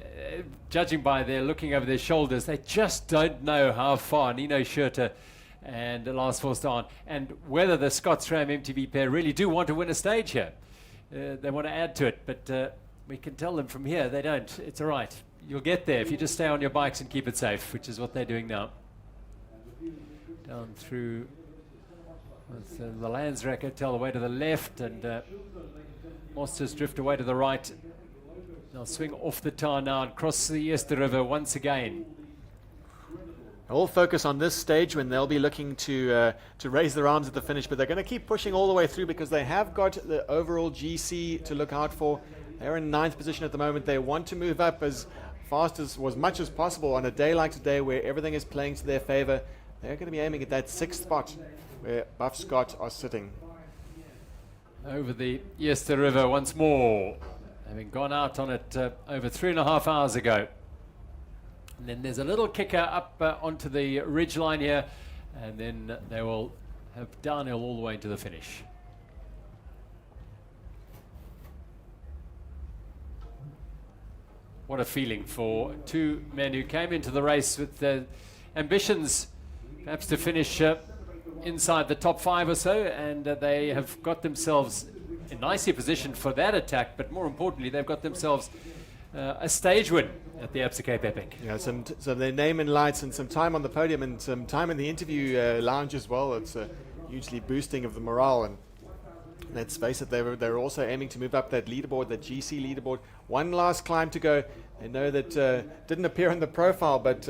judging by their looking over their shoulders, they just don't know how far Nino Schurter and Lars Forster on, and whether the Scott SRAM MTB pair really do want to win a stage here. They want to add to it, but we can tell them from here they don't. It's all right. You'll get there if you just stay on your bikes and keep it safe, which is what they're doing now. Down through with the Landsrack Hotel away to the left, and Monsters drift away to the right. They'll swing off the tar now and cross the Eerste River once again. All focus on this stage when they'll be looking to raise their arms at the finish, but they're going to keep pushing all the way through because they have got the overall GC to look out for. They're in 9th position at the moment. They want to move up as fast as much as possible on a day like today where everything is playing to their favor. They're going to be aiming at that 6th spot where Buff Scott are sitting. Over the Eerste River once more, having gone out on it over 3.5 hours ago. And then there's a little kicker up onto the ridge line here, and then they will have downhill all the way into the finish. What a feeling for two men who came into the race with ambitions perhaps to finish inside the top 5 or so, and they have got themselves nicely positioned for that attack, but more importantly, they've got themselves a stage win at the Absa Cape Epic. Yeah, some their name and lights and some time on the podium and some time in the interview lounge as well. It's hugely boosting of the morale, and let's face it, they were also aiming to move up that leaderboard, that GC leaderboard. One last climb to go. They know that didn't appear in the profile, but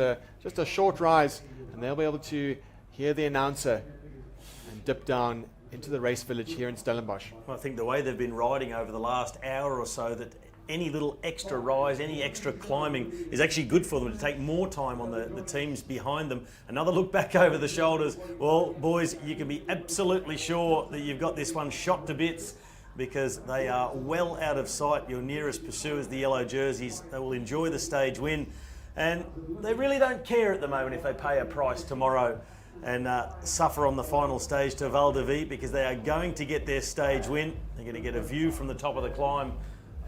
just a short rise, and they'll be able to hear the announcer and dip down into the race village here in Stellenbosch. I think the way they've been riding over the last hour or so, that any little extra rise, any extra climbing is actually good for them to take more time on the teams behind them. Another look back over the shoulders. Well, boys, you can be absolutely sure that you've got this one shot to bits, because they are well out of sight. Your nearest pursuers, the yellow jerseys, they will enjoy the stage win, and they really don't care at the moment if they pay a price tomorrow and suffer on the final stage to Val de Vie, because they are going to get their stage win. They're going to get a view from the top of the climb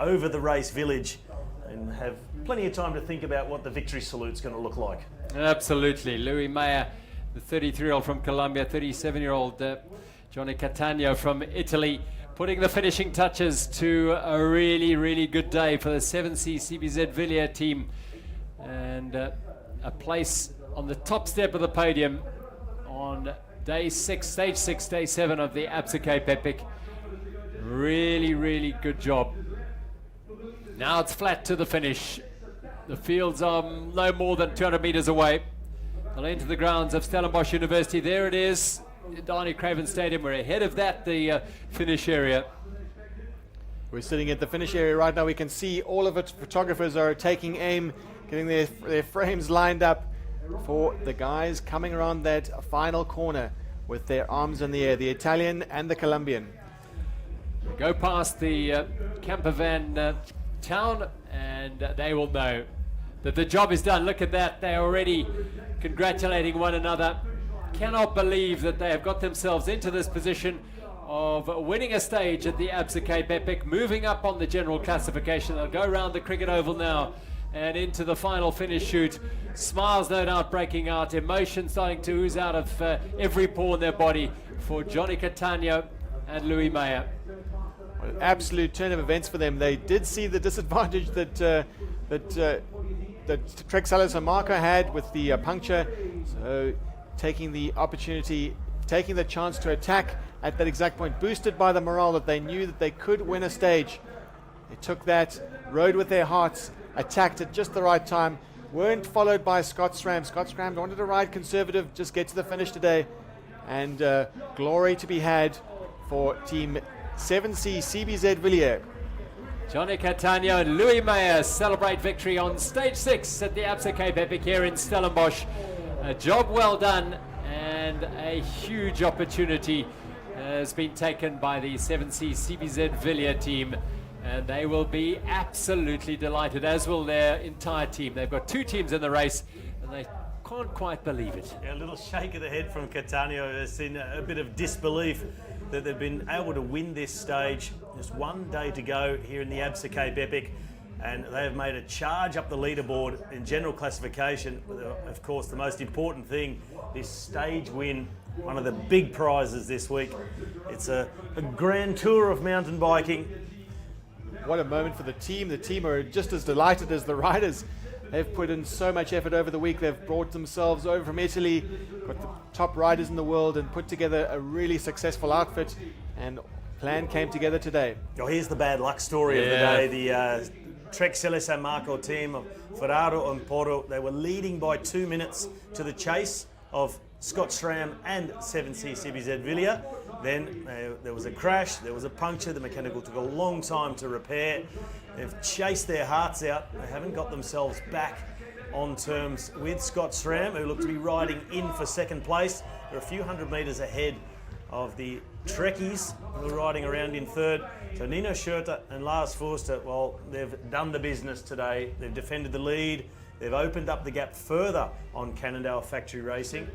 over the race village and have plenty of time to think about what the victory salute's going to look like. Absolutely. Louis Meyer, the 33-year-old from Colombia, 37-year-old Johnny Catania from Italy, putting the finishing touches to a really, really good day for the 7C CBZ Villiers team, and a place on the top step of the podium on day 6, stage 6, day 7 of the Absa Cape Epic. Really, really good job. Now it's flat to the finish. The fields are no more than 200 meters away. They'll enter the grounds of Stellenbosch University. There it is, Danie Craven Stadium. We're ahead of that, the finish area. We're sitting at the finish area right now. We can see all of it. Photographers are taking aim, getting their frames lined up for the guys coming around that final corner with their arms in the air, the Italian and the Colombian. Go past the camper van town, and they will know that the job is done. Look at that, they're already congratulating one another. Cannot believe that they have got themselves into this position of winning a stage at the Absa Cape Epic, moving up on the general classification. They'll go around the cricket oval now and into the final finish shoot. Smiles no doubt breaking out, emotion starting to ooze out of every pore in their body for Johnny Catania and Louis Meyer. An absolute turn of events for them. They did see the disadvantage that Trek Salas and Marco had with the puncture, so taking the opportunity, taking the chance to attack at that exact point, boosted by the morale that they knew that they could win a stage. They took that, rode with their hearts, attacked at just the right time, weren't followed by Scott SRAM. Scott SRAM wanted to ride conservative, just get to the finish today, and glory to be had for Team 7C CBZ Villiers. Johnny Catania and Louis Meyer celebrate victory on stage 6 at the Absa Cape Epic here in Stellenbosch. A job well done, and a huge opportunity has been taken by the 7C CBZ Villiers team, and they will be absolutely delighted, as will their entire team. They've got 2 teams in the race, and they can't quite believe it. Yeah, a little shake of the head from Catania. There's seen a bit of disbelief that they've been able to win this stage. Just one day to go here in the Absa Cape Epic, and they have made a charge up the leaderboard in general classification. Of course, the most important thing, this stage win, one of the big prizes this week. It's a grand tour of mountain biking. What a moment for the team. The team are just as delighted as the riders. They've put in so much effort over the week. They've brought themselves over from Italy, got the top riders in the world, and put together a really successful outfit, and plan came together today. Oh, here's the bad luck story of the day. The Trek Celis and Marco team of Ferraro and Porto, they were leading by 2 minutes to the chase of Scott SRAM and 7C CBZ Villiers. Then there was a crash, there was a puncture, the mechanical took a long time to repair. They've chased their hearts out. They haven't got themselves back on terms with Scott SRAM, who looked to be riding in for second place. They're a few hundred metres ahead of the Trekkies, who are riding around in third. So Nino Schurter and Lars Forster, well, they've done the business today. They've defended the lead. They've opened up the gap further on Cannondale Factory Racing,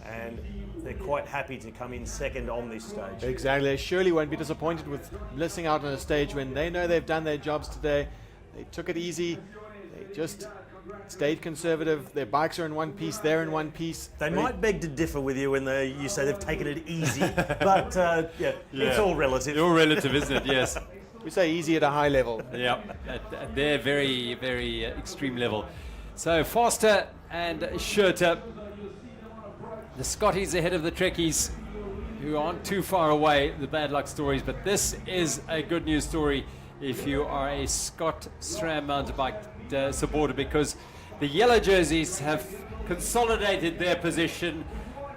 and they're quite happy to come in second on this stage. Exactly. They surely won't be disappointed with missing out on a stage when they know they've done their jobs today. They took it easy. They just stayed conservative. Their bikes are in one piece, they're in one piece. They might beg to differ with you when you say they've taken it easy, but it's all relative. It's all relative, isn't it? Yes. We say easy at a high level. Yeah, at their very, very extreme level. So Foster and Schurter, the Scotties ahead of the Trekkies, who aren't too far away, the bad luck stories, but this is a good news story if you are a Scott SRAM mountain bike supporter, because the yellow jerseys have consolidated their position.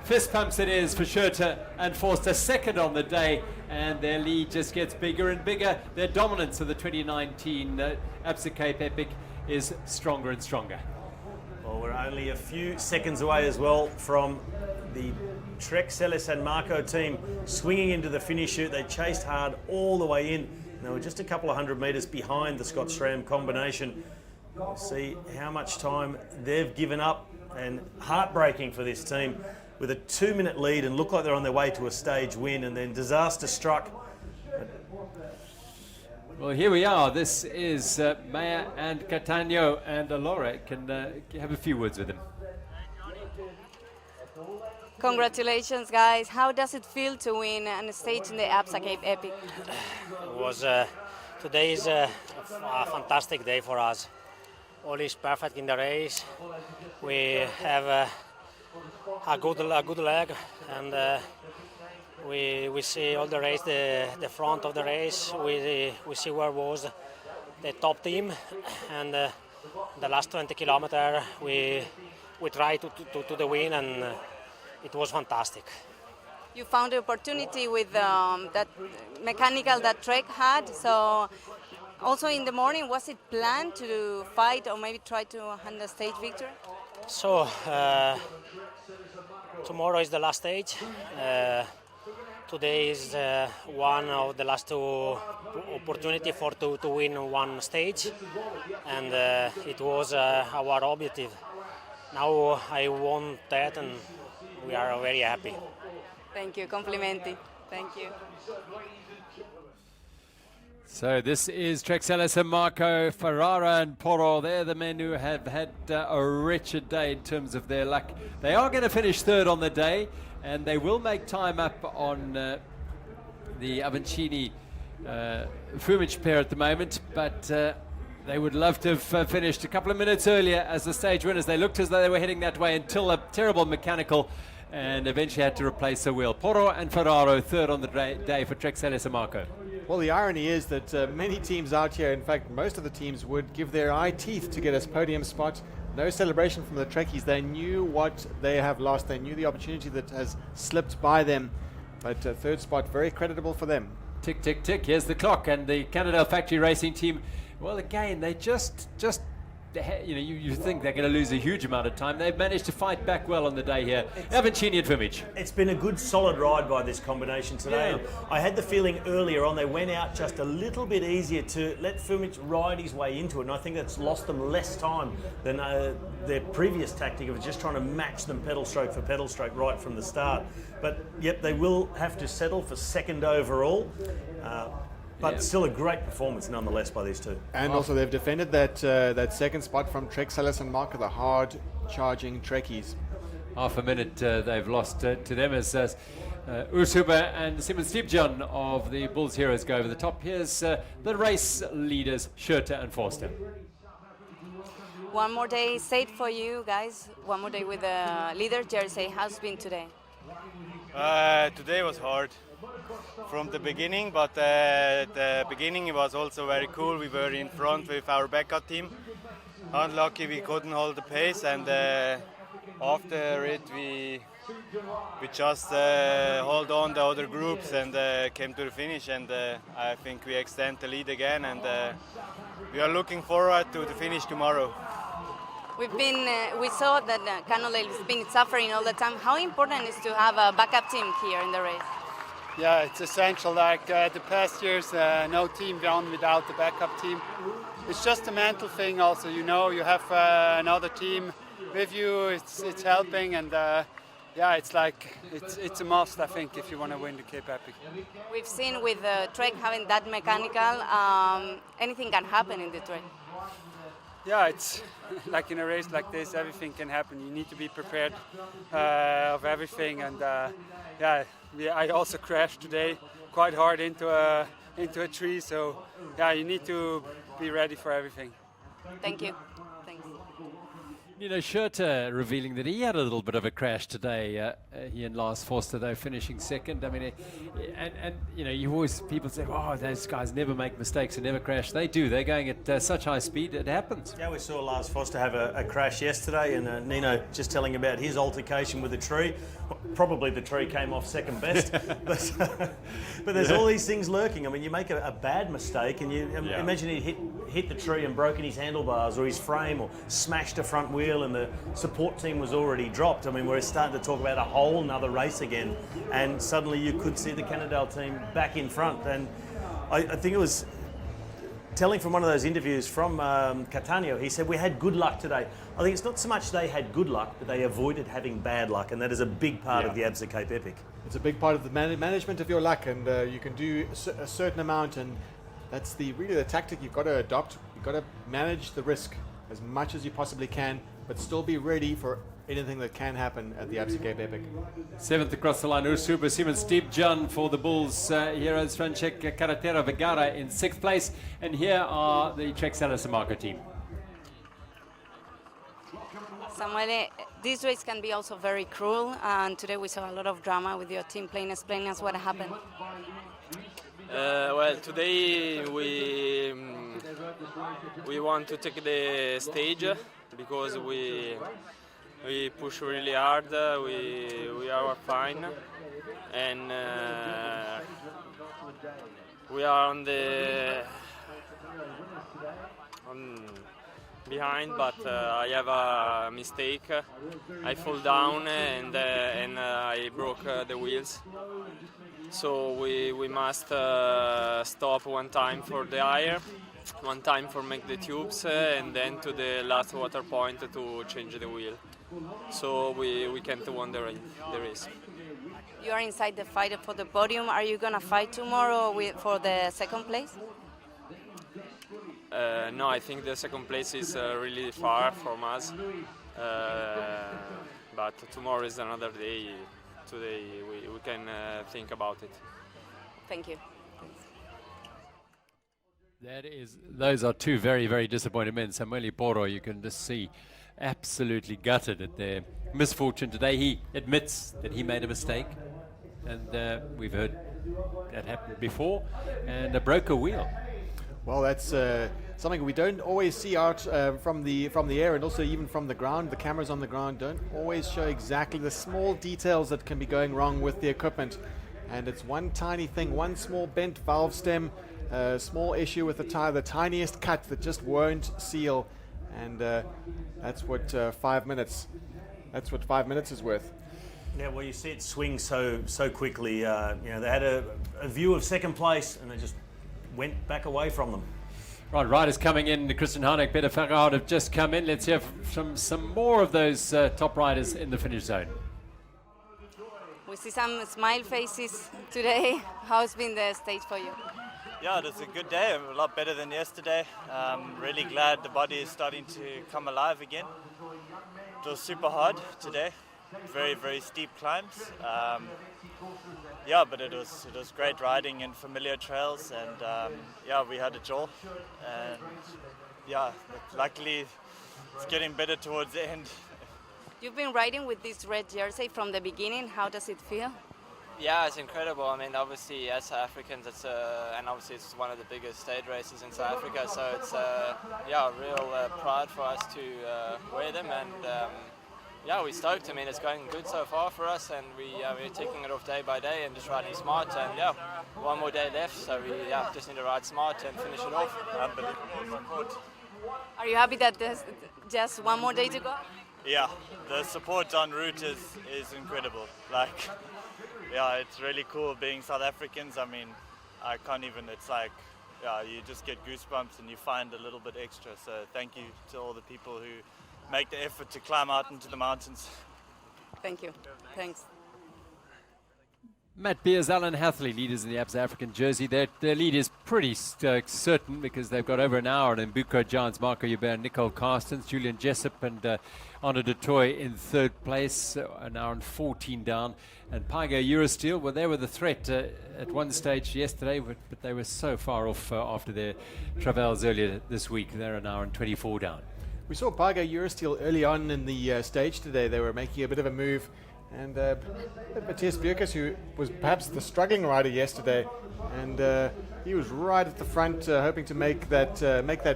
Fist pumps it is for Schurter and Forster, second on the day, and their lead just gets bigger and bigger. Their dominance of the 2019 Absa Cape Epic is stronger and stronger. Well, we're only a few seconds away as well from the Trek Selle San Marco team swinging into the finish chute. They chased hard all the way in. They were just a couple of 100 metres behind the Scott SRAM combination. We'll see how much time they've given up, and heartbreaking for this team with a 2-minute lead and look like they're on their way to a stage win, and then disaster struck. Well, here we are. This is Maya and Catania, and Laura can have a few words with them. Congratulations, guys. How does it feel to win on a stage in the Absa Cape Epic? Today is a fantastic day for us. All is perfect in the race. We have a good leg, and we see all the race, the front of the race. We see where was the top team, and the last 20 kilometers we tried to the win, and it was fantastic. You found the opportunity with that mechanical that Trek had. So also in the morning, was it planned to fight or maybe try to hand the stage victory? So tomorrow is the last stage. Today is one of the last two opportunity to win one stage, and it was our objective. Now I won that, and we are very happy. Thank you, complimenti. Thank you. So this is Trek Selle San Marco, Ferrara and Porro. They're the men who have had a wretched day in terms of their luck. They are going to finish third on the day, and they will make time up on the Avancini Fumich pair at the moment, but they would love to have finished a couple of minutes earlier as the stage winners. They looked as though they were heading that way until a terrible mechanical, and eventually had to replace the wheel. Porro and Ferraro third on the day for Trek Selle San Marco. Well, the irony is that many teams out here, in fact, most of the teams would give their eye teeth to get a podium spot. No celebration from the Trekkies. They knew what they have lost. They knew the opportunity that has slipped by them. But third spot, very creditable for them. Tick, tick, tick. Here's the clock. And the Cannondale Factory Racing team, well, again, they just you think they're going to lose a huge amount of time. They've managed to fight back well on the day here. Avancini and Fumich. It's been a good solid ride by this combination today. Yeah. I had the feeling earlier on they went out just a little bit easier to let Fumich ride his way into it, and I think that's lost them less time than their previous tactic of just trying to match them pedal stroke for pedal stroke right from the start. But yep, they will have to settle for second overall. But still a great performance nonetheless by these two. And also they've defended that second spot from Trek Selle San Marco, the hard charging Trekkies. Half a minute they've lost to them as Urs Huber and Simon Stiebjan of the Bulls Heroes go over the top. Here's the race leaders, Schurter and Forster. One more day saved for you guys. One more day with the leader, Jersey. How's it been today? Today was hard from the beginning, but the beginning it was also very cool. We were in front with our backup team. Unlucky we couldn't hold the pace, and after it we just hold on the other groups and came to the finish, and I think we extend the lead again, and we are looking forward to the finish tomorrow. We saw that Cannondale has been suffering all the time. How important is to have a backup team here in the race? Yeah, it's essential. Like the past years, no team won without the backup team. It's just a mental thing also, you have another team with you, it's helping, and it's like, it's a must, I think, if you want to win the Cape Epic. We've seen with Trek having that mechanical, anything can happen in the Trek. Yeah, it's like in a race like this, everything can happen. You need to be prepared of everything. And I also crashed today quite hard into a tree. So yeah, you need to be ready for everything. Thank you. Thanks. Nino Schurter revealing that he had a little bit of a crash today. He and Lars Forster, though, finishing second. I mean, and you know, you always, people say, oh, those guys never make mistakes and never crash. They do. They're going at such high speed, it happens. Yeah, we saw Lars Foster have a crash yesterday, and Nino just telling about his altercation with a tree. Probably the tree came off second best, but there's all these things lurking. I mean, you make a bad mistake, and you imagine he hit the tree and broken his handlebars or his frame or smashed a front wheel, and the support team was already dropped. I mean, we're starting to talk about a whole nother race again, and suddenly you could see the Cannondale team back in front. And I think it was telling from one of those interviews from Catania, he said, we had good luck today. I think it's not so much they had good luck, but they avoided having bad luck, and that is a big part of the Absa Cape Epic. It's a big part of the management of your luck, and you can do a certain amount, and that's really the tactic you've got to adopt. You've got to manage the risk as much as you possibly can, but still be ready for anything that can happen at the Absa Cape Epic. Seventh across the line, Usuba Siemens, Steve John for the Bulls. Heroes Francesca Carretera Vergara in sixth place. And here are the Trek Samarco team. Samuele, this race can be also very cruel, and today we saw a lot of drama with your team playing. Explain us what happened. Well, today we want to take the stage because we push really hard. We are fine, and we are behind. But I have a mistake. I fall down and I broke the wheels. So we must stop one time for the air, one time for make the tubes, and then to the last water point to change the wheel. So we can't win the race. You are inside the fight for the podium. Are you going to fight tomorrow for the second place? No, I think the second place is really far from us. But tomorrow is another day. Today we can think about it. Thank you. Those are two very, very disappointed men. Samuele Porro, you can just see, absolutely gutted at their misfortune today. He admits that he made a mistake, and we've heard that happened before, and broke a wheel. Well, that's something we don't always see out from the air, and also even from the ground. The cameras on the ground don't always show exactly the small details that can be going wrong with the equipment. And it's one tiny thing, one small bent valve stem, small issue with the tire, the tiniest cut that just won't seal. And that's what 5 minutes. That's what 5 minutes is worth. Yeah, well, you see it swing so quickly. They had a view of second place, and they just went back away from them. Right, riders coming in. Christian Harnik, Peter Farad have just come in. Let's hear from some more of those top riders in the finish zone. We see some smile faces today. How's been the stage for you? Yeah, it was a good day, a lot better than yesterday. Really glad the body is starting to come alive again. It was super hard today, very, very steep climbs. But it was great riding in familiar trails, and we had a jaw, and luckily it's getting better towards the end. You've been riding with this red jersey from the beginning. How does it feel? Yeah, it's incredible. I mean, obviously, as South Africans, it's one of the biggest stage races in South Africa. So it's a real pride for us to wear them, and we're stoked. I mean, it's going good so far for us, and we're taking it off day by day and just riding smart. And one more day left, so we just need to ride smart and finish it off. Unbelievable support. Are you happy that there's just one more day to go? Yeah, the support en route is incredible. It's really cool being South Africans. I mean, I can't even, you just get goosebumps and you find a little bit extra. So thank you to all the people who make the effort to climb out into the mountains. Thank you. Thanks. Matt Beers, Alan Hathley, leaders in the Absa African jersey. Their lead is pretty certain because they've got over an hour on Mbuko Giants, Marco Hubert, Nicole Carstens, Julian Jessup and Anna de Toy in third place, an hour and 14 down. And Paiga Eurosteel, well, they were the threat at one stage yesterday, but they were so far off after their travails earlier this week. They're an hour and 24 down. We saw Paiga Eurosteel early on in the stage today. They were making a bit of a move. And Matthias Bierkes, who was perhaps the struggling rider yesterday, and he was right at the front, hoping to make that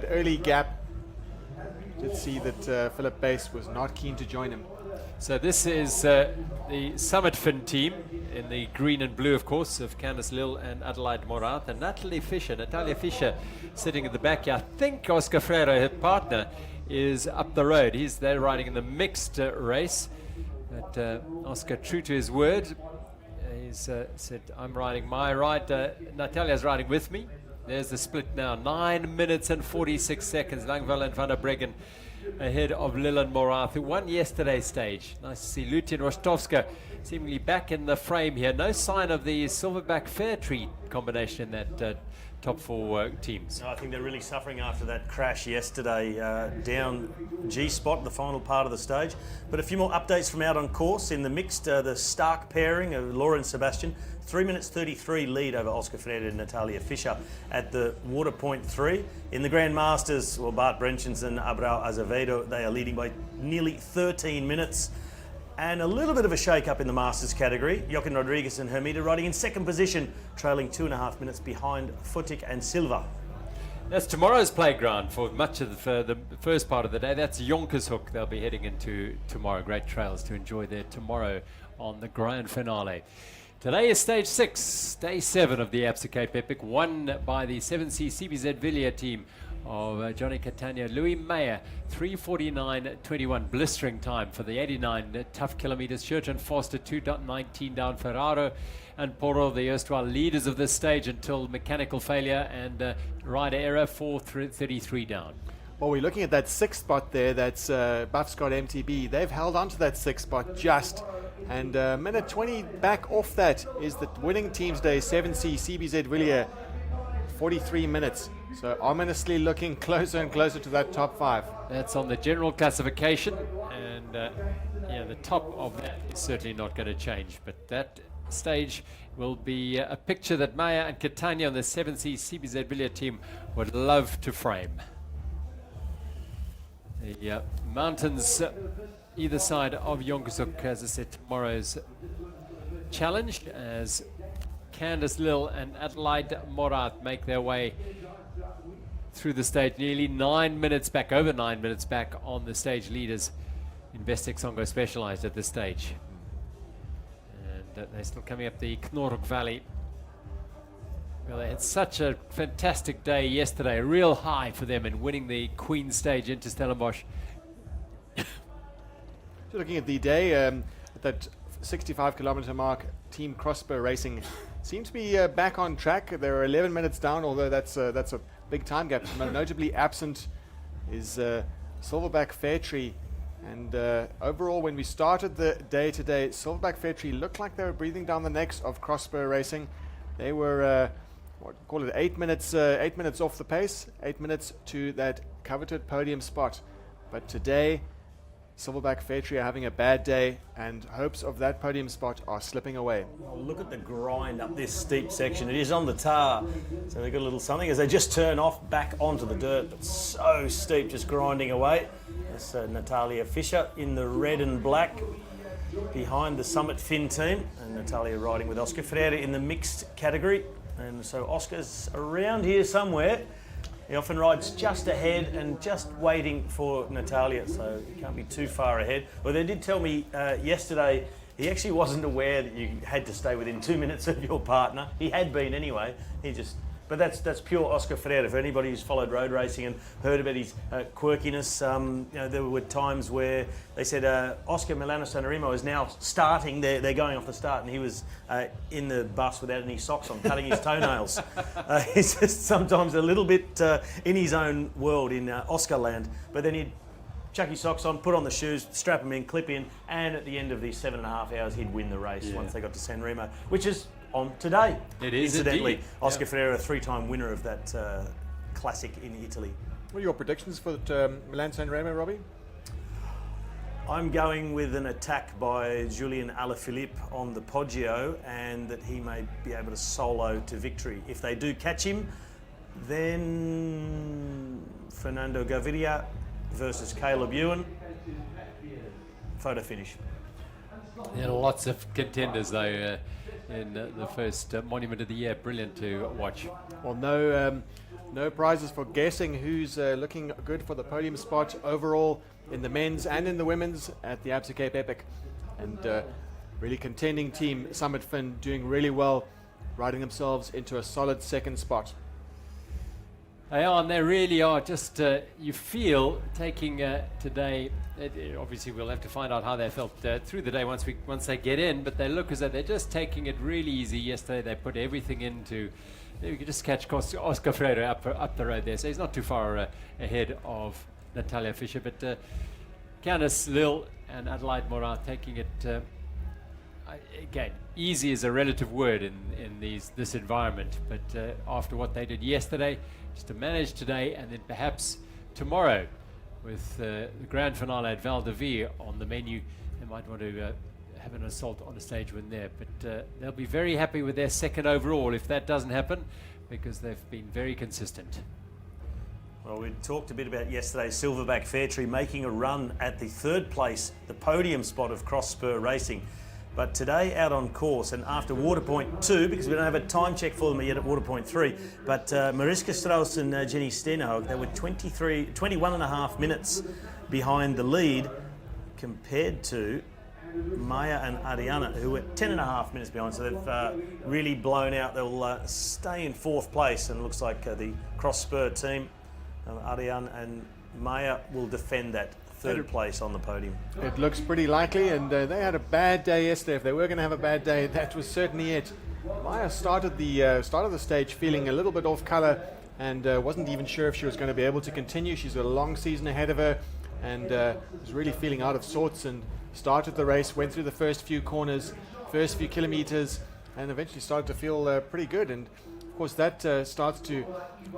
early gap. Did see that Philip Bass was not keen to join him. So this is the Summit Fin team in the green and blue, of course, of Candice Lill and Adelaide Morath, and Natalia Fischer sitting at the back here. I think Oscar Freire, her partner, is up the road. They're riding in the mixed race. But Oscar, true to his word, he's said, I'm riding my ride. Natalia's riding with me. There's the split now. 9 minutes and 46 seconds. Langveld and Van der Breggen ahead of Lillian Morath, who won yesterday's stage. Nice to see Lucian Rostovska seemingly back in the frame here. No sign of the Silverback Fairtree combination in that top four teams. I think they're really suffering after that crash yesterday down G-spot, the final part of the stage. But a few more updates from out on course in the mixed, the Stark pairing of Laura and Sebastian. 3 minutes 33 lead over Oscar Freire and Natalia Fischer at the Water Point 3. In the Grand Masters, well, Bart Brenchens and Abrao Azevedo, they are leading by nearly 13 minutes. And a little bit of a shake-up in the Masters category. Joaquin Rodriguez and Hermida riding in second position, trailing 2.5 minutes behind Futik and Silva. That's tomorrow's playground for much of the first part of the day. That's Jonkershoek. They'll be heading into tomorrow. Great trails to enjoy there tomorrow on the grand finale. Today is stage 6, day 7 of the Absa Cape Epic, won by the 7C CBZ Villiers team of Johnny Catania. Louis Meyer, 3:49.21, blistering time for the 89 tough kilometers. Shurton Foster, 2:19 down. Ferraro and Porro, the erstwhile leaders of this stage until mechanical failure and rider error, 4:33 down. Well, we're looking at that sixth spot there. That's Buff Scott MTB. They've held on to that sixth spot just. And minute 20 back off that is the winning team today, 7C CBZ Villiers, 43 minutes. So ominously looking closer and closer to that top 5. That's on the general classification, and yeah, the top of that is certainly not going to change. But that stage will be a picture that Maya and Catania on the 7C CBZ Villiers team would love to frame. The mountains either side of Jonkershoek, as I said, tomorrow's challenge as Candice Lill and Adelaide Morath make their way through the stage, nearly 9 minutes back, over 9 minutes back on the stage leaders. Investec Songo Specialized at this stage. And they're still coming up the Knorrok Valley. Well, they had such a fantastic day yesterday, a real high for them in winning the Queen stage into Stellenbosch. So looking at the day, at that 65-kilometer mark, Team Crossbow Racing seems to be back on track. They're 11 minutes down, although that's a big time gap. Notably absent is Silverback Fairtree. And overall, when we started the day today, Silverback Fairtree looked like they were breathing down the necks of Crossbow Racing. They were, 8 minutes off the pace, 8 minutes to that coveted podium spot. But today, Silverback Fairtree are having a bad day, and hopes of that podium spot are slipping away. Oh, look at the grind up this steep section. It is on the tar, so they've got a little something as they just turn off back onto the dirt, but so steep, just grinding away. That's Natalia Fischer in the red and black behind the Summit Fin team, and Natalia riding with Oscar Freire in the mixed category. And so Oscar's around here somewhere. He often rides just ahead and just waiting for Natalia, so he can't be too far ahead. Well, they did tell me yesterday he actually wasn't aware that you had to stay within 2 minutes of your partner. He had been anyway. But that's pure Oscar Freire. For anybody who's followed road racing and heard about his quirkiness, there were times where they said Oscar Milano Sanremo is now starting. They're going off the start, and he was in the bus without any socks on, cutting his toenails. He's just sometimes a little bit in his own world in Oscar land. But then he'd chuck his socks on, put on the shoes, strap them in, clip in, and at the end of the 7.5 hours, he'd win the race once they got to San Remo, which is on today. It is incidentally. indeed. Oscar Ferreira, 3-time winner of that classic in Italy. What are your predictions for Milan San Remo, Robbie? I'm going with an attack by Julian Alaphilippe on the Poggio, and that he may be able to solo to victory. If they do catch him, then Fernando Gaviria versus Caleb Ewan. Photo finish. There are lots of contenders though in the first Monument of the Year. Brilliant to watch. Well, no prizes for guessing who's looking good for the podium spot overall in the men's and in the women's at the Absa Cape Epic. And really contending team, Summit Fin, doing really well, riding themselves into a solid second spot. They are, and they really are. Just you feel taking today. Obviously, we'll have to find out how they felt through the day once they get in. But they look as though they're just taking it really easy. Yesterday, they put everything into. You could just catch Oscar Freire up the road there, so he's not too far ahead of Natalia Fischer. But Candice Lil and Adelaide Morin taking it. Again, easy is a relative word in this environment. But after what they did yesterday, just to manage today and then perhaps tomorrow with the grand finale at Val de Vie on the menu, they might want to have an assault on a stage win there. But they'll be very happy with their second overall if that doesn't happen, because they've been very consistent. Well, we talked a bit about yesterday, Silverback Fairtree making a run at the third place, the podium spot of Cross Spur Racing. But today out on course, and after Water Point 2, because we don't have a time check for them yet at Water Point 3, but Mariska Strauss and Jenny Steenhoek, they were 21 and a half minutes behind the lead compared to Maya and Ariana, who were 10 and a half minutes behind. So they've really blown out. They'll stay in fourth place, and it looks like the Cross Spur team, Ariane and Maya, will defend that third place on the podium. It looks pretty likely, and they had a bad day yesterday. If they were going to have a bad day, that was certainly it. Maya started the stage feeling a little bit off colour, and wasn't even sure if she was going to be able to continue. She's got a long season ahead of her, and was really feeling out of sorts, and started the race, went through the first few corners, first few kilometres, and eventually started to feel pretty good. And of course that starts to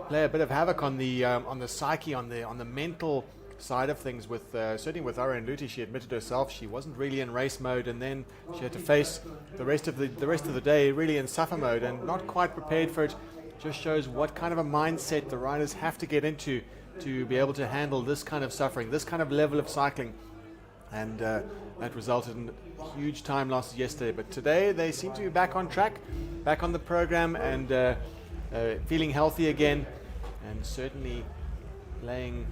play a bit of havoc on the psyche, on the mental side of things. With certainly with Ariane Luthi, she admitted herself she wasn't really in race mode, and then she had to face the rest of the day really in suffer mode and not quite prepared for it. Just shows what kind of a mindset the riders have to get into to be able to handle this kind of suffering, this kind of level of cycling, and that resulted in huge time losses yesterday. But today they seem to be back on track, back on the program, and feeling healthy again, and certainly playing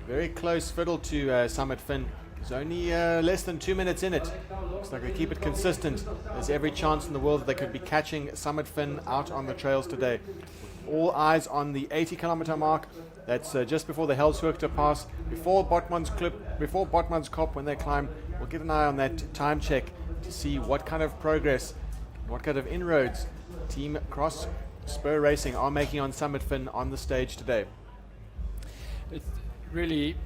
very close fiddle to Summit Fin. There's only less than 2 minutes in it. Looks like they keep it consistent. There's every chance in the world that they could be catching Summit Fin out on the trails today. All eyes on the 80-kilometer mark. That's just before the Helshoogte pass, before Botman's Kop when they climb. We'll get an eye on that time check to see what kind of progress, what kind of inroads Team Cross Spur Racing are making on Summit Fin on the stage today. It's really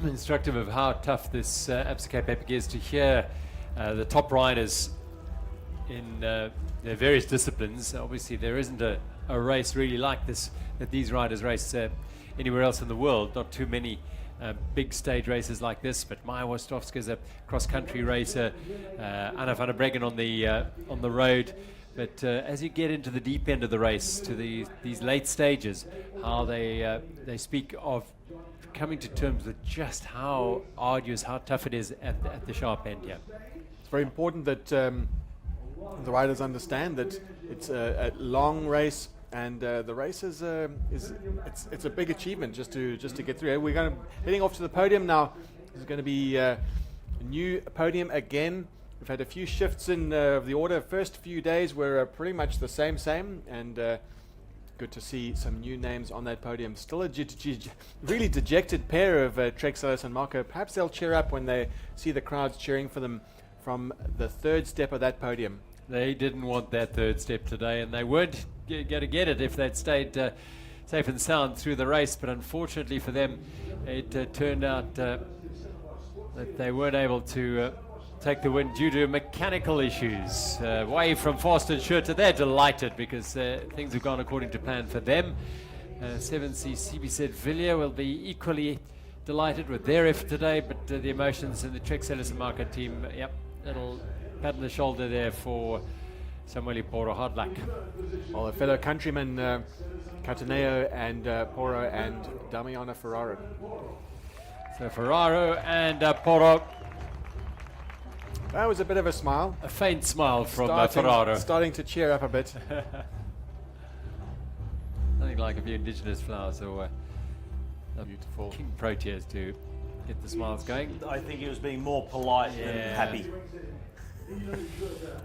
instructive of how tough this Absa Cape Epic is to hear the top riders in their various disciplines. Obviously there isn't a race really like this that these riders race anywhere else in the world. Not too many big stage races like this, but Maya Wostowska is a cross-country racer, Anna van der Breggen on the road. But as you get into the deep end of the race, to these late stages, how they speak of coming to terms with just how arduous, how tough it is at the sharp end here. It's very important that the riders understand that it's a long race, and the race is it's a big achievement just to get through. We're heading off to the podium now. This is going to be a new podium again. We've had a few shifts in the order. First few days were pretty much the same, and good to see some new names on that podium. Still a really dejected pair of Trek Salas and Marco. Perhaps they'll cheer up when they see the crowds cheering for them from the third step of that podium. They didn't want that third step today, and they weren't going to get it if they'd stayed safe and sound through the race. But unfortunately for them, it turned out that they weren't able to take the win due to mechanical issues. Away from Forster and Schurter, they're delighted because things have gone according to plan for them. 7C CBZ Villiers will be equally delighted with their effort today, but the emotions in the Trek Sellers and Market team, yep, little pat on the shoulder there for Samuel Poro. Hard luck. Well, a fellow countryman, Cataneo and Poro and Damiano Ferraro. So Ferraro and Poro. That was a bit of a smile. A faint smile from Ferraro. Starting to cheer up a bit. Nothing like a few indigenous flowers or beautiful King Proteas to get the smiles going. I think he was being more polite than happy.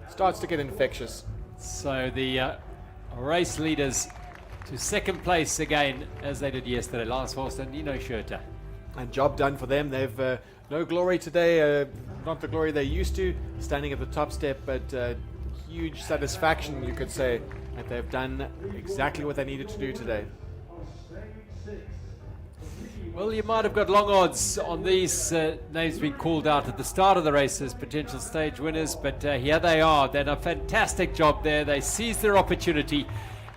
Starts to get infectious. So the race leaders to second place again, as they did yesterday. Lars Forster and Nino Schurter. And job done for them. They've no glory today, not the glory they used to, standing at the top step, but huge satisfaction, you could say, that they've done exactly what they needed to do today. Well, you might have got long odds on these names being called out at the start of the race as potential stage winners, but here they are. They did a fantastic job there. They seized their opportunity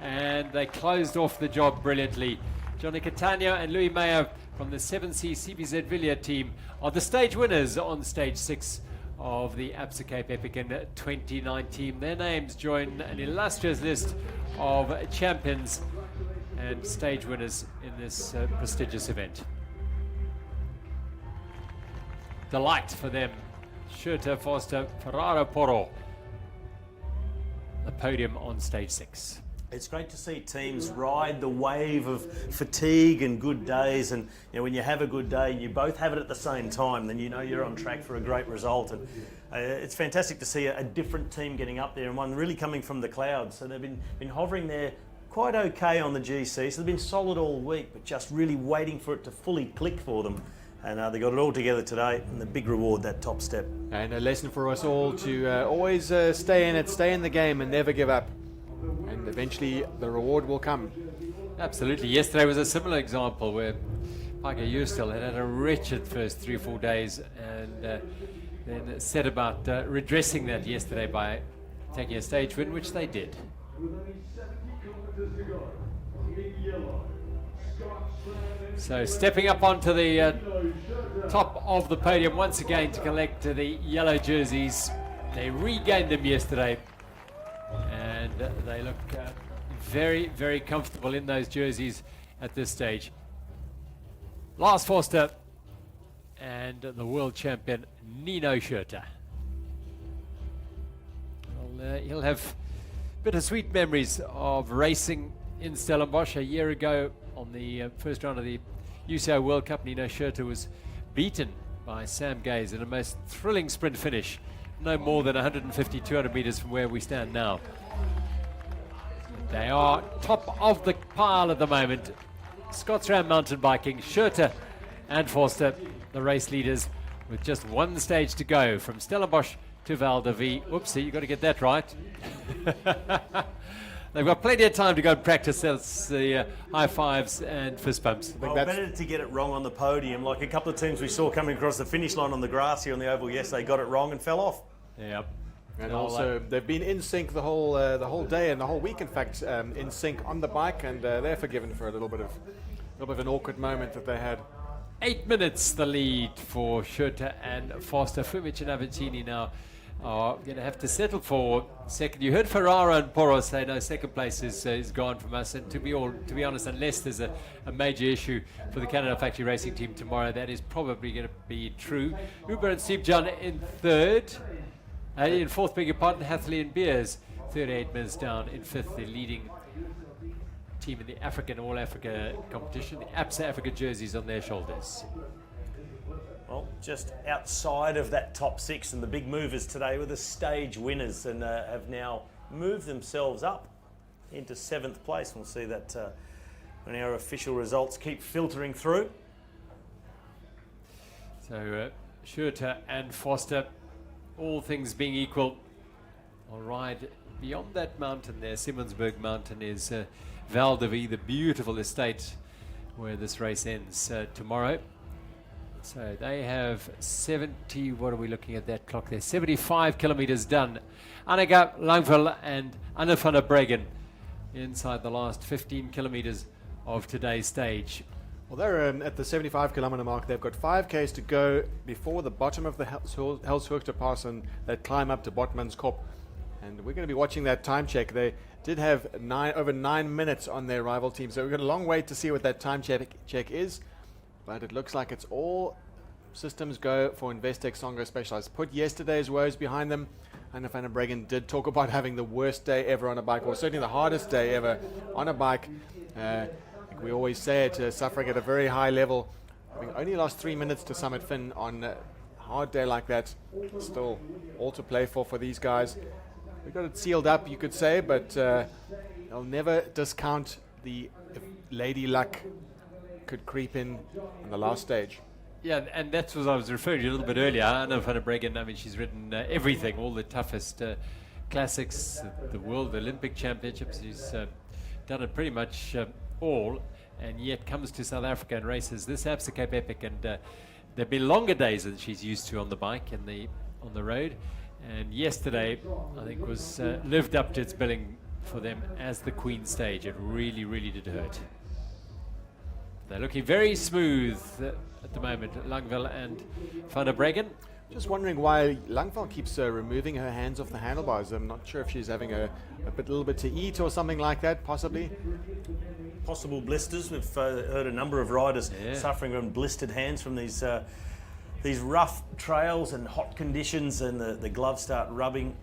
and they closed off the job brilliantly. Johnny Catania and Louis Meyer from the 7C CBZ Villiers team are the stage winners on stage 6 of the Absa Cape Epic in 2019. Their names join an illustrious list of champions and stage winners in this prestigious event. Delight for them. Schurter, Forster, Ferraro, Poro. The podium on stage 6. It's great to see teams ride the wave of fatigue and good days, and when you have a good day and you both have it at the same time, then you know you're on track for a great result. And it's fantastic to see a different team getting up there and one really coming from the clouds. So they've been hovering there quite okay on the GC, so they've been solid all week, but just really waiting for it to fully click for them. And they got it all together today, and the big reward, that top step. And a lesson for us all to always stay in it, stay in the game and never give up. And eventually the reward will come. Absolutely. Yesterday was a similar example where Parker Urstel had a wretched first 3 or 4 days and then set about redressing that yesterday by taking a stage win, which they did. So stepping up onto the top of the podium once again to collect the yellow jerseys. They regained them yesterday and they look very, very comfortable in those jerseys at this stage. Lars Forster and the world champion Nino Schurter. Well, he'll have bittersweet memories of racing in Stellenbosch a year ago on the first round of the UCI World Cup. Nino Schurter was beaten by Sam Gaze in a most thrilling sprint finish, no more than 150, 200 meters from where we stand now. They are top of the pile at the moment. Scotsram mountain biking, Schurter and Forster, the race leaders, with just one stage to go from Stellenbosch to Val de Vie. Whoopsie, you've got to get that right. They've got plenty of time to go and practice the high fives and fist bumps. Well, better to get it wrong on the podium. Like a couple of teams we saw coming across the finish line on the grass here on the oval yesterday got it wrong and fell off. Yep. And also, they've been in sync the whole day and the whole week. In fact, in sync on the bike, and they're forgiven for a little bit of an awkward moment that they had. 8 minutes the lead for Schurter and Forster. Fumic and Avancini now are going to have to settle for second. You heard Ferraro and Poro say no, second place is gone from us. And to be honest, unless there's a major issue for the Canada Factory Racing team tomorrow, that is probably going to be true. Uber and Steve John in third. In fourth, beg your pardon, Hathley and Beers, 38 minutes down. In fifth, the leading team in the African All Africa competition, the Absa Africa jerseys on their shoulders. Well, just outside of that top 6, and the big movers today were the stage winners, and have now moved themselves up into 7th place. We'll see that when our official results keep filtering through. So Schurter and Forster, all things being equal, will ride beyond that mountain there. Simmonsburg Mountain is Val de Vie, the beautiful estate where this race ends tomorrow. So they have 70, what are we looking at that clock there? 75 kilometers done. Annika Langveld and Anne van der Breggen inside the last 15 kilometers of today's stage. Well, they're at the 75 kilometer mark. They've got 5Ks to go before the bottom of the Helshoogte Pass and that climb up to Botmans Kop. And we're going to be watching that time check. They did have over 9 minutes on their rival team, so we've got a long wait to see what that time check is. But it looks like it's all systems go for Investec Songo Specialized. Put yesterday's woes behind them. Anne van der Breggen did talk about having the worst day ever on a bike, or certainly the hardest day ever on a bike. Like we always say it, suffering at a very high level. Having only lost 3 minutes to Summit Finn on a hard day like that. Still all to play for these guys. We got it sealed up, you could say, but they'll never discount the lady luck could creep in on the last stage. Yeah, and that's what I was referring to a little bit earlier. Anne van der Breggen, I mean, she's ridden everything, all the toughest classics, the World Olympic Championships. She's done it pretty much all, and yet comes to South Africa and races this Absa Cape Epic, and there've been longer days than she's used to on the bike and on the road. And yesterday, I think, was lived up to its billing for them as the Queen stage. It really, really did hurt. They're looking very smooth at the moment, Langveld and van der Breggen. Just wondering why Langveld keeps removing her hands off the handlebars. I'm not sure if she's having a little bit to eat or something like that, possibly. Possible blisters. We've heard a number of riders suffering from blistered hands from these rough trails and hot conditions, and the gloves start rubbing.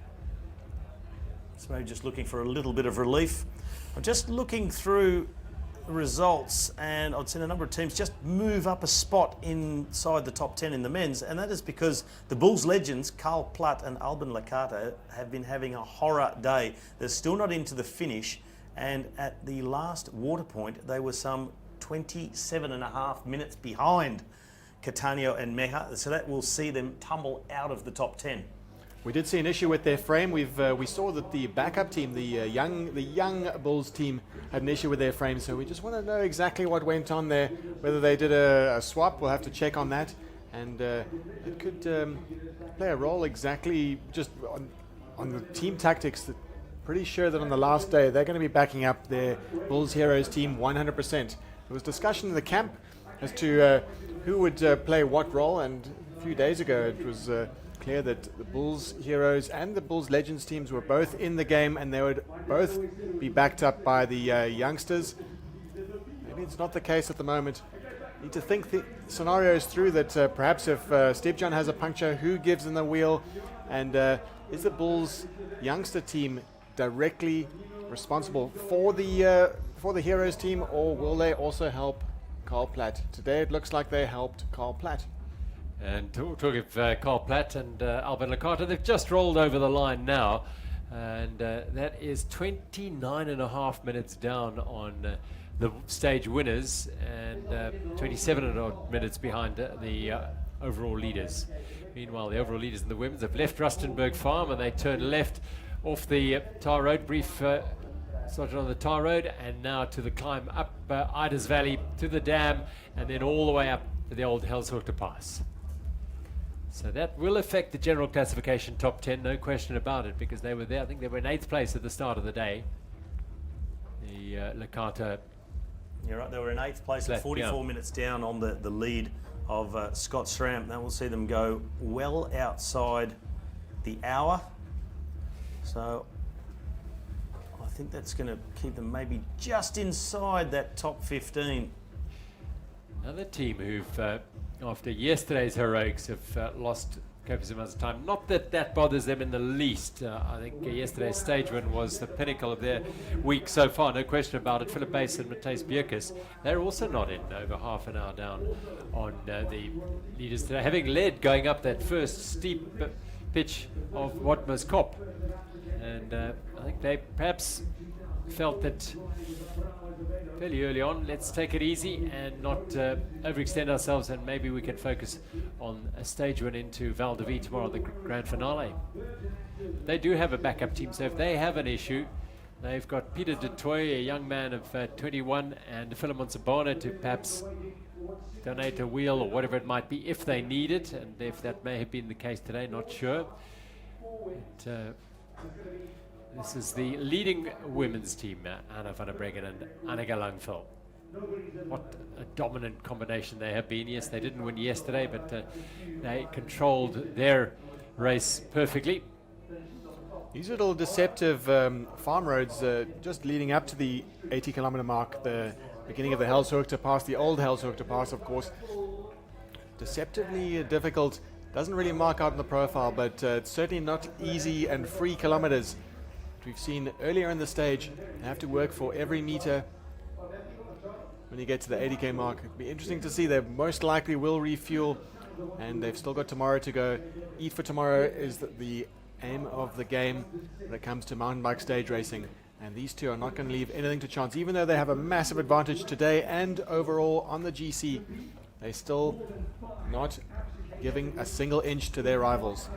So maybe just looking for a little bit of relief. I'm just looking through results, and I'd seen a number of teams just move up a spot inside the top 10 in the men's, and that is because the Bulls legends Karl Platt and Albin Lecata have been having a horror day. They're still not into the finish, and at the last water point they were some 27.5 minutes behind Catania and Meha, so that will see them tumble out of the top 10. We did see an issue with their frame. We saw that the backup team, the young Bulls team, had an issue with their frame. So we just want to know exactly what went on there. Whether they did a swap, we'll have to check on that. And it could play a role exactly just on the team tactics. Pretty sure that on the last day they're going to be backing up their Bulls Heroes team 100%. There was discussion in the camp as to who would play what role, and a few days ago it was clear that the Bulls Heroes and the Bulls Legends teams were both in the game, and they would both be backed up by the youngsters. Maybe it's not the case at the moment. Need to think the scenarios through, that perhaps if Steve John has a puncture, who gives them the wheel, and is the Bulls youngster team directly responsible for the Heroes team, or will they also help Karl Platt? Today it looks like they helped Karl Platt. And talking of Karl Platt and Albin Lecata, they've just rolled over the line now, and that is 29.5 minutes down on the stage winners, and 27 odd minutes behind the overall leaders. Meanwhile, the overall leaders in the women's have left Rustenburg Farm, and they turn left off the tar road, started on the tar road, and now to the climb up Ida's Valley to the dam, and then all the way up to the old Helshoogte Pass. So that will affect the general classification top 10, no question about it, because they were there. I think they were in 8th place at the start of the day. The Lecata. You're right, they were in 8th place at 44 minutes down on the lead of Scott Stram. That will see them go well outside the hour. So I think that's going to keep them maybe just inside that top 15. Another team who've, after yesterday's heroics, have lost copious amounts of time. Not that that bothers them in the least. I think yesterday's stage win was the pinnacle of their week so far, no question about it. Philip Bass and Matthijs Bierkes, they're also not in, over half an hour down on the leaders today, having led going up that first steep pitch of Botmans Kop. And I think they perhaps felt that fairly early on, let's take it easy and not overextend ourselves, and maybe we can focus on a stage win into Val de Vie tomorrow, the grand finale. They do have a backup team, so if they have an issue, they've got Peter de Toy, a young man of 21, and Philemon Sabana to perhaps donate a wheel or whatever it might be if they need it, and if that may have been the case today, not sure. But, this is the leading women's team, Anna van der Breggen and Annika Langveld. What a dominant combination they have been. Yes, they didn't win yesterday, but they controlled their race perfectly. These little deceptive farm roads just leading up to the 80-kilometer mark, the beginning of the Helshoogte Pass, the old Helshoogte Pass, of course. Deceptively difficult. Doesn't really mark out in the profile, but it's certainly not easy and free kilometers. We've seen earlier in the stage, you have to work for every meter when you get to the 80k mark. It'll be interesting to see. They most likely will refuel, and they've still got tomorrow to go. Eat for tomorrow is the aim of the game when it comes to mountain bike stage racing, and these two are not going to leave anything to chance. Even though they have a massive advantage today and overall on the GC, they're still not giving a single inch to their rivals.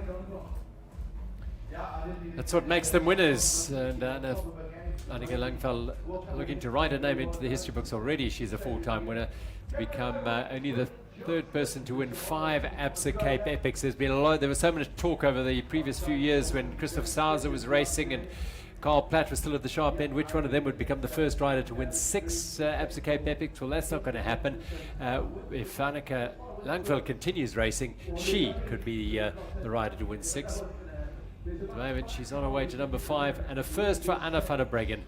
That's what makes them winners. And Annika Langveld looking to write her name into the history books already. She's a full-time winner to become only the third person to win 5 Absa Cape Epics. There was so much talk over the previous few years when Christoph Sauser was racing and Carl Platt was still at the sharp end, which one of them would become the first rider to win 6 Absa Cape Epics. Well, that's not going to happen. If Annika Langveld continues racing, she could be the rider to win 6. At the moment, she's on her way to number 5, and a first for Anna van der Breggen.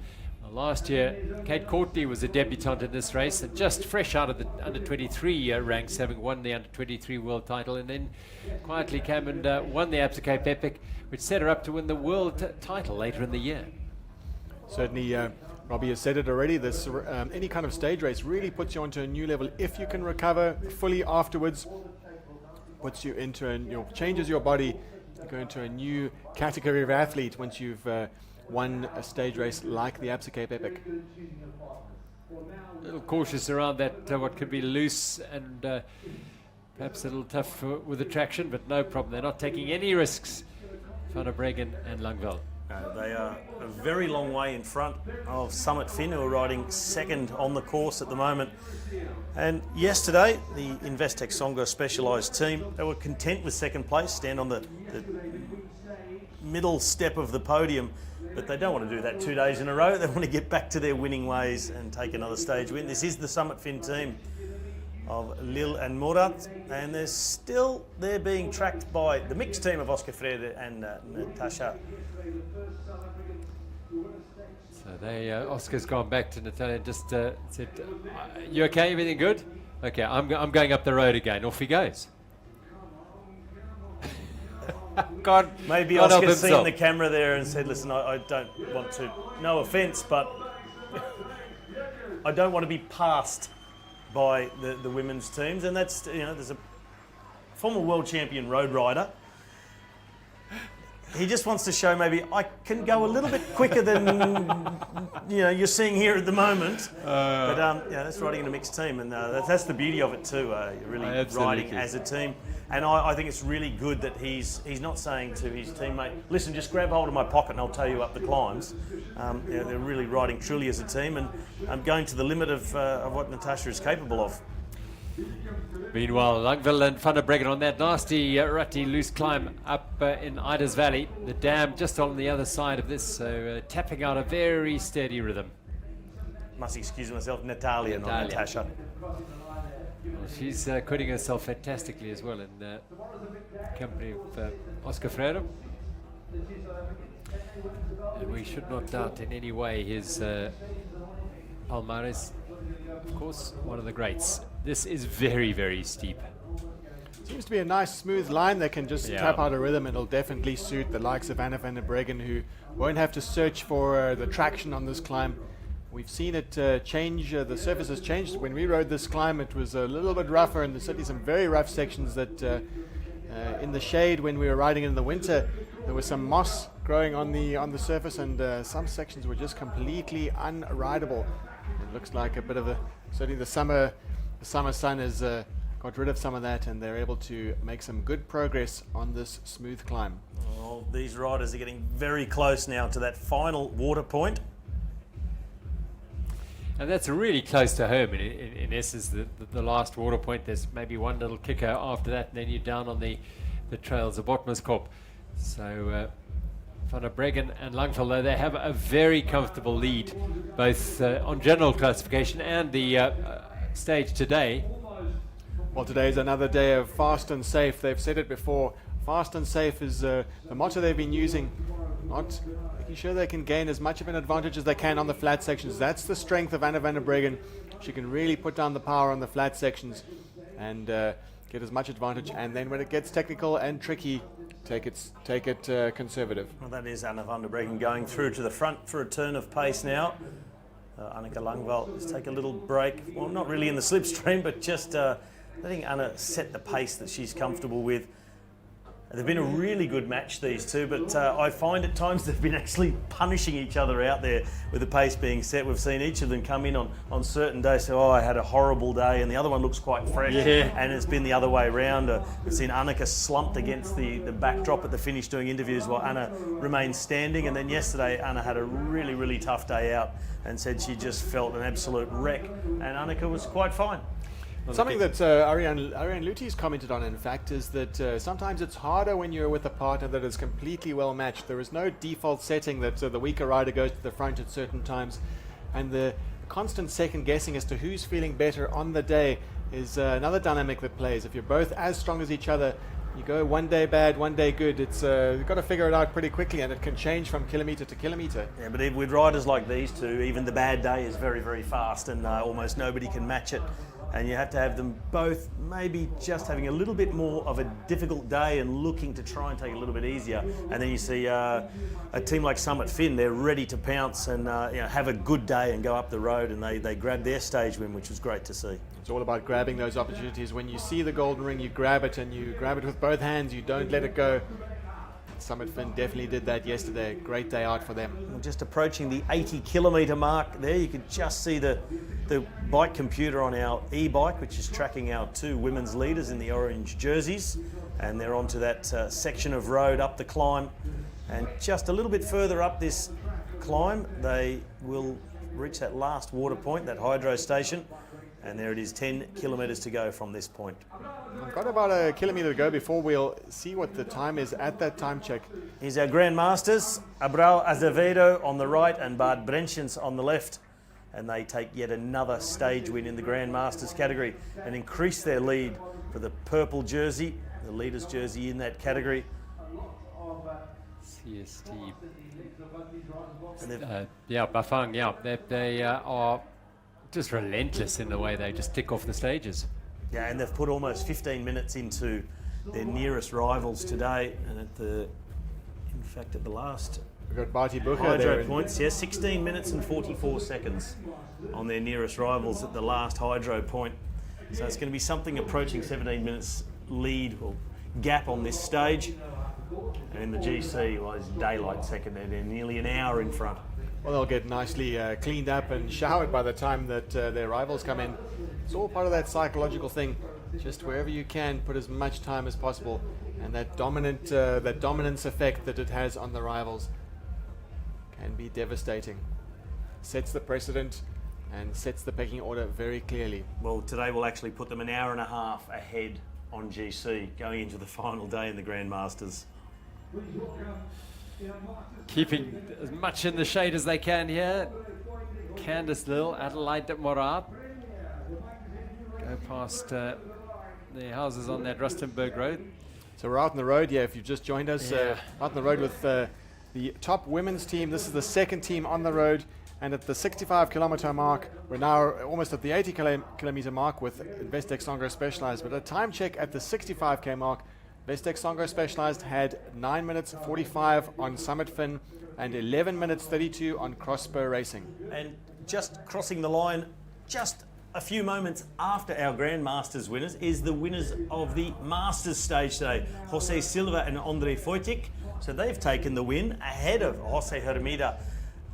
Last year, Kate Courtney was a debutante in this race, and just fresh out of the under-23 ranks, having won the under-23 world title, and then quietly came and won the Absa Cape Epic, which set her up to win the world title later in the year. Certainly, Robbie has said it already, this any kind of stage race really puts you onto a new level. If you can recover fully afterwards, puts you into changes your body, you go into a new category of athlete once you've won a stage race like the Absa Cape Epic. A little cautious around that, what could be loose and perhaps a little tough with the traction, but no problem. They're not taking any risks, Van der Breggen and Langveld. They are a very long way in front of Summit Finn, who are riding second on the course at the moment. And yesterday, the Investec Songa Specialised team, they were content with second place, stand on the middle step of the podium, but they don't want to do that 2 days in a row. They want to get back to their winning ways and take another stage win. This is the Summit Finn team of Lil and Murat, and they're being tracked by the mixed team of Oscar Freire and Natasha. So Oscar's gone back to Natalia and just said, "You okay? Everything good? Okay, I'm going up the road again." Off he goes. Maybe Oscar's seen the camera there and said, "Listen, I don't want to. No offence, but I don't want to be passed by the women's teams." And that's there's a former world champion road rider. He just wants to show maybe I can go a little bit quicker than you're seeing here at the moment. But that's riding in a mixed team, and that's the beauty of it too. You're really riding as a team, and I think it's really good that he's not saying to his teammate, "Listen, just grab hold of my pocket and I'll tow you up the climbs." They're really riding truly as a team, and going to the limit of what Natasha is capable of. Meanwhile, Langveld and Van der Breggen on that nasty rutty loose climb up in Ida's Valley. The dam just on the other side of this, so tapping out a very steady rhythm. Must excuse myself, Natalia, not Natasha. Well, she's acquitting herself fantastically as well in the company of Oscar Freire. And we should not doubt in any way his palmares. Of course, one of the greats. This is very, very steep. Seems to be a nice smooth line that can just tap out a rhythm. It'll definitely suit the likes of Anna van der Breggen, who won't have to search for the traction on this climb. We've seen it change, the surface has changed. When we rode this climb, it was a little bit rougher, and there's certainly some very rough sections that in the shade when we were riding in the winter, there was some moss growing on the surface, and some sections were just completely unrideable. It looks like a bit of certainly the summer sun has got rid of some of that, and they're able to make some good progress on this smooth climb. Well, these riders are getting very close now to that final water point. And that's really close to home in essence, the last water point. There's maybe one little kicker after that, and then you're down on the trails of Botmaskop. So Van der Breggen and Langveld, they have a very comfortable lead, both on general classification and the stage today. Well, today is another day of fast and safe. They've said it before. Fast and safe is the motto they've been using. Not making sure they can gain as much of an advantage as they can on the flat sections. That's the strength of Anna van der Breggen. She can really put down the power on the flat sections and get as much advantage. And then when it gets technical and tricky, take it conservative. Well, that is Anna van der Breggen going through to the front for a turn of pace now. Anneke Langveld, let's take a little break. Well, not really in the slipstream, but just letting Anna set the pace that she's comfortable with. They've been a really good match, these two, but I find at times they've been actually punishing each other out there with the pace being set. We've seen each of them come in on certain days, say, oh, I had a horrible day, and the other one looks quite fresh, and it's been the other way around. We've seen Anneke slumped against the backdrop at the finish doing interviews while Anna remained standing, and then yesterday Anna had a really, really tough day out and said she just felt an absolute wreck, and Anneke was quite fine. Something that Ariane Luti's commented on, in fact, is that sometimes it's harder when you're with a partner that is completely well matched. There is no default setting that the weaker rider goes to the front at certain times, and the constant second guessing as to who's feeling better on the day is another dynamic that plays. If you're both as strong as each other, you go one day bad, one day good. It's you've got to figure it out pretty quickly, and it can change from kilometre to kilometre. Yeah, but with riders like these two, even the bad day is very, very fast, and almost nobody can match it. And you have to have them both maybe just having a little bit more of a difficult day and looking to try and take it a little bit easier. And then you see a team like Summit Finn, they're ready to pounce and have a good day and go up the road, and they grabbed their stage win, which was great to see. It's all about grabbing those opportunities. When you see the golden ring, you grab it, and you grab it with both hands. You don't let it go. Summit Finn definitely did that yesterday. Great day out for them. We're just approaching the 80 kilometre mark there. You could just see the bike computer on our e-bike, which is tracking our two women's leaders in the orange jerseys. And they're onto that section of road up the climb. And just a little bit further up this climb, they will reach that last water point, that hydro station. And there it is, 10 kilometres to go from this point. We've got about a kilometre to go before we'll see what the time is at that time check. Here's our Grand Masters, Abreu Azevedo on the right and Bart Brentjens on the left. And they take yet another stage win in the Grand Masters category and increase their lead for the purple jersey, the leader's jersey in that category. CST. Bafang, they are just relentless in the way they just tick off the stages. Yeah, and they've put almost 15 minutes into their nearest rivals today, and at the last we've got Barty Booker hydro there points, 16 minutes and 44 seconds on their nearest rivals at the last hydro point. So it's going to be something approaching 17 minutes lead or gap on this stage. And in the GC, well, it's daylight second, they're nearly an hour in front. Well, they'll get nicely cleaned up and showered by the time that their rivals come in. It's all part of that psychological thing. Just wherever you can, put as much time as possible, and that dominance effect that it has on the rivals can be devastating. Sets the precedent and sets the pecking order very clearly. Well, today we'll actually put them an hour and a half ahead on GC going into the final day in the Grand Masters. Keeping as much in the shade as they can here. Candice Lill, Adelaide de Morat. Go past the houses on that Rustenburg Road. So we're out on the road, if you've just joined us, out on the road with the top women's team. This is the second team on the road, and at the 65 kilometer mark, we're now almost at the 80 kilometer mark with Investec Songo Specialized. But a time check at the 65k mark, Investec Songo Specialized had 9 minutes 45 on Summit Finn and 11 minutes 32 on Crossbow Racing. And just crossing the line, just a few moments after our Grand Masters winners is the winners of the Masters stage today, Jose Silva and Andre Foytik. So they've taken the win ahead of Jose Hermida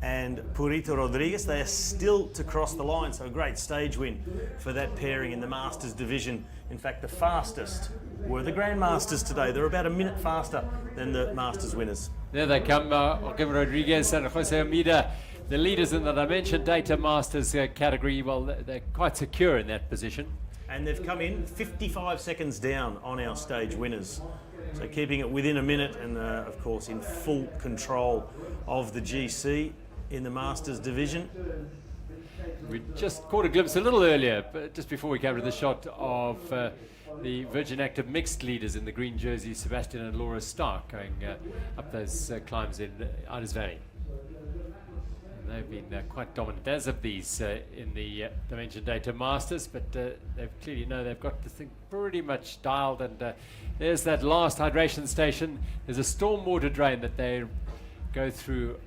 and Purito Rodriguez. They are still to cross the line, so a great stage win for that pairing in the Masters division. In fact, the fastest were the Grand Masters today. They're about a minute faster than the Masters winners. There they come, Joaquim Rodriguez and Jose Hermida. the leaders in the Dimension Data Masters category, well, they're quite secure in that position. And they've come in 55 seconds down on our stage winners. So keeping it within a minute and, of course, in full control of the GC in the Masters division. We just caught a glimpse a little earlier, but just before we came to the shot of the Virgin Active mixed leaders in the green jersey, Sebastian and Laura Stark, going up those climbs in Idas Valley. And they've been quite dominant as of these in the Dimension Data Masters, but they've clearly they've got the thing pretty much dialed. And there's that last hydration station. There's a stormwater drain that they go through,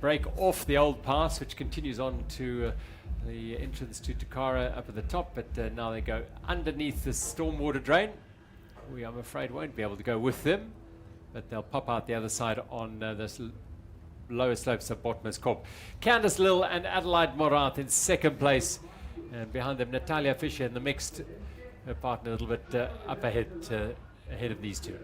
break off the old pass, which continues on to the entrance to Takara up at the top, but now they go underneath the stormwater drain. We, I'm afraid, won't be able to go with them, but they'll pop out the other side on this lower slopes of Bottomless Corp. Candice Lill and Adelaide Morath in second place, and behind them Natalia Fischer in the mixed, her partner a little bit up ahead of these two.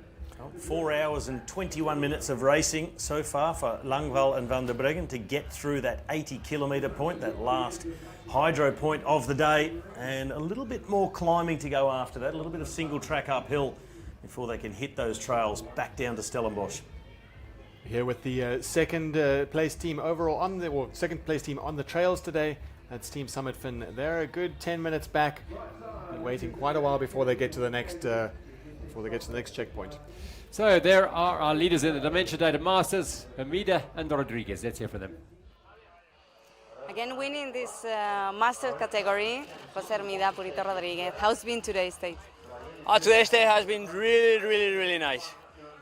4 hours and 21 minutes of racing so far for Langwall and Van der Breggen to get through that 80-kilometre point, that last hydro point of the day, and a little bit more climbing to go after that, a little bit of single track uphill before they can hit those trails back down to Stellenbosch. Here with the second place team overall on the, or second place team on the trails today. That's Team Summit Fin. They're a good 10 minutes back, and waiting quite a while before they get to the next checkpoint. So there are our leaders in the Dimension Data Masters, Amida and Rodriguez. Let's hear from them. Again, winning this master category, Jose Hermida, Purito Rodriguez. How's been today's stage? Today's day has been really nice.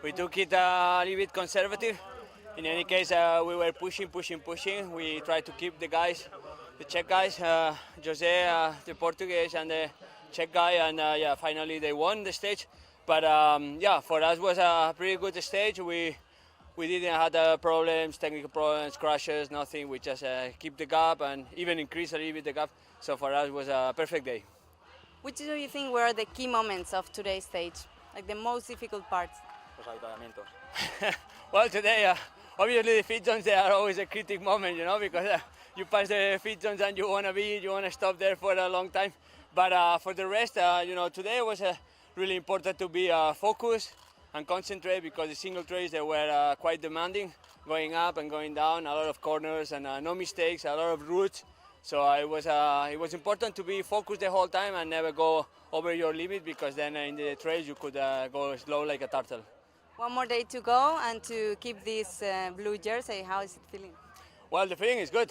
We took it a little bit conservative. In any case, we were pushing. We tried to keep the guys, the Czech guys, Jose, the Portuguese, and the Czech guy, and yeah, finally they won the stage. But yeah, for us was a pretty good stage. We didn't have problems, technical problems, crashes, nothing. We just keep the gap and even increase a little bit the gap. So for us it was a perfect day. Which do you think were the key moments of today's stage? Like the most difficult parts? Well, today, obviously the feed zones, they are always a critical moment, you know, because you pass the feed zones and you want to stop there for a long time. But for the rest, you know, today was really important to be focused and concentrate, because the single trails, they were quite demanding, going up and going down, a lot of corners and no mistakes, a lot of routes. So it was important to be focused the whole time and never go over your limit, because then in the trails you could go slow like a turtle. One more day to go and to keep this blue jersey. How is it feeling? Well, the feeling is good.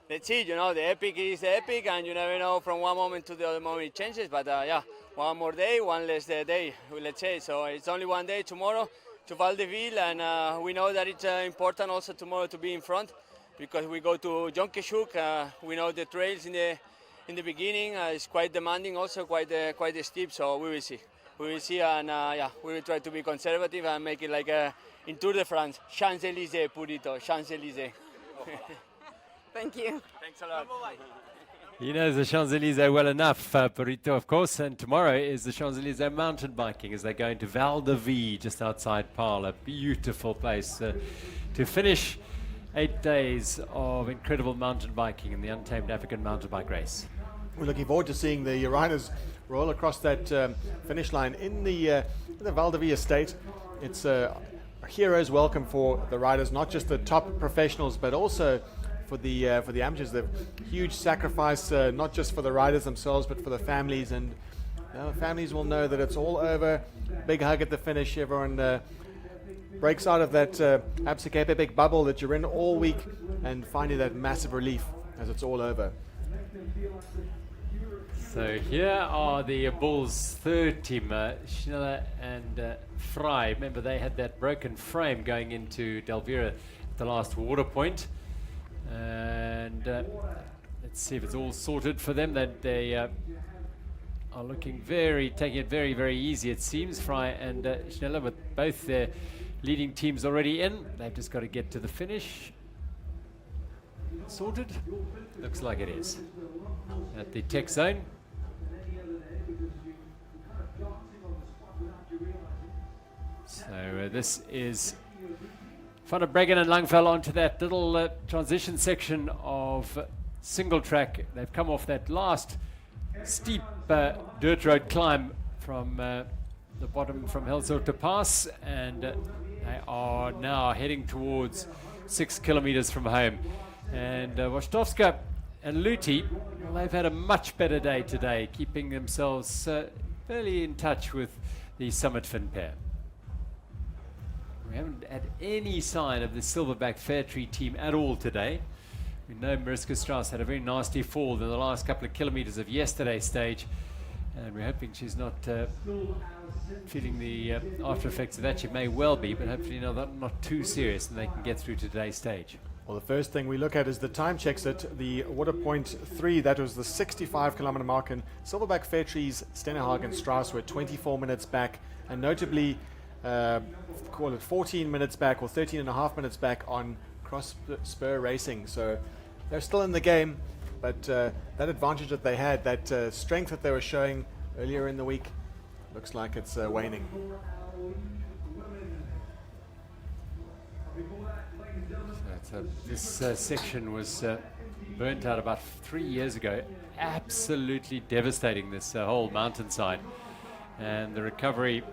Let's see, you know, the epic is the epic, and you never know from one moment to the other moment it changes. But yeah, one more day, one less day, let's say. So it's only one day tomorrow to Val de Ville, and we know that it's important also tomorrow to be in front, because we go to Jonqueshoek. We know the trails in the beginning is quite demanding, also quite steep. So we will see. We will see, and yeah, we will try to be conservative and make it like in Tour de France, Champs-Élysées, Purito, Champs-Élysées. Thank you. Thanks a lot. He knows the Champs-Élysées well enough, Purito, of course, and tomorrow is the Champs-Élysées mountain biking as they go into Val de Vie, just outside Paarl, a beautiful place to finish 8 days of incredible mountain biking in the Untamed African Mountain Bike Race. We're looking forward to seeing the riders roll across that finish line in the Val de Vie estate. It's a hero's welcome for the riders, not just the top professionals, but also for the amateurs. The huge sacrifice, not just for the riders themselves, but for the families, and families will know that it's all over. Big hug at the finish. Everyone breaks out of that Absa Cape Epic bubble that you're in all week, and finding that massive relief as it's all over. So here are the Bulls' third team, Schneller and Frey. Remember, they had that broken frame going into Delvira at the last water point. And let's see if it's all sorted for them. That they are taking it very easy, it seems. Frey and Schneller, with both their leading teams already in. They've just got to get to the finish. Sorted? Looks like it is. At the tech zone. So this is Van der Breggen and Langfell onto that little transition section of single track. They've come off that last steep dirt road climb from the bottom from Helsdorp Pass, and they are now heading towards 6 kilometers from home. And Wojtowska and Luti, well, they've had a much better day today, keeping themselves fairly in touch with the Summit Fin pair. We haven't had any sign of the Silverback Fairtree team at all today. We know Mariska Strauss had a very nasty fall in the last couple of kilometers of yesterday's stage, and we're hoping she's not feeling the after effects of that. She may well be, but hopefully not too serious, and they can get through to today's stage. Well, the first thing we look at is the time checks at the Water Point 3. That was the 65-kilometer mark, and Silverback Fairtree's Stennehagen and Strauss were 24 minutes back, and notably call it 14 minutes back or 13 and a half minutes back on Cross Spur Racing. So they're still in the game, but that advantage that they had, that strength that they were showing earlier in the week, looks like it's waning. So this section was burnt out about 3 years ago. Absolutely devastating, this whole mountainside. And the recovery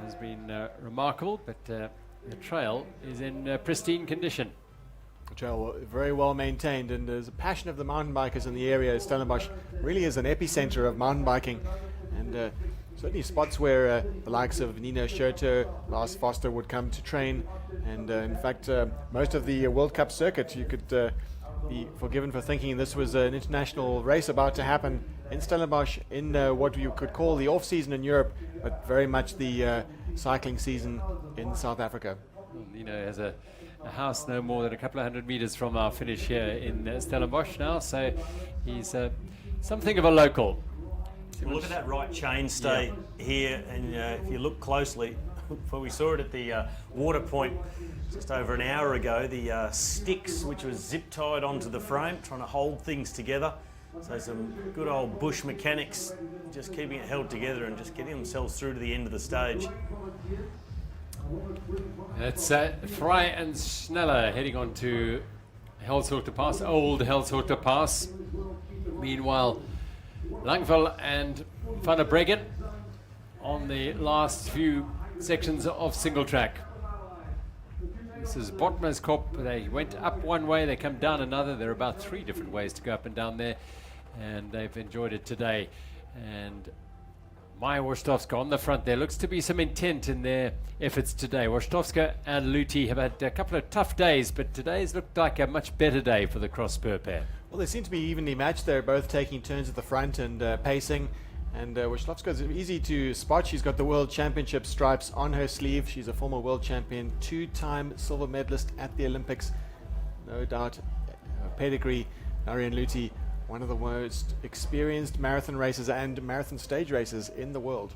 has been remarkable, but the trail is in pristine condition. The trail very well maintained, and there's a passion of the mountain bikers in the area. Stellenbosch really is an epicenter of mountain biking, and certainly spots where the likes of Nina Schurter, Lars Foster would come to train, and in fact most of the World Cup circuit, you could be forgiven for thinking this was an international race about to happen in Stellenbosch in what you could call the off-season in Europe, but very much the cycling season in South Africa. Well, Nino has a house no more than a couple of 100 meters from our finish here in Stellenbosch now, so he's something of a local. Well, look at that right chainstay here, and if you look closely, well, we saw it at the Water Point just over an hour ago, the sticks which was zip tied onto the frame, trying to hold things together. So some good old bush mechanics just keeping it held together and just getting themselves through to the end of the stage. That's Frey and Schneller heading on to Helsdorp Pass, old Helsdorp Pass. Meanwhile, Langfell and Van der Breggen on the last few sections of single track. This is Botmanskop. They went up one way, they come down another. There are about 3 different ways to go up and down there, and they've enjoyed it today. And Maya Wojtowska on the front there. Looks to be some intent in their efforts today. Wojtowska and Luti have had a couple of tough days, but today's looked like a much better day for the cross spur pair. Well, they seem to be evenly matched. They're both taking turns at the front and pacing. And Wojtowska is easy to spot. She's got the World Championship stripes on her sleeve. She's a former world champion, 2-time silver medalist at the Olympics. No doubt, pedigree. Marianne Luti, one of the most experienced marathon racers and marathon stage racers in the world.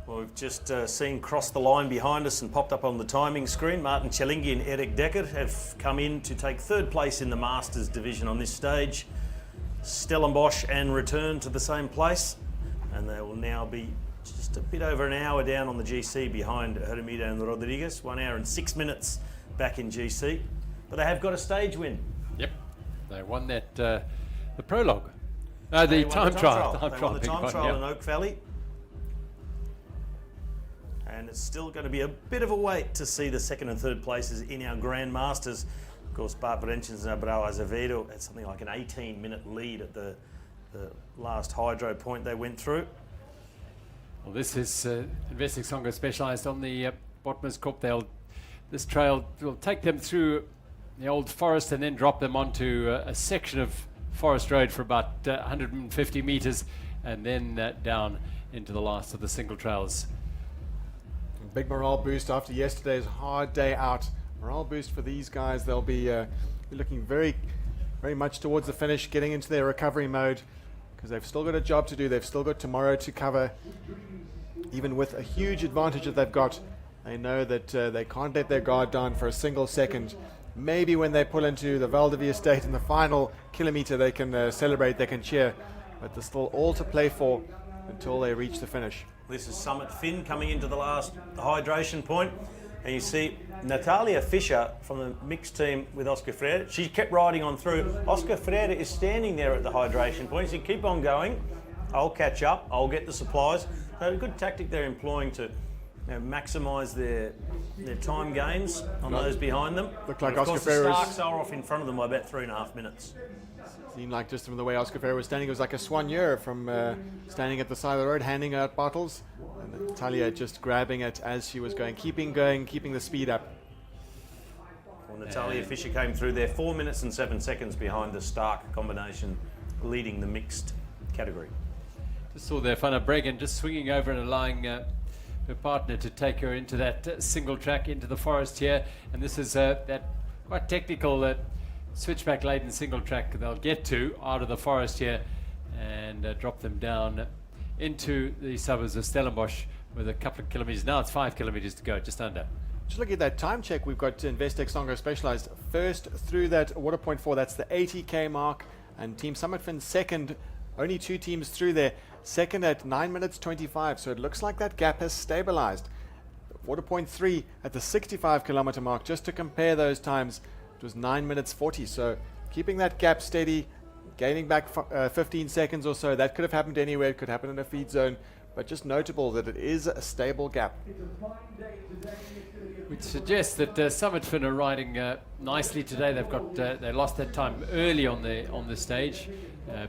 Well, we've just seen cross the line behind us and popped up on the timing screen. Martin Chellingi and Erik Dekker have come in to take 3rd place in the Masters division on this stage. Stellenbosch and return to the same place, and they will now be just a bit over an hour down on the GC behind Hermida and Rodriguez. 1 hour and 6 minutes back in GC, but they have got a stage win. Yep, they won that the prologue. No, the time trial. They won the time trial in Oak Valley, and it's still going to be a bit of a wait to see the 2nd and 3rd places in our Grand Masters. Of course, Bart Brentjens and Abrao Azevedo had something like an 18-minute lead at the last hydro point they went through. Well, this is Investec Songa specialised on the Botmanskop. This trail will take them through the old forest and then drop them onto a section of forest road for about 150 metres, and then down into the last of the single trails. Big morale boost after yesterday's hard day out. Morale boost for these guys. They'll be looking very, very much towards the finish, getting into their recovery mode, because they've still got a job to do. They've still got tomorrow to cover. Even with a huge advantage that they've got, they know that they can't let their guard down for a single second. Maybe when they pull into the Val de Vie Estate in the final kilometre, they can celebrate, they can cheer, but there's still all to play for until they reach the finish. This is Summit Fin coming into the last hydration point. And you see Natalia Fischer from the mixed team with Oscar Freire. She kept riding on through. Oscar Freire is standing there at the hydration point. He said, keep on going. I'll catch up. I'll get the supplies. So a good tactic they're employing to maximise their time gains on those behind them. Looked like and of Oscar course Freire the was- Starks are off in front of them by about 3.5 minutes. Seemed like just from the way Oscar Freire was standing, it was like a soigneur from standing at the side of the road, handing out bottles. And Natalia just grabbing it as she was going, keeping the speed up. Well, Natalia Fischer came through there 4 minutes and 7 seconds behind the Stark combination, leading the mixed category. Just saw there Vanna Breggen just swinging over and allowing her partner to take her into that single track into the forest here. And this is that quite technical switchback laden single track they'll get to out of the forest here and drop them down into the suburbs of Stellenbosch with a couple of kilometres. Now it's 5 kilometres to go, just under. Just looking at that time check, we've got Investec Songo Specialized first through that water point 4, that's the 80k mark, and Team Summitfin second, only 2 teams through there, second at 9 minutes 25, so it looks like that gap has stabilized. Water point 3 at the 65 kilometer mark, just to compare those times, it was 9 minutes 40, so keeping that gap steady, gaining back 15 seconds or so. That could have happened anywhere, it could happen in a feed zone, but just notable that it is a stable gap. Which suggests that Summitfin are riding nicely today. They've got they lost that time early on the stage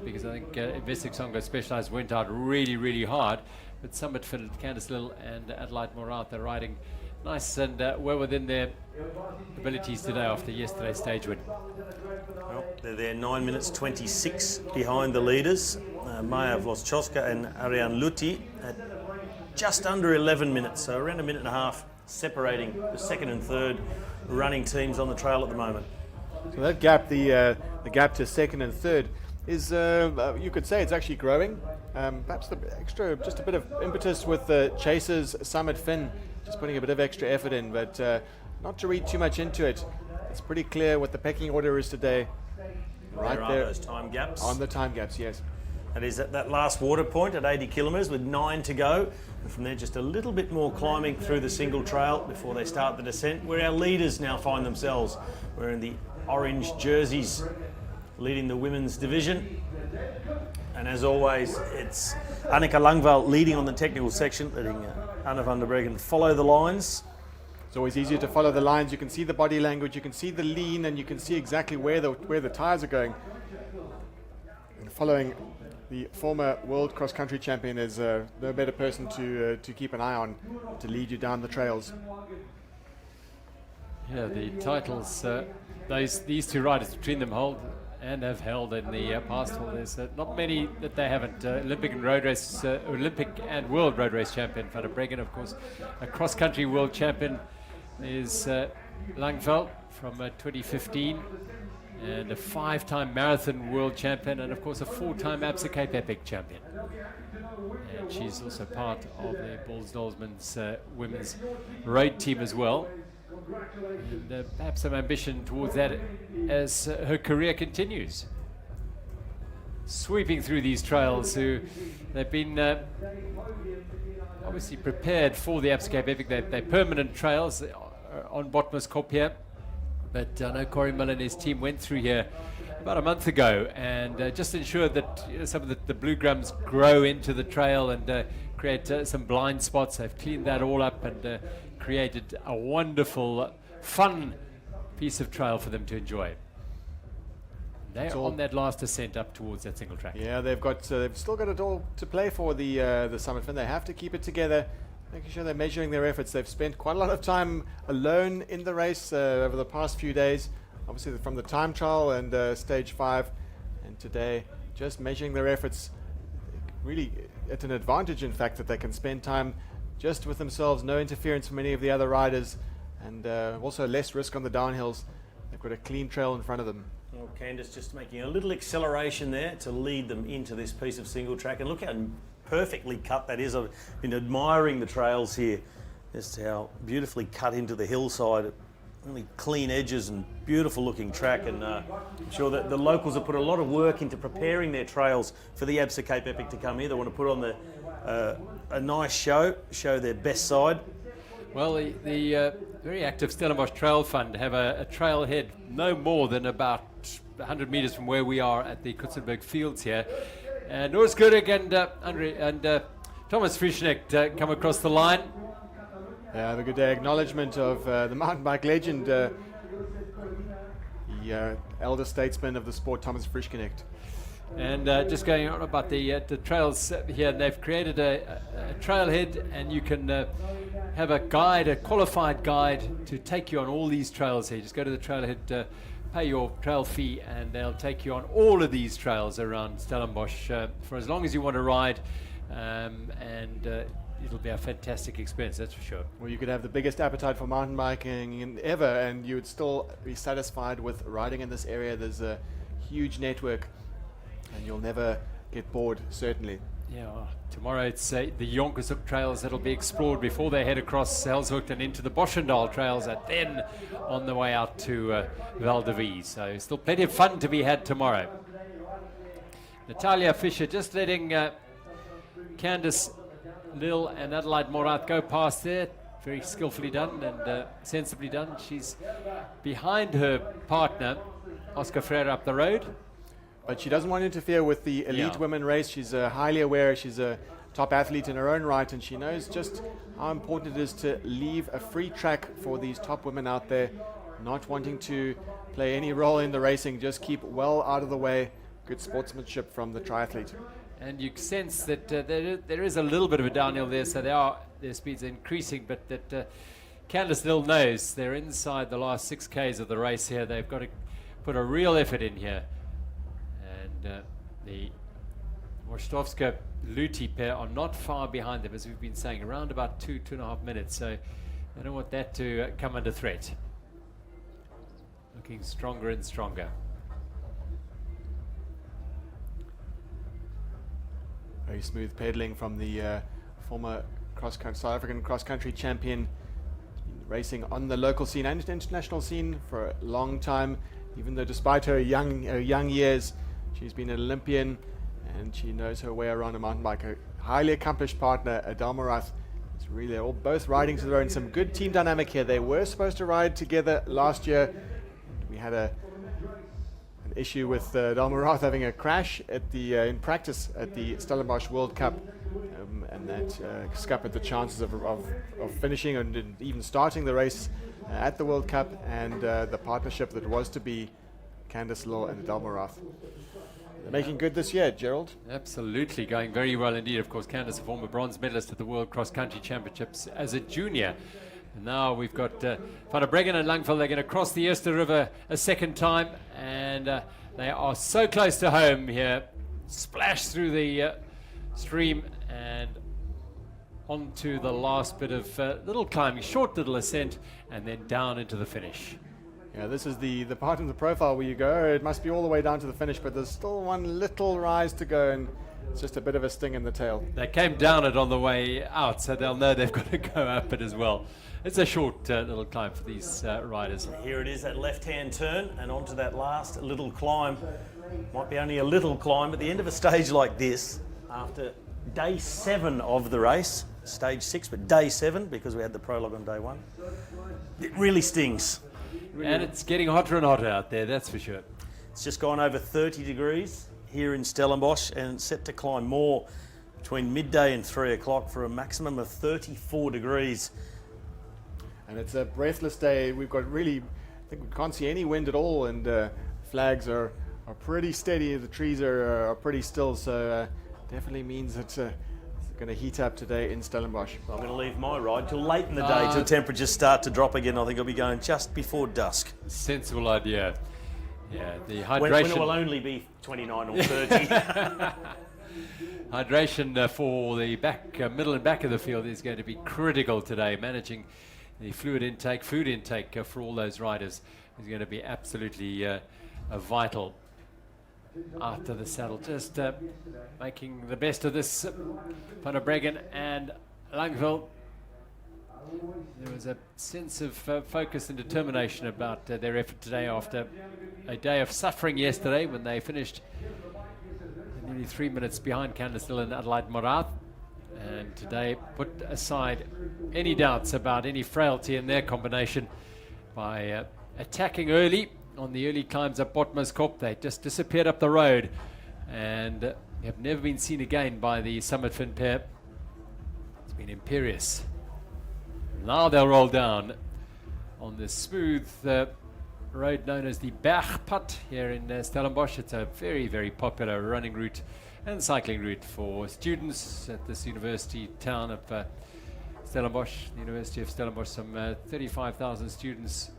because I think Investec Songo Specialized went out really hard. But Summitfin, Candice Lill and Adelaide Morat, they're riding nice and well within their abilities today after yesterday's stage win. Well, they're there 9 minutes 26 behind the leaders, Maja Vlhosčovská and Ariane Luti at just under 11 minutes, so around a minute and a half separating the second and third running teams on the trail at the moment. So that gap, the gap to second and third, is you could say it's actually growing. Perhaps the extra, just a bit of impetus with the chasers, Summitfin, just putting a bit of extra effort in, but not to read too much into it. It's pretty clear what the pecking order is today. Right there, those time gaps. On the time gaps, yes. That is at that last water point at 80 kilometres with 9 to go. And from there, just a little bit more climbing through the single trail before they start the descent, where our leaders now find themselves. We're in the orange jerseys, leading the women's division. And as always, it's Annika Langvall leading on the technical section, letting Anna van der Breggen follow the lines. It's always easier to follow the lines. You can see the body language, you can see the lean, and you can see exactly where the tires are going. And following the former world cross-country champion is no better person to keep an eye on to lead you down the trails. Yeah, the titles these two riders between them hold and have held in the past. Well, there's not many that they haven't. Olympic and world road race champion Van der Breggen, of course. A cross-country world champion is Langveld from 2015, and a 5-time marathon world champion, and of course a 4-time Absa Cape Epic champion. And she's also part of the Bulls Dolzman's women's road team as well. And perhaps some ambition towards that as her career continues. Sweeping through these trails, they've been obviously prepared for the Absa Cape Epic. They're permanent trails on Botmaskop here. But I know Corey Miller and his team went through here about a month ago and just ensured that some of the blue grums grow into the trail and create some blind spots. They've cleaned that all up and created a wonderful, fun piece of trail for them to enjoy. They're on that last ascent up towards that single track. Yeah, they've still got it all to play for the Summitfin. They have to keep it together, making sure they're measuring their efforts. They've spent quite a lot of time alone in the race over the past few days, obviously from the time trial and stage 5, and today just measuring their efforts. Really at an advantage, in fact, that they can spend time just with themselves, no interference from any of the other riders, and also less risk on the downhills. They've got a clean trail in front of them. Well, Candice just making a little acceleration there to lead them into this piece of single track, and look how perfectly cut that is. I've been admiring the trails here, just how beautifully cut into the hillside, really clean edges and beautiful looking track. And I'm sure that the locals have put a lot of work into preparing their trails for the Absa Cape Epic to come here. They want to put on a nice show their best side. Well, the very active Stellenbosch Trail Fund have a trailhead no more than about 100 meters from where we are at the Kutzenberg Fields here. And Urs Gurig and Thomas Frischknecht come across the line. Have a good acknowledgement of the mountain bike legend, the elder statesman of the sport, Thomas Frischknecht. And just going on about the trails here, they've created a trailhead, and you can have a guide, a qualified guide, to take you on all these trails here. Just go to the trailhead, pay your trail fee, and they'll take you on all of these trails around Stellenbosch for as long as you want to ride, and it'll be a fantastic experience, that's for sure. Well, you could have the biggest appetite for mountain biking ever, and you would still be satisfied with riding in this area. There's a huge network, and you'll never get bored, certainly. Yeah, tomorrow it's the Jonkershoek trails that'll be explored before they head across Helshoek and into the Boschendal trails, and then on the way out to Val de Vie. So still plenty of fun to be had tomorrow. Natalia Fischer just letting Candice Lill and Adelaide Morat go past there. Very skillfully done and sensibly done. She's behind her partner, Oscar Freire, up the road. But she doesn't want to interfere with the elite women race. She's highly aware. She's a top athlete in her own right, and she knows just how important it is to leave a free track for these top women out there, not wanting to play any role in the racing, just keep well out of the way. Good sportsmanship from the triathlete. And you sense that there is a little bit of a downhill there, so their speeds are increasing, but that Candice Lill knows they're inside the last 6 Ks of the race here. They've got to put a real effort in here. And the Morstovska Luti pair are not far behind them, as we've been saying, around about 2.5 minutes. So I don't want that to come under threat. Looking stronger and stronger. Very smooth pedaling from the former South African cross-country champion, racing on the local scene and international scene for a long time. Even though, despite her young years, she's been an Olympian, and she knows her way around a mountain bike. Her highly accomplished partner, Adele Morath, is really all both riding to their own. Some good team dynamic here. They were supposed to ride together last year. We had an issue with Adele Morath having a crash at the in practice at the Stellenbosch World Cup, and that scuppered the chances of finishing and even starting the race at the World Cup, and the partnership that was to be Candice Lill and Adele Morath. They're making good this year, Gerald. Absolutely, going very well indeed. Of course, Candice, a former bronze medalist at the World Cross Country Championships as a junior. And now we've got Van der Breggen and Langveld. They're going to cross the Eerste River a second time, and they are so close to home here. Splash through the stream and onto the last bit of little climbing, short little ascent, and then down into the finish. Yeah, this is the part of the profile where you go, it must be all the way down to the finish, but there's still one little rise to go, and it's just a bit of a sting in the tail. They came down it on the way out, so they'll know they've got to go up it as well. It's a short little climb for these riders. Here it is, that left-hand turn, and onto that last little climb. Might be only a little climb at the end of a stage like this, after day 7 of the race, stage 6, but day 7, because we had the prologue on day 1. It really stings. And it's getting hotter and hotter out there, that's for sure. It's just gone over 30 degrees here in Stellenbosch, and it's set to climb more between midday and 3 o'clock for a maximum of 34 degrees. And it's a breathless day. We've got really, I think we can't see any wind at all, and flags are pretty steady. The trees are pretty still, so definitely means it's going to heat up today in Stellenbosch. I'm going to leave my ride till late in the day, till temperatures start to drop again. I think I'll be going just before dusk. Sensible idea. Yeah, the hydration. When it will only be 29 or 30. Hydration for the middle and back of the field is going to be critical today. Managing the food intake for all those riders is going to be absolutely vital. After the saddle, just making the best of this. Van der Breggen and Langveld. There was a sense of focus and determination about their effort today after a day of suffering yesterday when they finished nearly 3 minutes behind Candice Lill and Adelaide Morath. And today put aside any doubts about any frailty in their combination by attacking early on the early climbs up Botmaskop. They just disappeared up the road and have never been seen again by the Summit Fin pair. It's been imperious. Now they'll roll down on the smooth road known as the Bergpad here in Stellenbosch. It's a very, very popular running route and cycling route for students at this university town of Stellenbosch, the University of Stellenbosch. Some 35,000 students.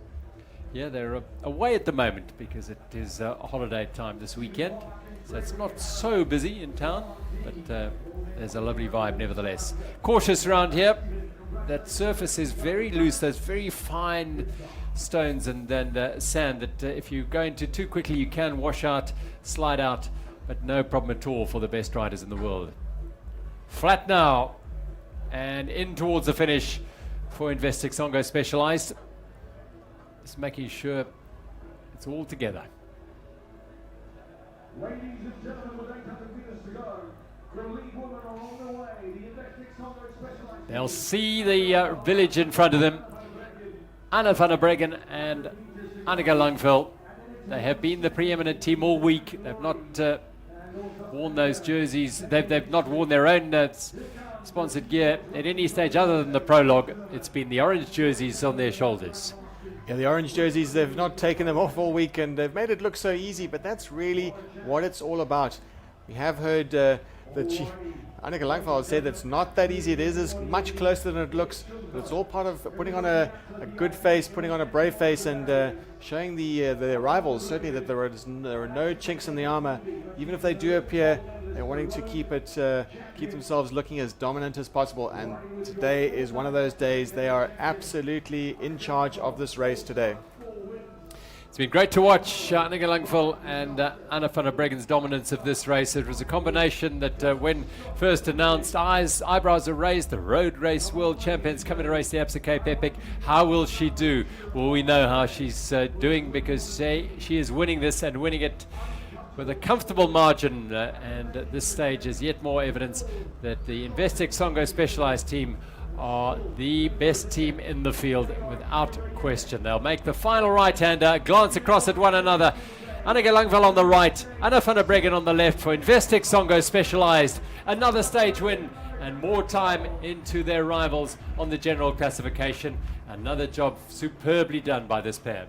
Yeah, they're away at the moment because it is holiday time this weekend. So it's not so busy in town, but there's a lovely vibe nevertheless. Cautious around here. That surface is very loose. There's very fine stones and then sand that if you go into too quickly you can wash out, slide out, but no problem at all for the best riders in the world. Flat now and in towards the finish for Investec Songo Specialized. Just making sure it's all together. Ladies and gentlemen, with 800 meters to go, the lead woman along the way, the Investec Songo Specialized. They'll see the village in front of them. Anna van der Breggen and Annika Langveld. They have been the preeminent team all week. They've not worn those jerseys. They've not worn their own sponsored gear at any stage other than the prologue. It's been the orange jerseys on their shoulders. Yeah, the orange jerseys, they've not taken them off all week and they've made it look so easy, but that's really what it's all about. We have heard that Annika Langveld said it's not that easy. It is as much closer than it looks, but it's all part of putting on a good face, putting on a brave face, and showing the rivals certainly that there are no chinks in the armor. Even if they do appear, they're wanting to keep themselves looking as dominant as possible. And today is one of those days. They are absolutely in charge of this race today. It's been great to watch Annika Langveld and Anna van der Breggen's dominance of this race. It was a combination that when first announced, eyebrows are raised. The road race world champions coming to race the Absa Cape Epic. How will she do? Well, we know how she's doing because she is winning this and winning it with a comfortable margin. And at this stage is yet more evidence that the Investec Songo Specialized team are the best team in the field without question. They'll make the final right-hander, glance across at one another. Annika Langveld on the right, Anna van der Breggen on the left for Investec Songo Specialized. Another stage win and more time into their rivals on the general classification. Another job superbly done by this pair.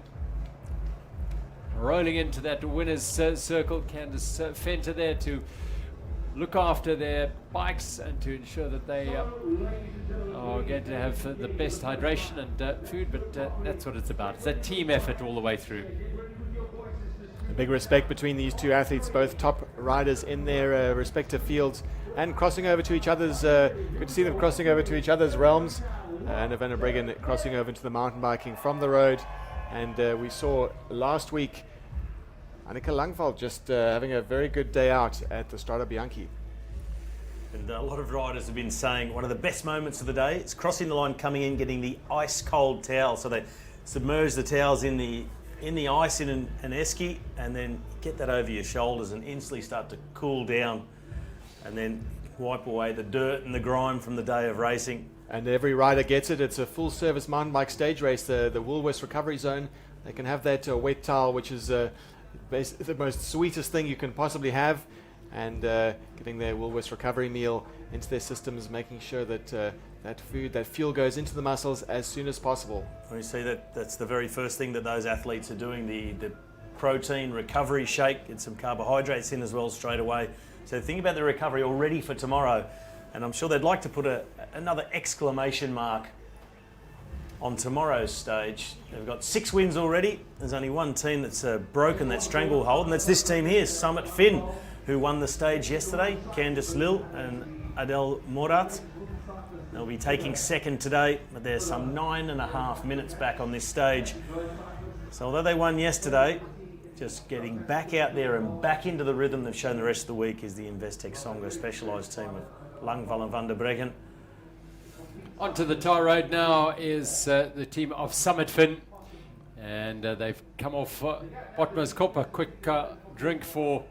Rolling into that winner's circle, Candice Venter there to look after their bikes and to ensure that they are going to have the best hydration and food, but that's what it's about. It's a team effort all the way through. A big respect between these two athletes, both top riders in their respective fields and crossing over to each other's, good to see them crossing over to each other's realms. Anna van der Breggen crossing over into the mountain biking from the road. And we saw last week Annika Langveld just having a very good day out at the Strada Bianchi. And a lot of riders have been saying one of the best moments of the day is crossing the line, coming in, getting the ice cold towel. So they submerge the towels in the ice in an esky and then get that over your shoulders and instantly start to cool down and then wipe away the dirt and the grime from the day of racing. And every rider gets it. It's a full service mountain bike stage race, the Woolworths Recovery Zone. They can have that wet towel, which is the most sweetest thing you can possibly have, and getting their Woolworths recovery meal into their systems, making sure that that fuel goes into the muscles as soon as possible. When you see that's the very first thing that those athletes are doing, the protein recovery shake, get some carbohydrates in as well straight away. So think about the recovery already for tomorrow, and I'm sure they'd like to put another exclamation mark on tomorrow's stage. They've got 6 wins already. There's only one team that's broken that stranglehold, and that's this team here, Summit Fin, who won the stage yesterday, Candice Lill and Adele Morat. They'll be taking second today, but they're some 9.5 minutes back on this stage. So although they won yesterday, just getting back out there and back into the rhythm they've shown the rest of the week is the Investec Songo Specialised team of Langveld and van der Breggen. Onto the tar road now is the team of Summit Fin, and they've come off Botmaskop, a quick drink for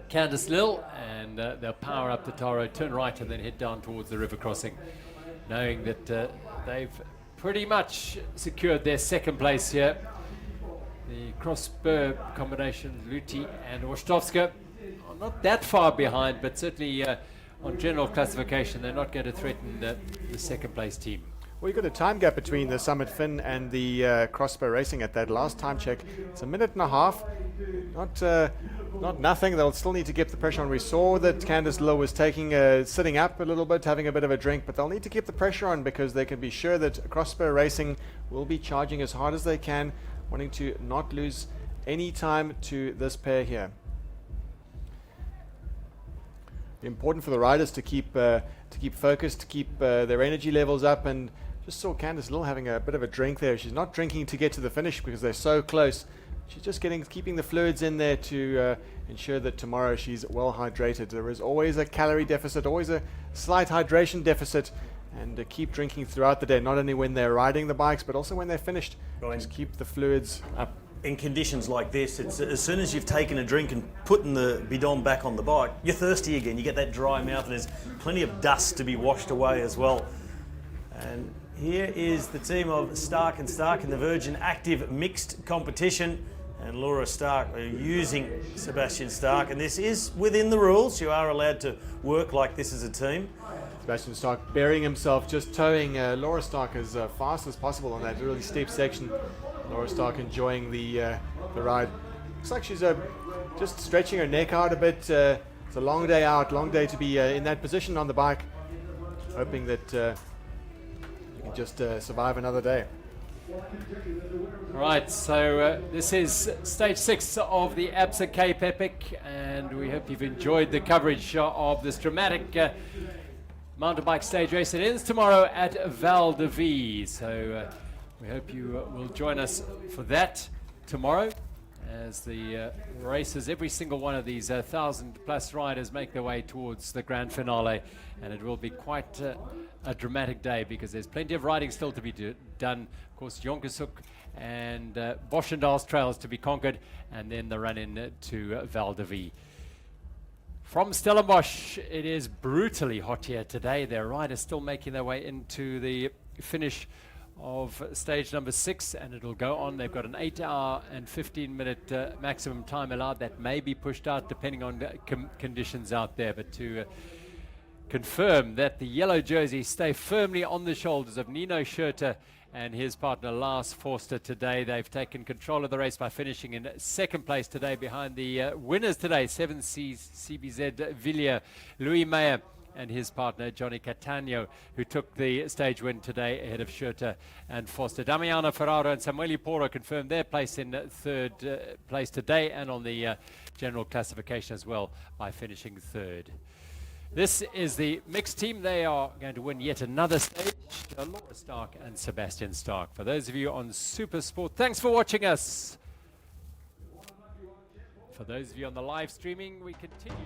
Candice Lill, and they'll power up the Taro, turn right and then head down towards the river crossing, knowing that they've pretty much secured their second place here. The cross-spur combination, Luti and Ostrowska, are not that far behind, but certainly on general classification they're not going to threaten the second place team. Well, you've got a time gap between the Summit Fin and the Crossbow Racing at that last time check. It's a minute and a half. Not nothing. They'll still need to keep the pressure on. We saw that Candice Lill was sitting up a little bit, having a bit of a drink, but they'll need to keep the pressure on because they can be sure that Crossbow Racing will be charging as hard as they can, wanting to not lose any time to this pair here. Important for the riders to keep focused, to keep their energy levels up, and just saw Candice Lill having a bit of a drink there. She's not drinking to get to the finish because they're so close. She's just keeping the fluids in there to ensure that tomorrow she's well hydrated. There is always a calorie deficit, always a slight hydration deficit, and keep drinking throughout the day, not only when they're riding the bikes, but also when they're finished. Just keep the fluids up. In conditions like this, it's as soon as you've taken a drink and putting the bidon back on the bike, you're thirsty again. You get that dry mouth, and there's plenty of dust to be washed away as well. And here is the team of Stark and Stark in the Virgin Active mixed competition. And Laura Stark are using Sebastian Stark, and this is within the rules. You are allowed to work like this as a team. Sebastian Stark burying himself, just towing Laura Stark as fast as possible on that really steep section. Laura Stark enjoying the ride. Looks like she's just stretching her neck out a bit. It's a long day out, long day to be in that position on the bike. Hoping that you can just survive another day. Right, so this is stage 6 of the Absa Cape Epic, and we hope you've enjoyed the coverage of this dramatic mountain bike stage race. It ends tomorrow at Val de Vie, so we hope you will join us for that tomorrow as the races, every single one of these 1,000+ riders make their way towards the grand finale, and it will be quite a dramatic day because there's plenty of riding still to be done. Of course, Jonkershoek and Boschendaal's trails to be conquered, and then the run in to Val de Vie. From Stellenbosch, it is brutally hot here today. Their riders still making their way into the finish of stage number 6, and it'll go on. They've got an 8-hour and 15-minute maximum time allowed. That may be pushed out depending on conditions out there, but to confirm that the yellow jersey stay firmly on the shoulders of Nino Schurter and his partner Lars Forster today. They've taken control of the race by finishing in second place today behind the winners today, 7C CBZ Villiers, Louis Meyer and his partner Johnny Catania, who took the stage win today ahead of Schurter and Forster. Damiano Ferraro and Samuele Porro confirmed their place in third place today and on the general classification as well by finishing third. This is the mixed team. They are going to win yet another stage. Laura Stark and Sebastian Stark. For those of you on Super Sport, thanks for watching us. For those of you on the live streaming, we continue.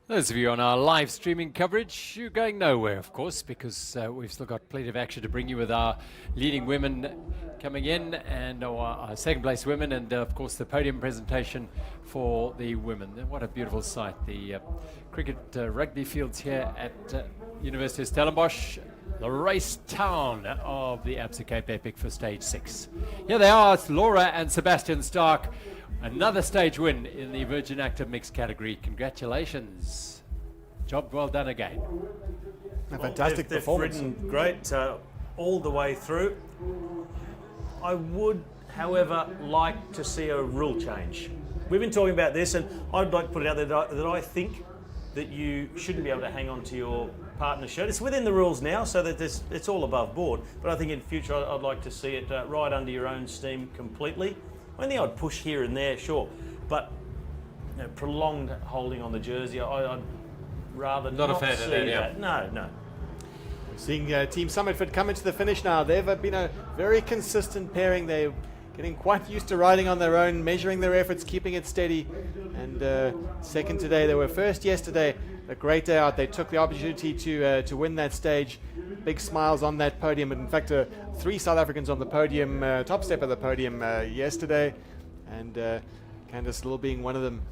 Those of you on our live streaming coverage, you're going nowhere, of course, because we've still got plenty of action to bring you with our leading women coming in and our second place women, and of course the podium presentation for the women. What a beautiful sight. The cricket rugby fields here at University of Stellenbosch, the race town of the Absa Cape Epic for stage 6. Here they are, it's Laura and Sebastian Stark. Another stage win in the Virgin Active mixed category. Congratulations. job well done again. A fantastic they've performance. ridden great all the way through. I would, however, like to see a rule change. We've been talking about this, and I'd like to put it out there that I think that you shouldn't be able to hang on to your partner's shirt. It's within the rules now, so that it's all above board. But I think in future, I'd like to see it right under your own steam completely. I think I'd push here and there, sure, but prolonged holding on the jersey, I'd rather not a fan of see that, yeah. that. No. Seeing Team Summitford come into the finish now. They've been a very consistent pairing. They're getting quite used to riding on their own, measuring their efforts, keeping it steady. And second today, they were first yesterday. A great day out. They took the opportunity to win that stage. Big smiles on that podium. In fact, 3 South Africans on the podium, top step of the podium yesterday. And Candice Lill being one of them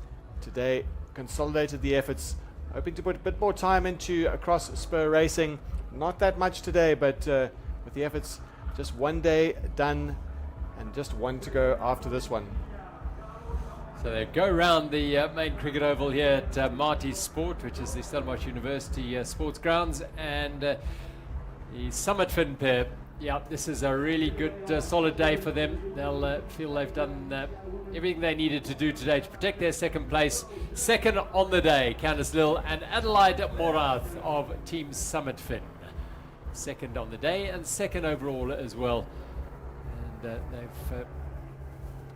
today. Consolidated the efforts, hoping to put a bit more time into across spur racing. Not that much today, but with the efforts, just one day done and just one to go after this one. So they go round the main cricket oval here at Marty's Sport, which is the Stellenbosch University sports grounds, and the Summitford pair. Yeah, this is a really good, solid day for them. They'll feel they've done everything they needed to do today to protect their second place. Second on the day, Candice Lill and Adelaide Morath of Team Summitford. Second on the day and second overall as well. And they've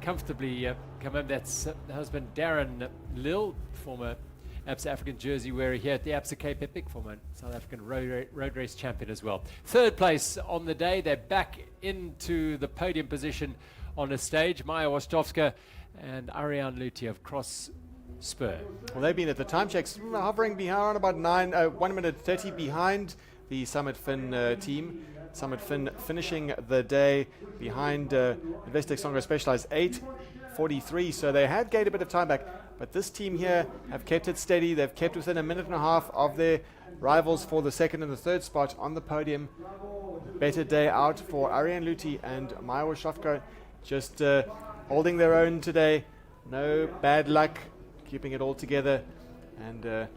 comfortably come home. That's husband Darren Lill, former ABSA African jersey wearer here at the ABSA Cape Epic, former South African road race champion as well. Third place on the day. They're back into the podium position on a stage. Maya Wasztowska and Ariane Luti of Cross Spur. Well, they've been at the time checks hovering behind about 1 minute 30 behind the Summit Fin team. Summit Fin finishing the day behind Investec Songo Specialized 8:43, so they had gained a bit of time back, but this team here have kept it steady. They've kept within a minute and a half of their rivals for the second and the third spot on the podium. Better day out for Ariane Luti and Maya Wasztowska, just holding their own today. No bad luck, keeping it all together, and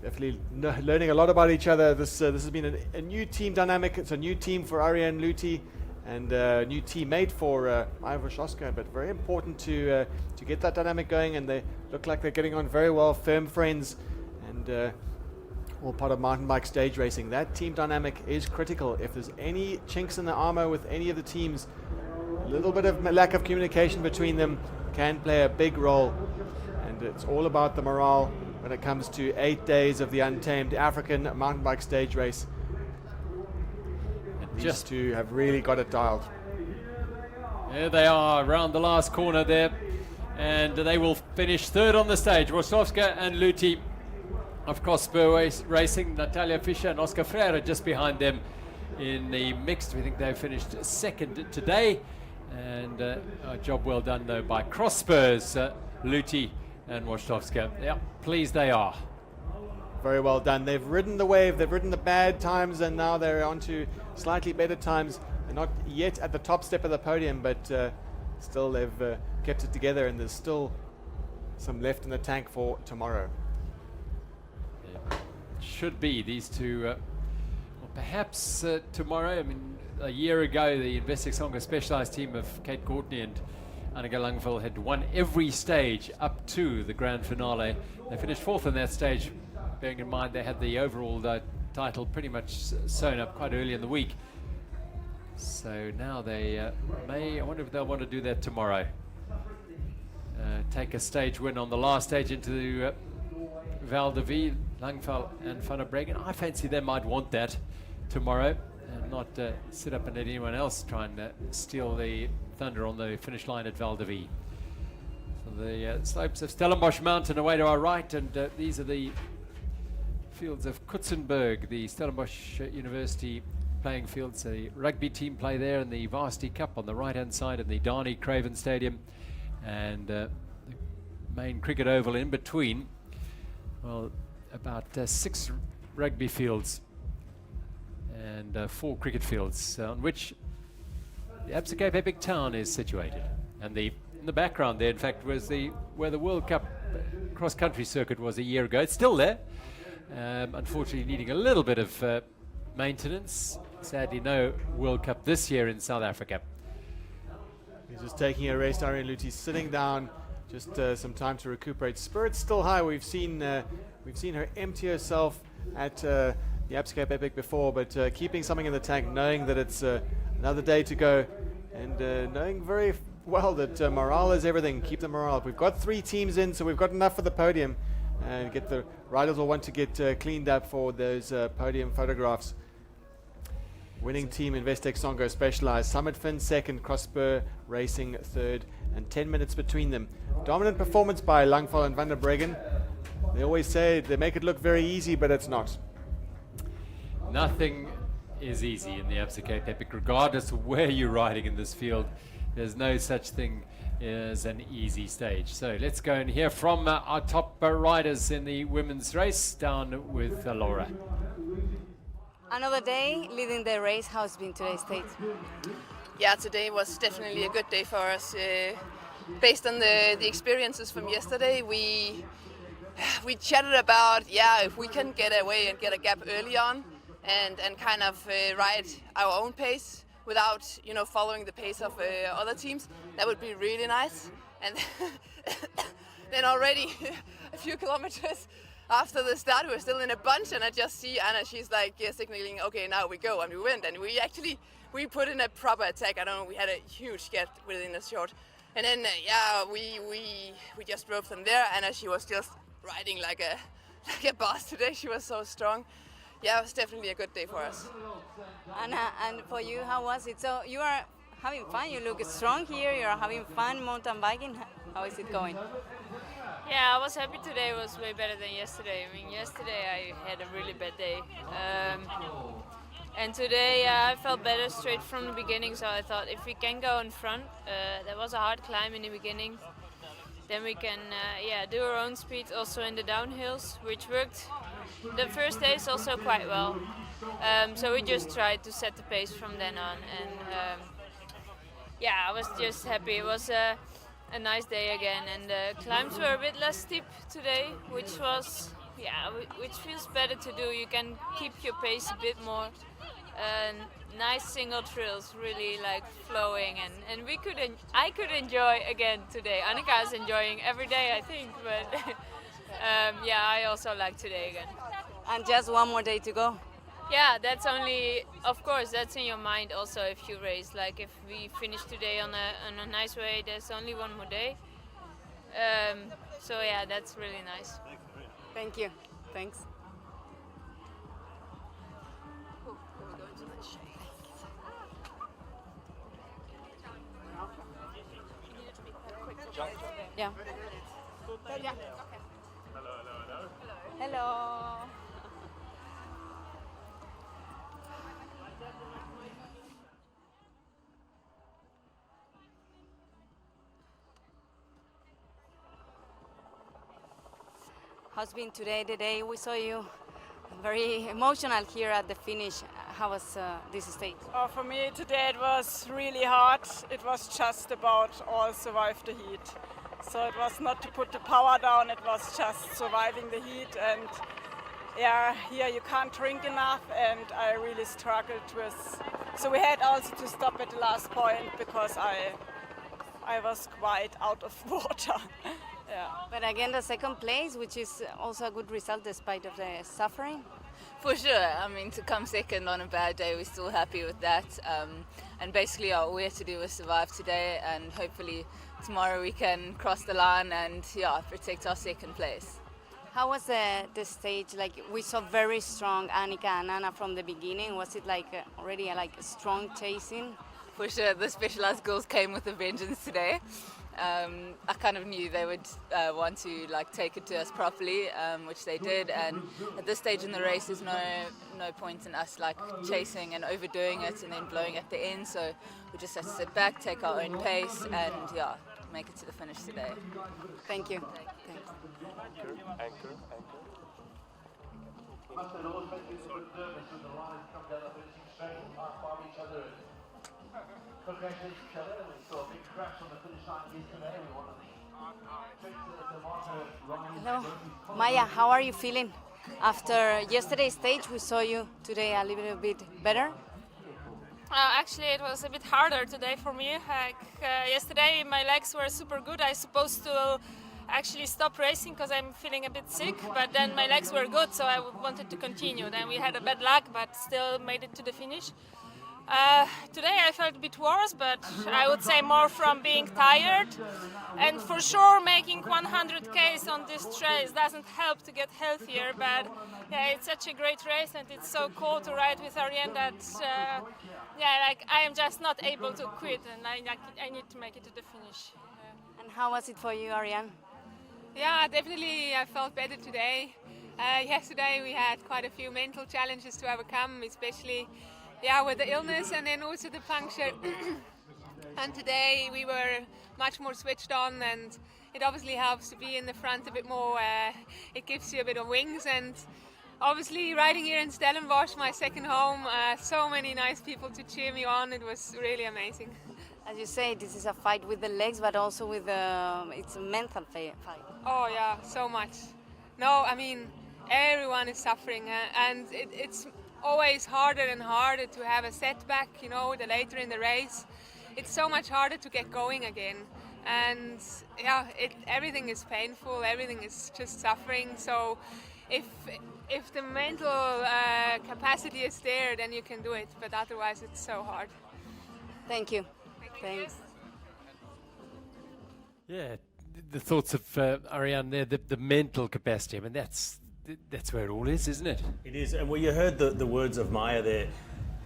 definitely learning a lot about each other. This has been a new team dynamic. It's a new team for Ariane Luti and a new teammate for Maya Wasztowska, but very important to get that dynamic going, and they look like they're getting on very well, firm friends, and all part of mountain bike stage racing. That team dynamic is critical. If there's any chinks in the armor with any of the teams, a little bit of lack of communication between them can play a big role, and it's all about the morale when it comes to 8 days of the Untamed African mountain bike stage race. And these two have really got it dialed. There they are around the last corner there, and they will finish third on the stage. Wasztowska and Luti of Cross Spur Racing, Natalia Fischer and Oscar Freire just behind them in the mixed. We think they finished second today, and a job well done though by Cross Spurs, Luti and Wasztowska. Yeah, pleased they are. Very well done. They've ridden the wave, they've ridden the bad times, and now they're on to slightly better times. They're not yet at the top step of the podium, but still they've kept it together, and there's still some left in the tank for tomorrow. Yeah. Should be these two, well, perhaps tomorrow. I mean, a year ago, the Investec Songo Specialized team of Kate Courtney and Annika Langeveld had won every stage up to the grand finale. They finished fourth in that stage, bearing in mind they had the overall title pretty much sewn up quite early in the week. So now they I wonder if they'll want to do that tomorrow. Take a stage win on the last stage into Val de Vie, Langeveld and Van der Breggen. I fancy they might want that tomorrow and not sit up and let anyone else try and steal the thunder on the finish line at Val de Vie. So the slopes of Stellenbosch Mountain away to our right, and these are the fields of Kutsenberg, the Stellenbosch University playing fields. The rugby team play there in the Varsity Cup on the right hand side in the Darnie Craven Stadium, and the main cricket oval in between. Well, about 6 rugby fields and 4 cricket fields on which the ABSA Cape Epic Town is situated. And in the background there, in fact, was where the World Cup cross-country circuit was a year ago. It's still there, Unfortunately, needing a little bit of maintenance. Sadly, no World Cup this year in South Africa. He's just taking a rest. Ariane Luthi sitting down, just some time to recuperate. Spirit's still high. We've seen her empty herself at the Abscape Epic before, but keeping something in the tank, knowing that it's another day to go, and knowing very well that morale is everything. Keep the morale up. We've got 3 teams in, so we've got enough for the podium, and get the riders will want to get cleaned up for those podium photographs. Winning team Investec Songo Specialized, Summit Fin second, Crossspur Racing third, and 10 minutes between them. Dominant performance by Langval and Van der Breggen. They always say they make it look very easy, but it's not. Nothing is easy in the Absa Cape Epic, regardless of where you're riding in this field. There's no such thing as an easy stage. So let's go and hear from our top riders in the women's race, down with Laura. Another day leading the race. How's been today's stage? Yeah, today was definitely a good day for us. Based on the experiences from yesterday, we chatted about if we can get away and get a gap early on and kind of ride our own pace without following the pace of other teams, that would be really nice. And then already a few kilometers after the start, we were still in a bunch, and I just see Anna. She's like signaling, "Okay, now we go," and we went, and we put in a proper attack. I don't know, we had a huge gap within a short, and then we just drove them there. Anna, she was just riding like a boss today. She was so strong. Yeah, it was definitely a good day for us. Anna, and for you, how was it? So you are having fun. You look strong here. You are having fun mountain biking. How is it going? Yeah, I was happy today. It was way better than yesterday. I mean, yesterday I had a really bad day. And today I felt better straight from the beginning, so I thought if we can go in front, there was a hard climb in the beginning, then we can do our own speed also in the downhills, which worked the first days also quite well. So we just tried to set the pace from then on, and I was just happy. It was a nice day again, and the climbs were a bit less steep today, which feels better to do. You can keep your pace a bit more. Nice single trails, really like flowing, and I could enjoy again today. Annika is enjoying every day, I think, but I also like today again. And just one more day to go. Yeah, that's only, of course, that's in your mind also if you race. Like if we finish today on a nice way, there's only one more day. So yeah, that's really nice. Thank you. Thanks. Yeah. Hello. How's been today? The day we saw you very emotional here at the finish. How was this stage? Oh, for me today it was really hard. It was just about all survive the heat. So it was not to put the power down, it was just surviving the heat. And yeah, here you can't drink enough, and I really struggled with. So we had also to stop at the last point because I was quite out of water. Yeah. But again, the second place, which is also a good result despite of the suffering. For sure. I mean, to come second on a bad day, we're still happy with that. And basically, all we have to do is survive today, and hopefully tomorrow we can cross the line and protect our second place. How was the stage? Like, we saw very strong Annika and Anna from the beginning. Was it like already like strong chasing? For sure, the Specialized girls came with a vengeance today. I kind of knew they would want to take it to us properly, which they did. And at this stage in the race, there's no point in us chasing and overdoing it and then blowing at the end. So we just have to sit back, take our own pace, and make it to the finish today. Thank you. Anchor. Congratulations, each other. We saw a big crash on the finish line yesterday. We wanted Hello, Maya. How are you feeling? after yesterday's stage, we saw you today a little bit better. Actually, it was a bit harder today for me. Yesterday, my legs were super good. I supposed to actually stop racing because I'm feeling a bit sick, but then my legs were good, so I wanted to continue. Then we had a bad luck, but still made it to the finish. Today I felt a bit worse, but I would say more from being tired, and for sure making 100 Ks on this race doesn't help to get healthier, but yeah, it's such a great race and it's so cool to ride with Ariane that I am just not able to quit, and I need to make it to the finish. And how was it for you, Ariane? Yeah, definitely I felt better today. Yesterday we had quite a few mental challenges to overcome, especially with the illness and then also the puncture. And today we were much more switched on, and it obviously helps to be in the front a bit more. It gives you a bit of wings, and obviously riding here in Stellenbosch, my second home, so many nice people to cheer me on. It was really amazing. As you say, this is a fight with the legs, but also with it's a mental fight. Oh yeah, so much. No, I mean, everyone is suffering, and it's always harder and harder to have a setback, the later in the race. It's so much harder to get going again. And yeah, everything is painful, everything is just suffering. So if the mental capacity is there, then you can do it. But otherwise, it's so hard. Thank you. Thanks. Yeah, the thoughts of Ariane there, the mental capacity. I mean, that's where it all is, isn't it? It is, and you heard the words of Maya there.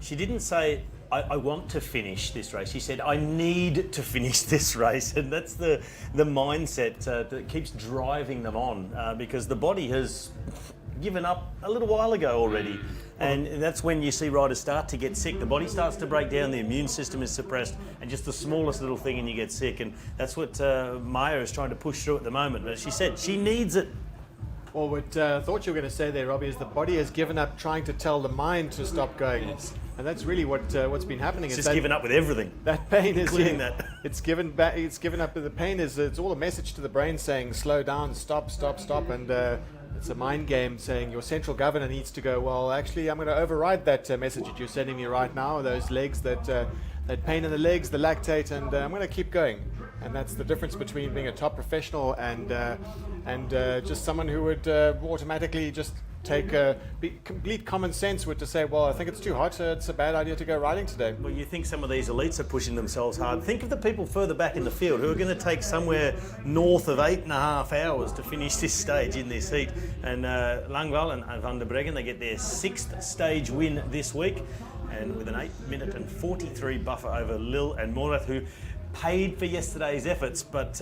She didn't say, I want to finish this race. She said, I need to finish this race. And that's the mindset that keeps driving them on, because the body has given up a little while ago already. And that's when you see riders start to get sick. The body starts to break down, the immune system is suppressed, and just the smallest little thing and you get sick. And that's what Maya is trying to push through at the moment. But she said she needs it. Well, what thought you were going to say there, Robbie, is the body has given up trying to tell the mind to stop going. Yes. And that's really what's been happening. It's just given up with everything. That pain is including that. It's given back. It's given up. The pain is. It's all a message to the brain saying, "Slow down, stop, stop, stop." And it's a mind game saying your central governor needs to go. Well, actually, I'm going to override that message that you're sending me right now. Those legs, that pain in the legs, the lactate, and I'm going to keep going. And that's the difference between being a top professional and just someone who would automatically just take complete common sense would to say, well, I think it's too hot, it's a bad idea to go riding today. Well, you think some of these elites are pushing themselves hard. Think of the people further back in the field who are going to take somewhere north of 8.5 hours to finish this stage in this heat. And Langwall and Van der Breggen, they get their 6th stage win this week, and with an 8-minute and 43 buffer over Lil and Morath, who paid for yesterday's efforts, but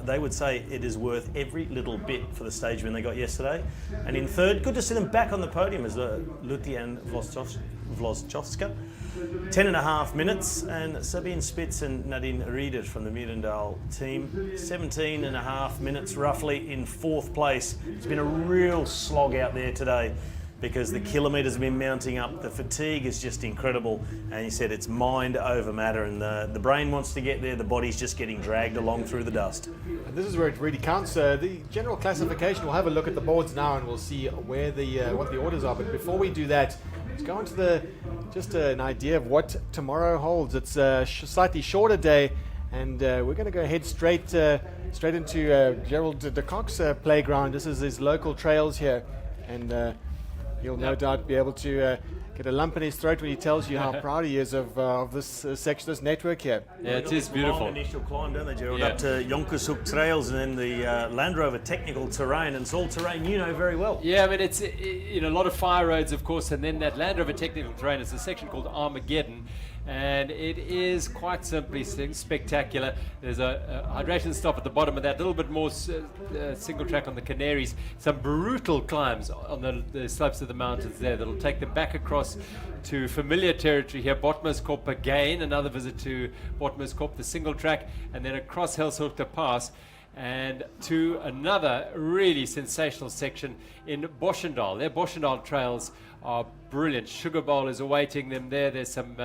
they would say it is worth every little bit for the stage win they got yesterday. And in third, good to see them back on the podium as Lucian Vlhosowska, 10.5 minutes, and Sabine Spitz and Nadine Rieder from the Mirendal team, 17.5 minutes roughly in 4th place. It's been a real slog out there today, because the kilometres have been mounting up, the fatigue is just incredible, and he said it's mind over matter, and the brain wants to get there, the body's just getting dragged along through the dust. And this is where it really counts. The general classification, we'll have a look at the boards now and we'll see where what the orders are, but before we do that, let's go into just an idea of what tomorrow holds. It's a slightly shorter day, and we're going to go ahead straight into Gerald de Kock's playground. This is his local trails here, and he'll no doubt be able to get a lump in his throat when he tells you how proud he is of this section, this network here. Yeah, it is beautiful. Long initial climb, don't they, Gerald? Yeah. Up to Jonkershoek Trails and then the Land Rover technical terrain, and it's all terrain you know very well. Yeah, I mean, it's a lot of fire roads, of course, and then that Land Rover technical terrain is a section called Armageddon. And it is quite simply spectacular. There's a hydration stop at the bottom of that, a little bit more single track on the Canaries, some brutal climbs on the slopes of the mountains there that'll take them back across to familiar territory here, Botmaskop again, another visit to Botmaskop, the single track, and then across Helshoekte Pass and to another really sensational section in Boschendal. Their Boschendal trails are brilliant. Sugar Bowl is awaiting them there. There's some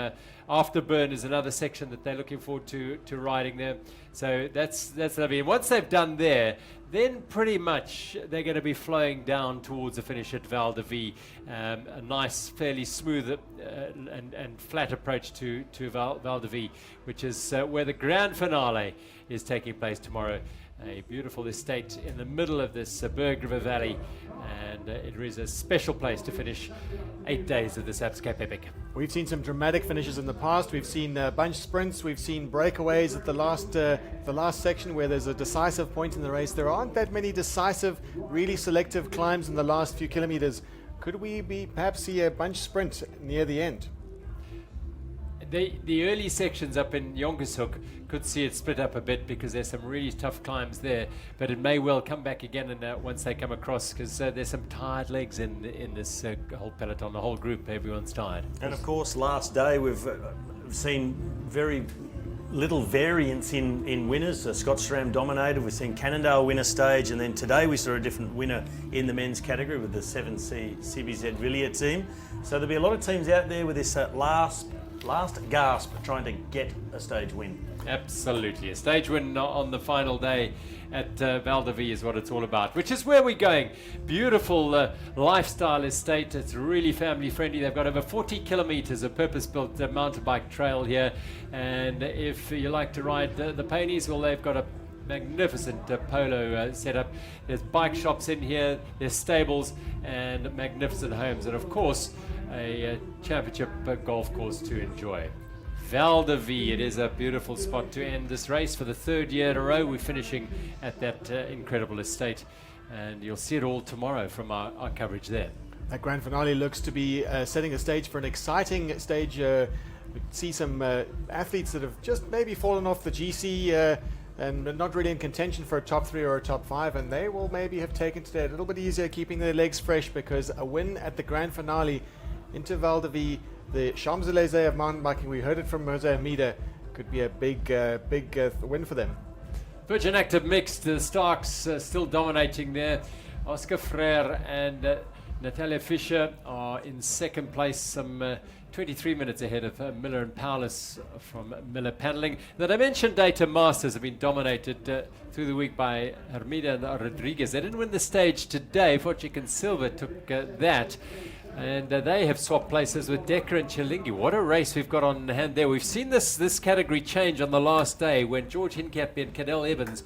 Afterburn is another section that they're looking forward to riding there. So that's lovely. And once they've done there, then pretty much they're going to be flowing down towards the finish at Val de Vie. A nice, fairly smooth and flat approach to Val de Vie, which is where the grand finale is taking place tomorrow. A beautiful estate in the middle of this Berg River Valley, and it is a special place to finish 8 days of this Abs Cape Epic. We've seen some dramatic finishes in the past. We've seen bunch sprints. We've seen breakaways at the last section where there's a decisive point in the race. There aren't that many decisive, really selective climbs in the last few kilometers. Could we perhaps see a bunch sprint near the end? The early sections up in Jonkershoek could see it split up a bit because there's some really tough climbs there, but it may well come back again and once they come across, because there's some tired legs in this whole peloton, the whole group. Everyone's tired. And of course, last day we've seen very little variance in winners. Scott Stram dominated. We've seen Cannondale win a stage, and then today we saw a different winner in the men's category with the 7C CBZ Villiers team. So there'll be a lot of teams out there with this last gasp trying to get a stage win. Absolutely. A stage win on the final day at Val de Vie is what it's all about, which is where we're going. Beautiful lifestyle estate. It's really family friendly. They've got over 40 kilometers of purpose-built mountain bike trail here, and if you like to ride the ponies, well, they've got a magnificent polo setup. There's bike shops in here, there's stables and magnificent homes, and of course a championship golf course to enjoy. Val de Vie, it is a beautiful spot to end this race for the third year in a row. We're finishing at that incredible estate, and you'll see it all tomorrow from our coverage there. That grand finale looks to be setting a stage for an exciting stage. We see some athletes that have just maybe fallen off the GC and not really in contention for a top 3 or a top 5, and they will maybe have taken today a little bit easier, keeping their legs fresh, because a win at the grand finale into Val de Vie, the Champs-Élysées of mountain biking, we heard it from Jose Almeida, could be a big win for them. Virgin Active Mixed, the Starks still dominating there. Oscar Freire and Natalia Fischer are in second place, some 23 minutes ahead of Miller and Paulus from Miller Paneling. The Dimension Data Masters have been dominated through the week by Hermida and Rodriguez. They didn't win the stage today. Fortune and Silva took that. And they have swapped places with Decker and Chilingi. What a race we've got on hand there. We've seen this category change on the last day when George Hincapie and Cadell Evans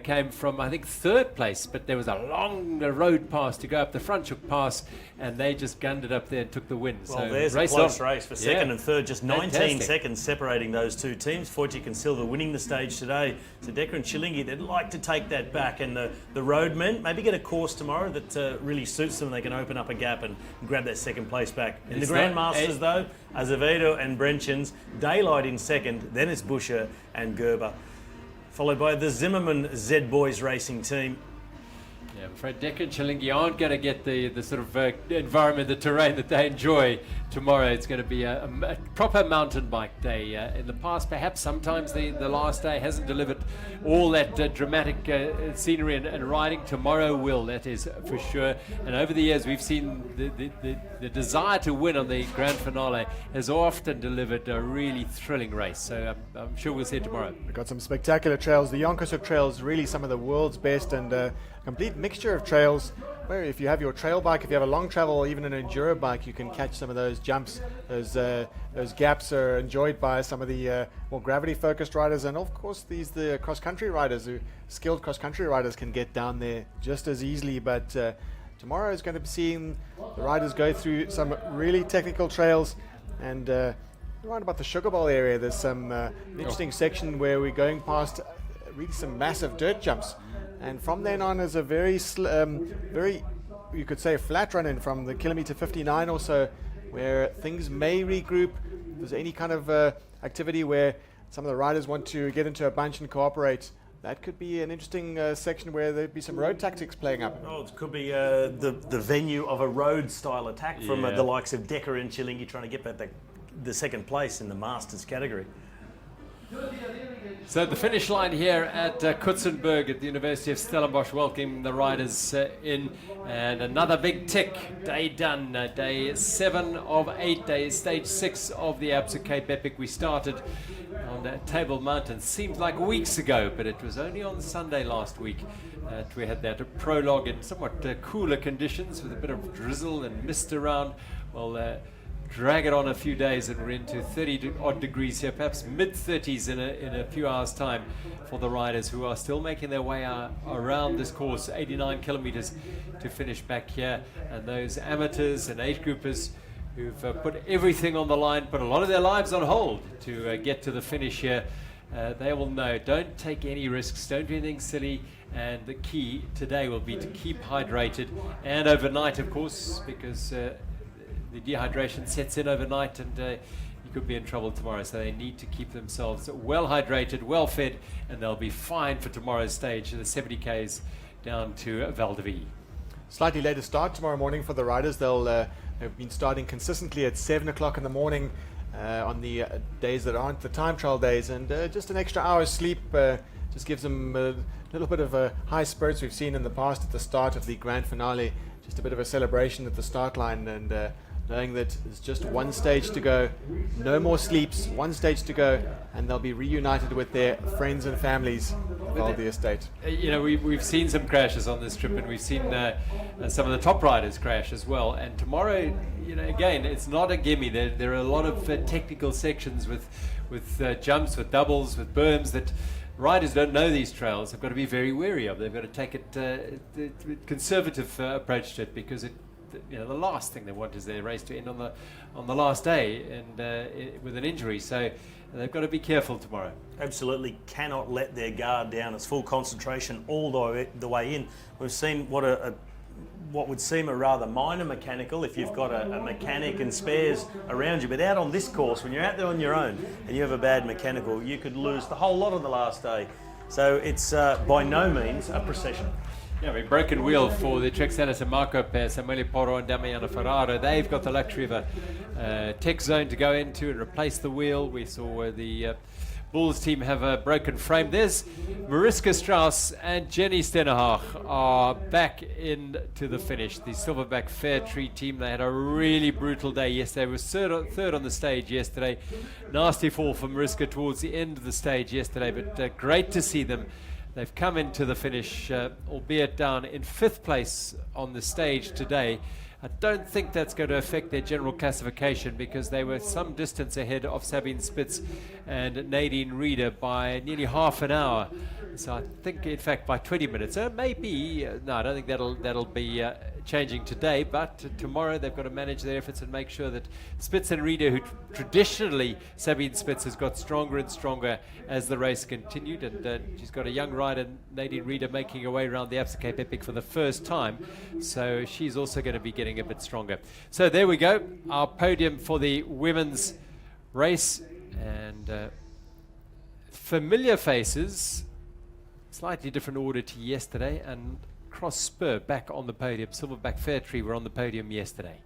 came from, I think, third place, but there was a long road pass to go up the Franschhoek Pass, and they just gunned it up there and took the win. Well, so there's race a close on. race for second and third, just 19 Fantastic. seconds separating those two teams. Fortick and Silva winning the stage today. So Decker and Chilingi, they'd like to take that back, and the roadmen maybe get a course tomorrow that really suits them. They can open up a gap and grab that second place back. In the Grandmasters, though, Azevedo and Brenchens, Daylight in second, then it's Buscher and Gerber, followed by the Zimmerman Z-Boys racing team. Yeah, I'm afraid Decker and Chilingi aren't going to get the sort of environment, the terrain that they enjoy tomorrow. It's going to be a proper mountain bike day. In the past, perhaps sometimes the last day hasn't delivered all that dramatic scenery and riding. Tomorrow will, that is for sure. And over the years, we've seen the desire to win on the grand finale has often delivered a really thrilling race. So I'm sure we'll see it tomorrow. We've got some spectacular trails. The Jonkershoek trail is really some of the world's best, and complete mixture of trails where if you have your trail bike, if you have a long travel or even an enduro bike, you can catch some of those jumps. Those gaps are enjoyed by some of the more gravity focused riders, and of course the cross-country riders, skilled cross-country riders can get down there just as easily. But tomorrow is going to be seeing the riders go through some really technical trails, and right about the Sugar Bowl area there's some interesting section where we're going past really some massive dirt jumps. And from then on is a very, you could say, flat run in from the kilometer 59 or so, where things may regroup. If there's any kind of activity where some of the riders want to get into a bunch and cooperate, that could be an interesting section where there'd be some road tactics playing up. Oh, it could be the venue of a road-style attack from the likes of Decker and Chilingi trying to get back the second place in the Masters category. So the finish line here at Kutzenberg at the University of Stellenbosch, welcoming the riders in, and another big tick. Day done. Day 7 of 8 days, stage 6 of the Absa Cape Epic. We started on Table Mountain. Seems like weeks ago, but it was only on Sunday last week that we had that prologue in somewhat cooler conditions with a bit of drizzle and mist around. Well, drag it on a few days and we're into 30 odd degrees here, perhaps mid-30s in a few hours time for the riders who are still making their way around this course, 89 kilometers to finish back here. And those amateurs and age groupers who've put everything on the line, put a lot of their lives on hold to get to the finish here, they will know, don't take any risks, don't do anything silly. And the key today will be to keep hydrated, and overnight, of course, because the dehydration sets in overnight, and you could be in trouble tomorrow. So they need to keep themselves well hydrated, well fed, and they'll be fine for tomorrow's stage, the 70 Ks down to Val de Vie. Slightly later start tomorrow morning for the riders. They've been starting consistently at 7 o'clock in the morning on the days that aren't the time trial days, and just an extra hour's sleep just gives them a little bit of high spirits we've seen in the past at the start of the grand finale. Just a bit of a celebration at the start line, and knowing that there's just one stage to go, no more sleeps, one stage to go, and they'll be reunited with their friends and families of the estate. You know, we've seen some crashes on this trip, and we've seen some of the top riders crash as well. And tomorrow, you know, again, it's not a gimme. There are a lot of technical sections with jumps, with doubles, with berms that riders don't know these trails. They've got to be very wary of. They've got to take it the conservative approach to it, because the last thing they want is their race to end on the last day and with an injury. So they've got to be careful tomorrow. Absolutely cannot let their guard down. It's full concentration all the way in. We've seen what would seem a rather minor mechanical if you've got a mechanic and spares around you, but out on this course, when you're out there on your own and you have a bad mechanical, you could lose the whole lot on the last day. So it's by no means a procession. Yeah, a broken wheel for the Trek San Marco pair, Samuele Porro and Damiano Ferraro. They've got the luxury of a tech zone to go into and replace the wheel. We saw the Bulls team have a broken frame. There's Mariska Strauss and Jenny Stenehag are back into the finish. The Silverback Fair Tree team, they had a really brutal day yesterday. They were third on the stage yesterday. Nasty fall for Mariska towards the end of the stage yesterday, but great to see them. They've come into the finish, albeit down in 5th place on the stage today. I don't think that's going to affect their general classification, because they were some distance ahead of Sabine Spitz and Nadine Reeder by nearly half an hour. So I think, in fact, by 20 minutes. So maybe, no, I don't think that'll be changing today, but tomorrow they've got to manage their efforts and make sure that Spitz and Reeder, who traditionally Sabine Spitz has got stronger and stronger as the race continued, and she's got a young rider, Nadine Reeder, making her way around the Absa Cape Epic for the first time, so she's also going to be getting a bit stronger. So there we go, our podium for the women's race, and familiar faces, slightly different order to yesterday, and Cross Spur back on the podium. Silverback Fair Tree were on the podium yesterday.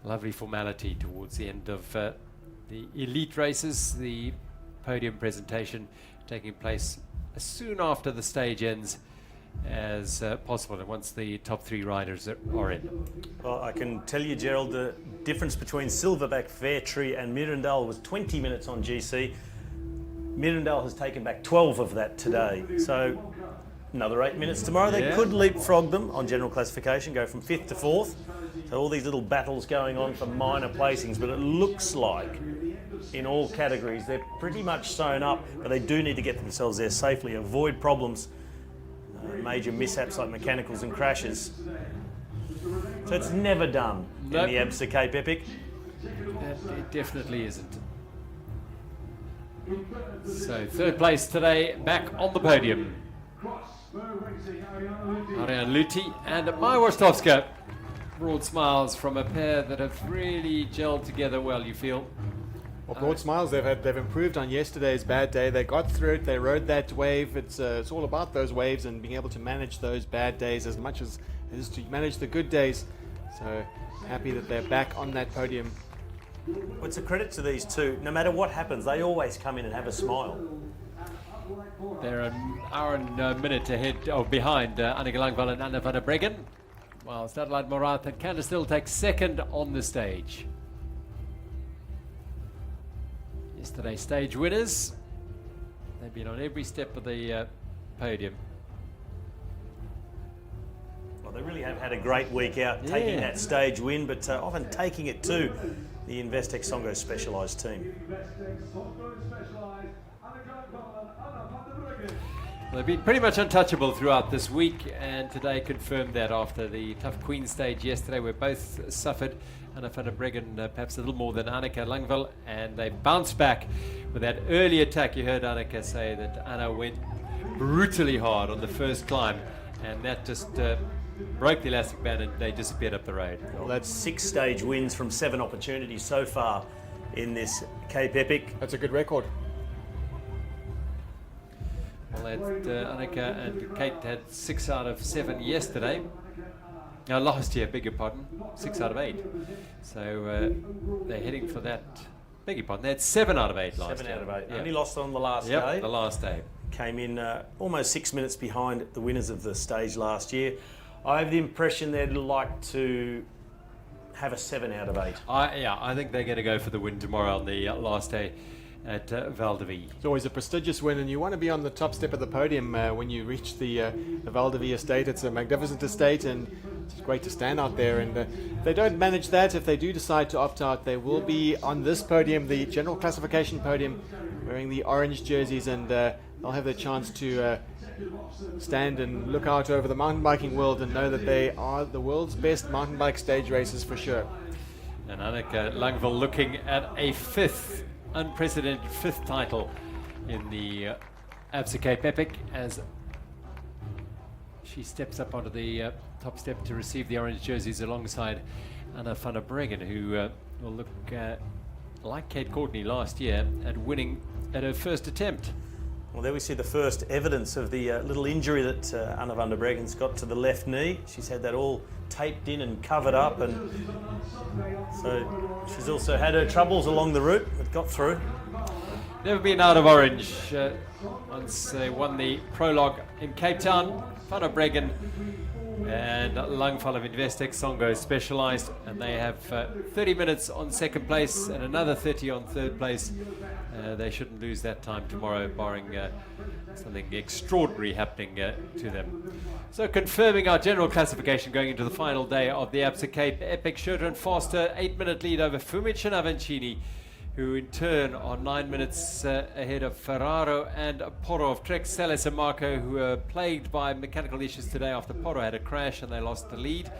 Lovely formality towards the end of the elite races. The podium presentation taking place as soon after the stage ends as possible, and once the top 3 riders are in. Well, I can tell you, Gerald, the difference between Silverback Fair Tree and Mirandale was 20 minutes on GC. Mirandale has taken back 12 of that today. So another 8 minutes tomorrow. They could leapfrog them on general classification, go from 5th to 4th. So all these little battles going on for minor placings, but it looks like in all categories they're pretty much sewn up, but they do need to get themselves there safely, avoid problems, major mishaps like mechanicals and crashes. So it's never done in the Absa Cape Epic. It definitely isn't. So 3rd place today, back on the podium. Ariane Luti and Maja Wasztowska. Broad smiles from a pair that have really gelled together well, you feel? Well, broad smiles. They've improved on yesterday's bad day. They got through it. They rode that wave. It's all about those waves and being able to manage those bad days as much as it is to manage the good days. So happy that they're back on that podium. Well, it's a credit to these two. No matter what happens, they always come in and have a smile. They're an hour and a minute ahead, or behind Anneke Langvall and Anna van der Breggen, while Adelheid Morath and Candice Dill take second on the stage. Yesterday's stage winners. They've been on every step of the podium. Well, they really have had a great week out, taking that stage win, but often taking it to the Investec Songo Specialised team. Well, they've been pretty much untouchable throughout this week, and today confirmed that after the tough Queen stage yesterday, where both suffered. Anna van der Breggen perhaps a little more than Anneke Langvall, and they bounced back with that early attack. You heard Anneke say that Anna went brutally hard on the first climb, and that just broke the elastic band and they disappeared up the road. Well, that's 6 stage wins from 7 opportunities so far in this Cape Epic. That's a good record. Well, Anneke and Kate had 6 out of 7 yesterday. Last year, beg your pardon, 6 out of 8. So they're heading for that. Beg your pardon, they had 7 out of 8 last year. 7 out of 8. Yeah. Only lost on the last Yep, day. the last day. Came in almost 6 minutes behind the winners of the stage last year. I have the impression they'd like to have a 7 out of 8. I think they're going to go for the win tomorrow on the last day at Val de Vie. It's always a prestigious win, and you want to be on the top step of the podium when you reach the Val de Vie estate. It's a magnificent estate, and it's great to stand out there. And if they don't manage that, if they do decide to opt out, they will be on this podium, the general classification podium, wearing the orange jerseys, and they'll have their chance to stand and look out over the mountain biking world and know that they are the world's best mountain bike stage racers for sure. And Anneke Langvall looking at a unprecedented fifth title in the Absa Cape Epic as she steps up onto the top step to receive the orange jerseys alongside Anna van der Breggen, who will look like Kate Courtney last year at winning at her first attempt. Well, there we see the first evidence of the little injury that Anna van der Breggen's got to the left knee. She's had that all taped in and covered up, and so she's also had her troubles along the route, but got through. Never been out of orange. Once they won the prologue in Cape Town, Van der Breggen and Langvall of Investec Songo Specialised, and they have 30 minutes on second place and another 30 on third place. They shouldn't lose that time tomorrow, barring something extraordinary happening to them. So confirming our general classification going into the final day of the Absa Cape Epic. Schurter and Foster, 8-minute lead over Fumic and Avancini, who in turn are 9 minutes ahead of Ferraro and Porro of Trek. Celes and Marco, who were plagued by mechanical issues today after Porro had a crash and they lost the lead.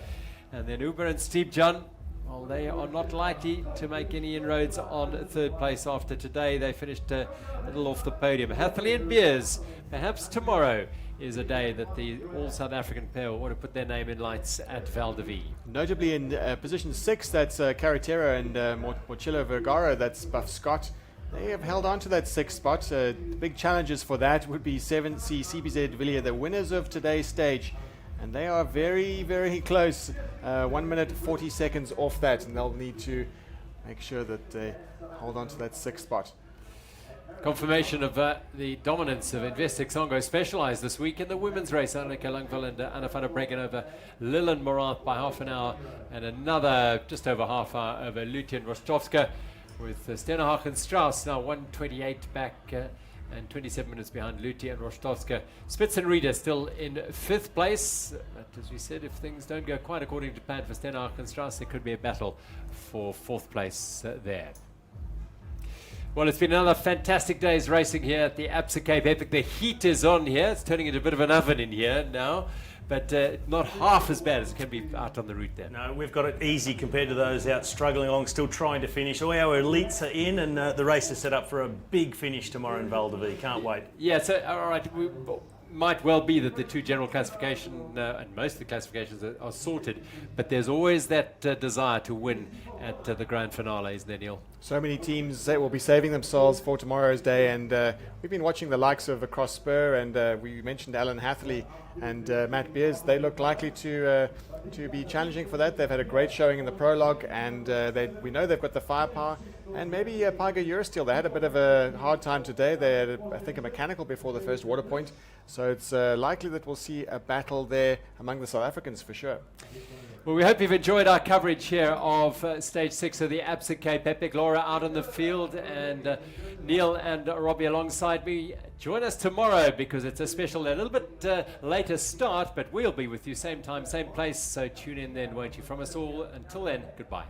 And then Uber and Steve John, well, they are not likely to make any inroads on third place after today. They finished a little off the podium. Hatherley and Beers, perhaps tomorrow is a day that the all-South African pair will want to put their name in lights at Val de Vie. Notably in position 6, that's Carretera and Morcillo Vergara, that's Buff Scott. They have held on to that 6th spot. The big challenges for that would be 7C CBZ Villiers, the winners of today's stage. And they are very, very close. 1 minute 40 seconds off that, and they'll need to make sure that they hold on to that 6th spot. Confirmation of the dominance of Investec Songo Specialised this week in the women's race. Anneke Langvall and Anna van der Breggen over Lilian Morath by half an hour, and another just over half hour over Lutia and Rostovska, with Stenhoch and Strauss now 1:28 back and 27 minutes behind Lutia and Rostovska. Spitz and Reeder still in 5th place, but as we said, if things don't go quite according to plan for Stenhoch and Strauss, there could be a battle for 4th place there. Well, it's been another fantastic day's racing here at the Absa Cape Epic. The heat is on here. It's turning into a bit of an oven in here now, but not half as bad as it can be out on the route there. No, we've got it easy compared to those out struggling along, still trying to finish. All our elites are in, and the race is set up for a big finish tomorrow in Val de Vie. Can't wait. Yeah, so all right, might well be that the two general classification and most of the classifications are sorted, but there's always that desire to win at the grand finale, isn't there, Neil? So many teams that will be saving themselves for tomorrow's day, and we've been watching the likes of Across Spur, and we mentioned Alan Hathley and Matt Beers. They look likely to be challenging for that. They've had a great showing in the prologue, and we know they've got the firepower. And maybe Pyga Eurosteel, they had a bit of a hard time today. They had, I think, a mechanical before the first water point. So it's likely that we'll see a battle there among the South Africans for sure. Well, we hope you've enjoyed our coverage here of Stage 6 of the Absa Cape Epic. Laura out on the field, and Neil and Robbie alongside me. Join us tomorrow because it's a special, a little bit later start, but we'll be with you same time, same place. So tune in then, won't you? From us all, until then, goodbye.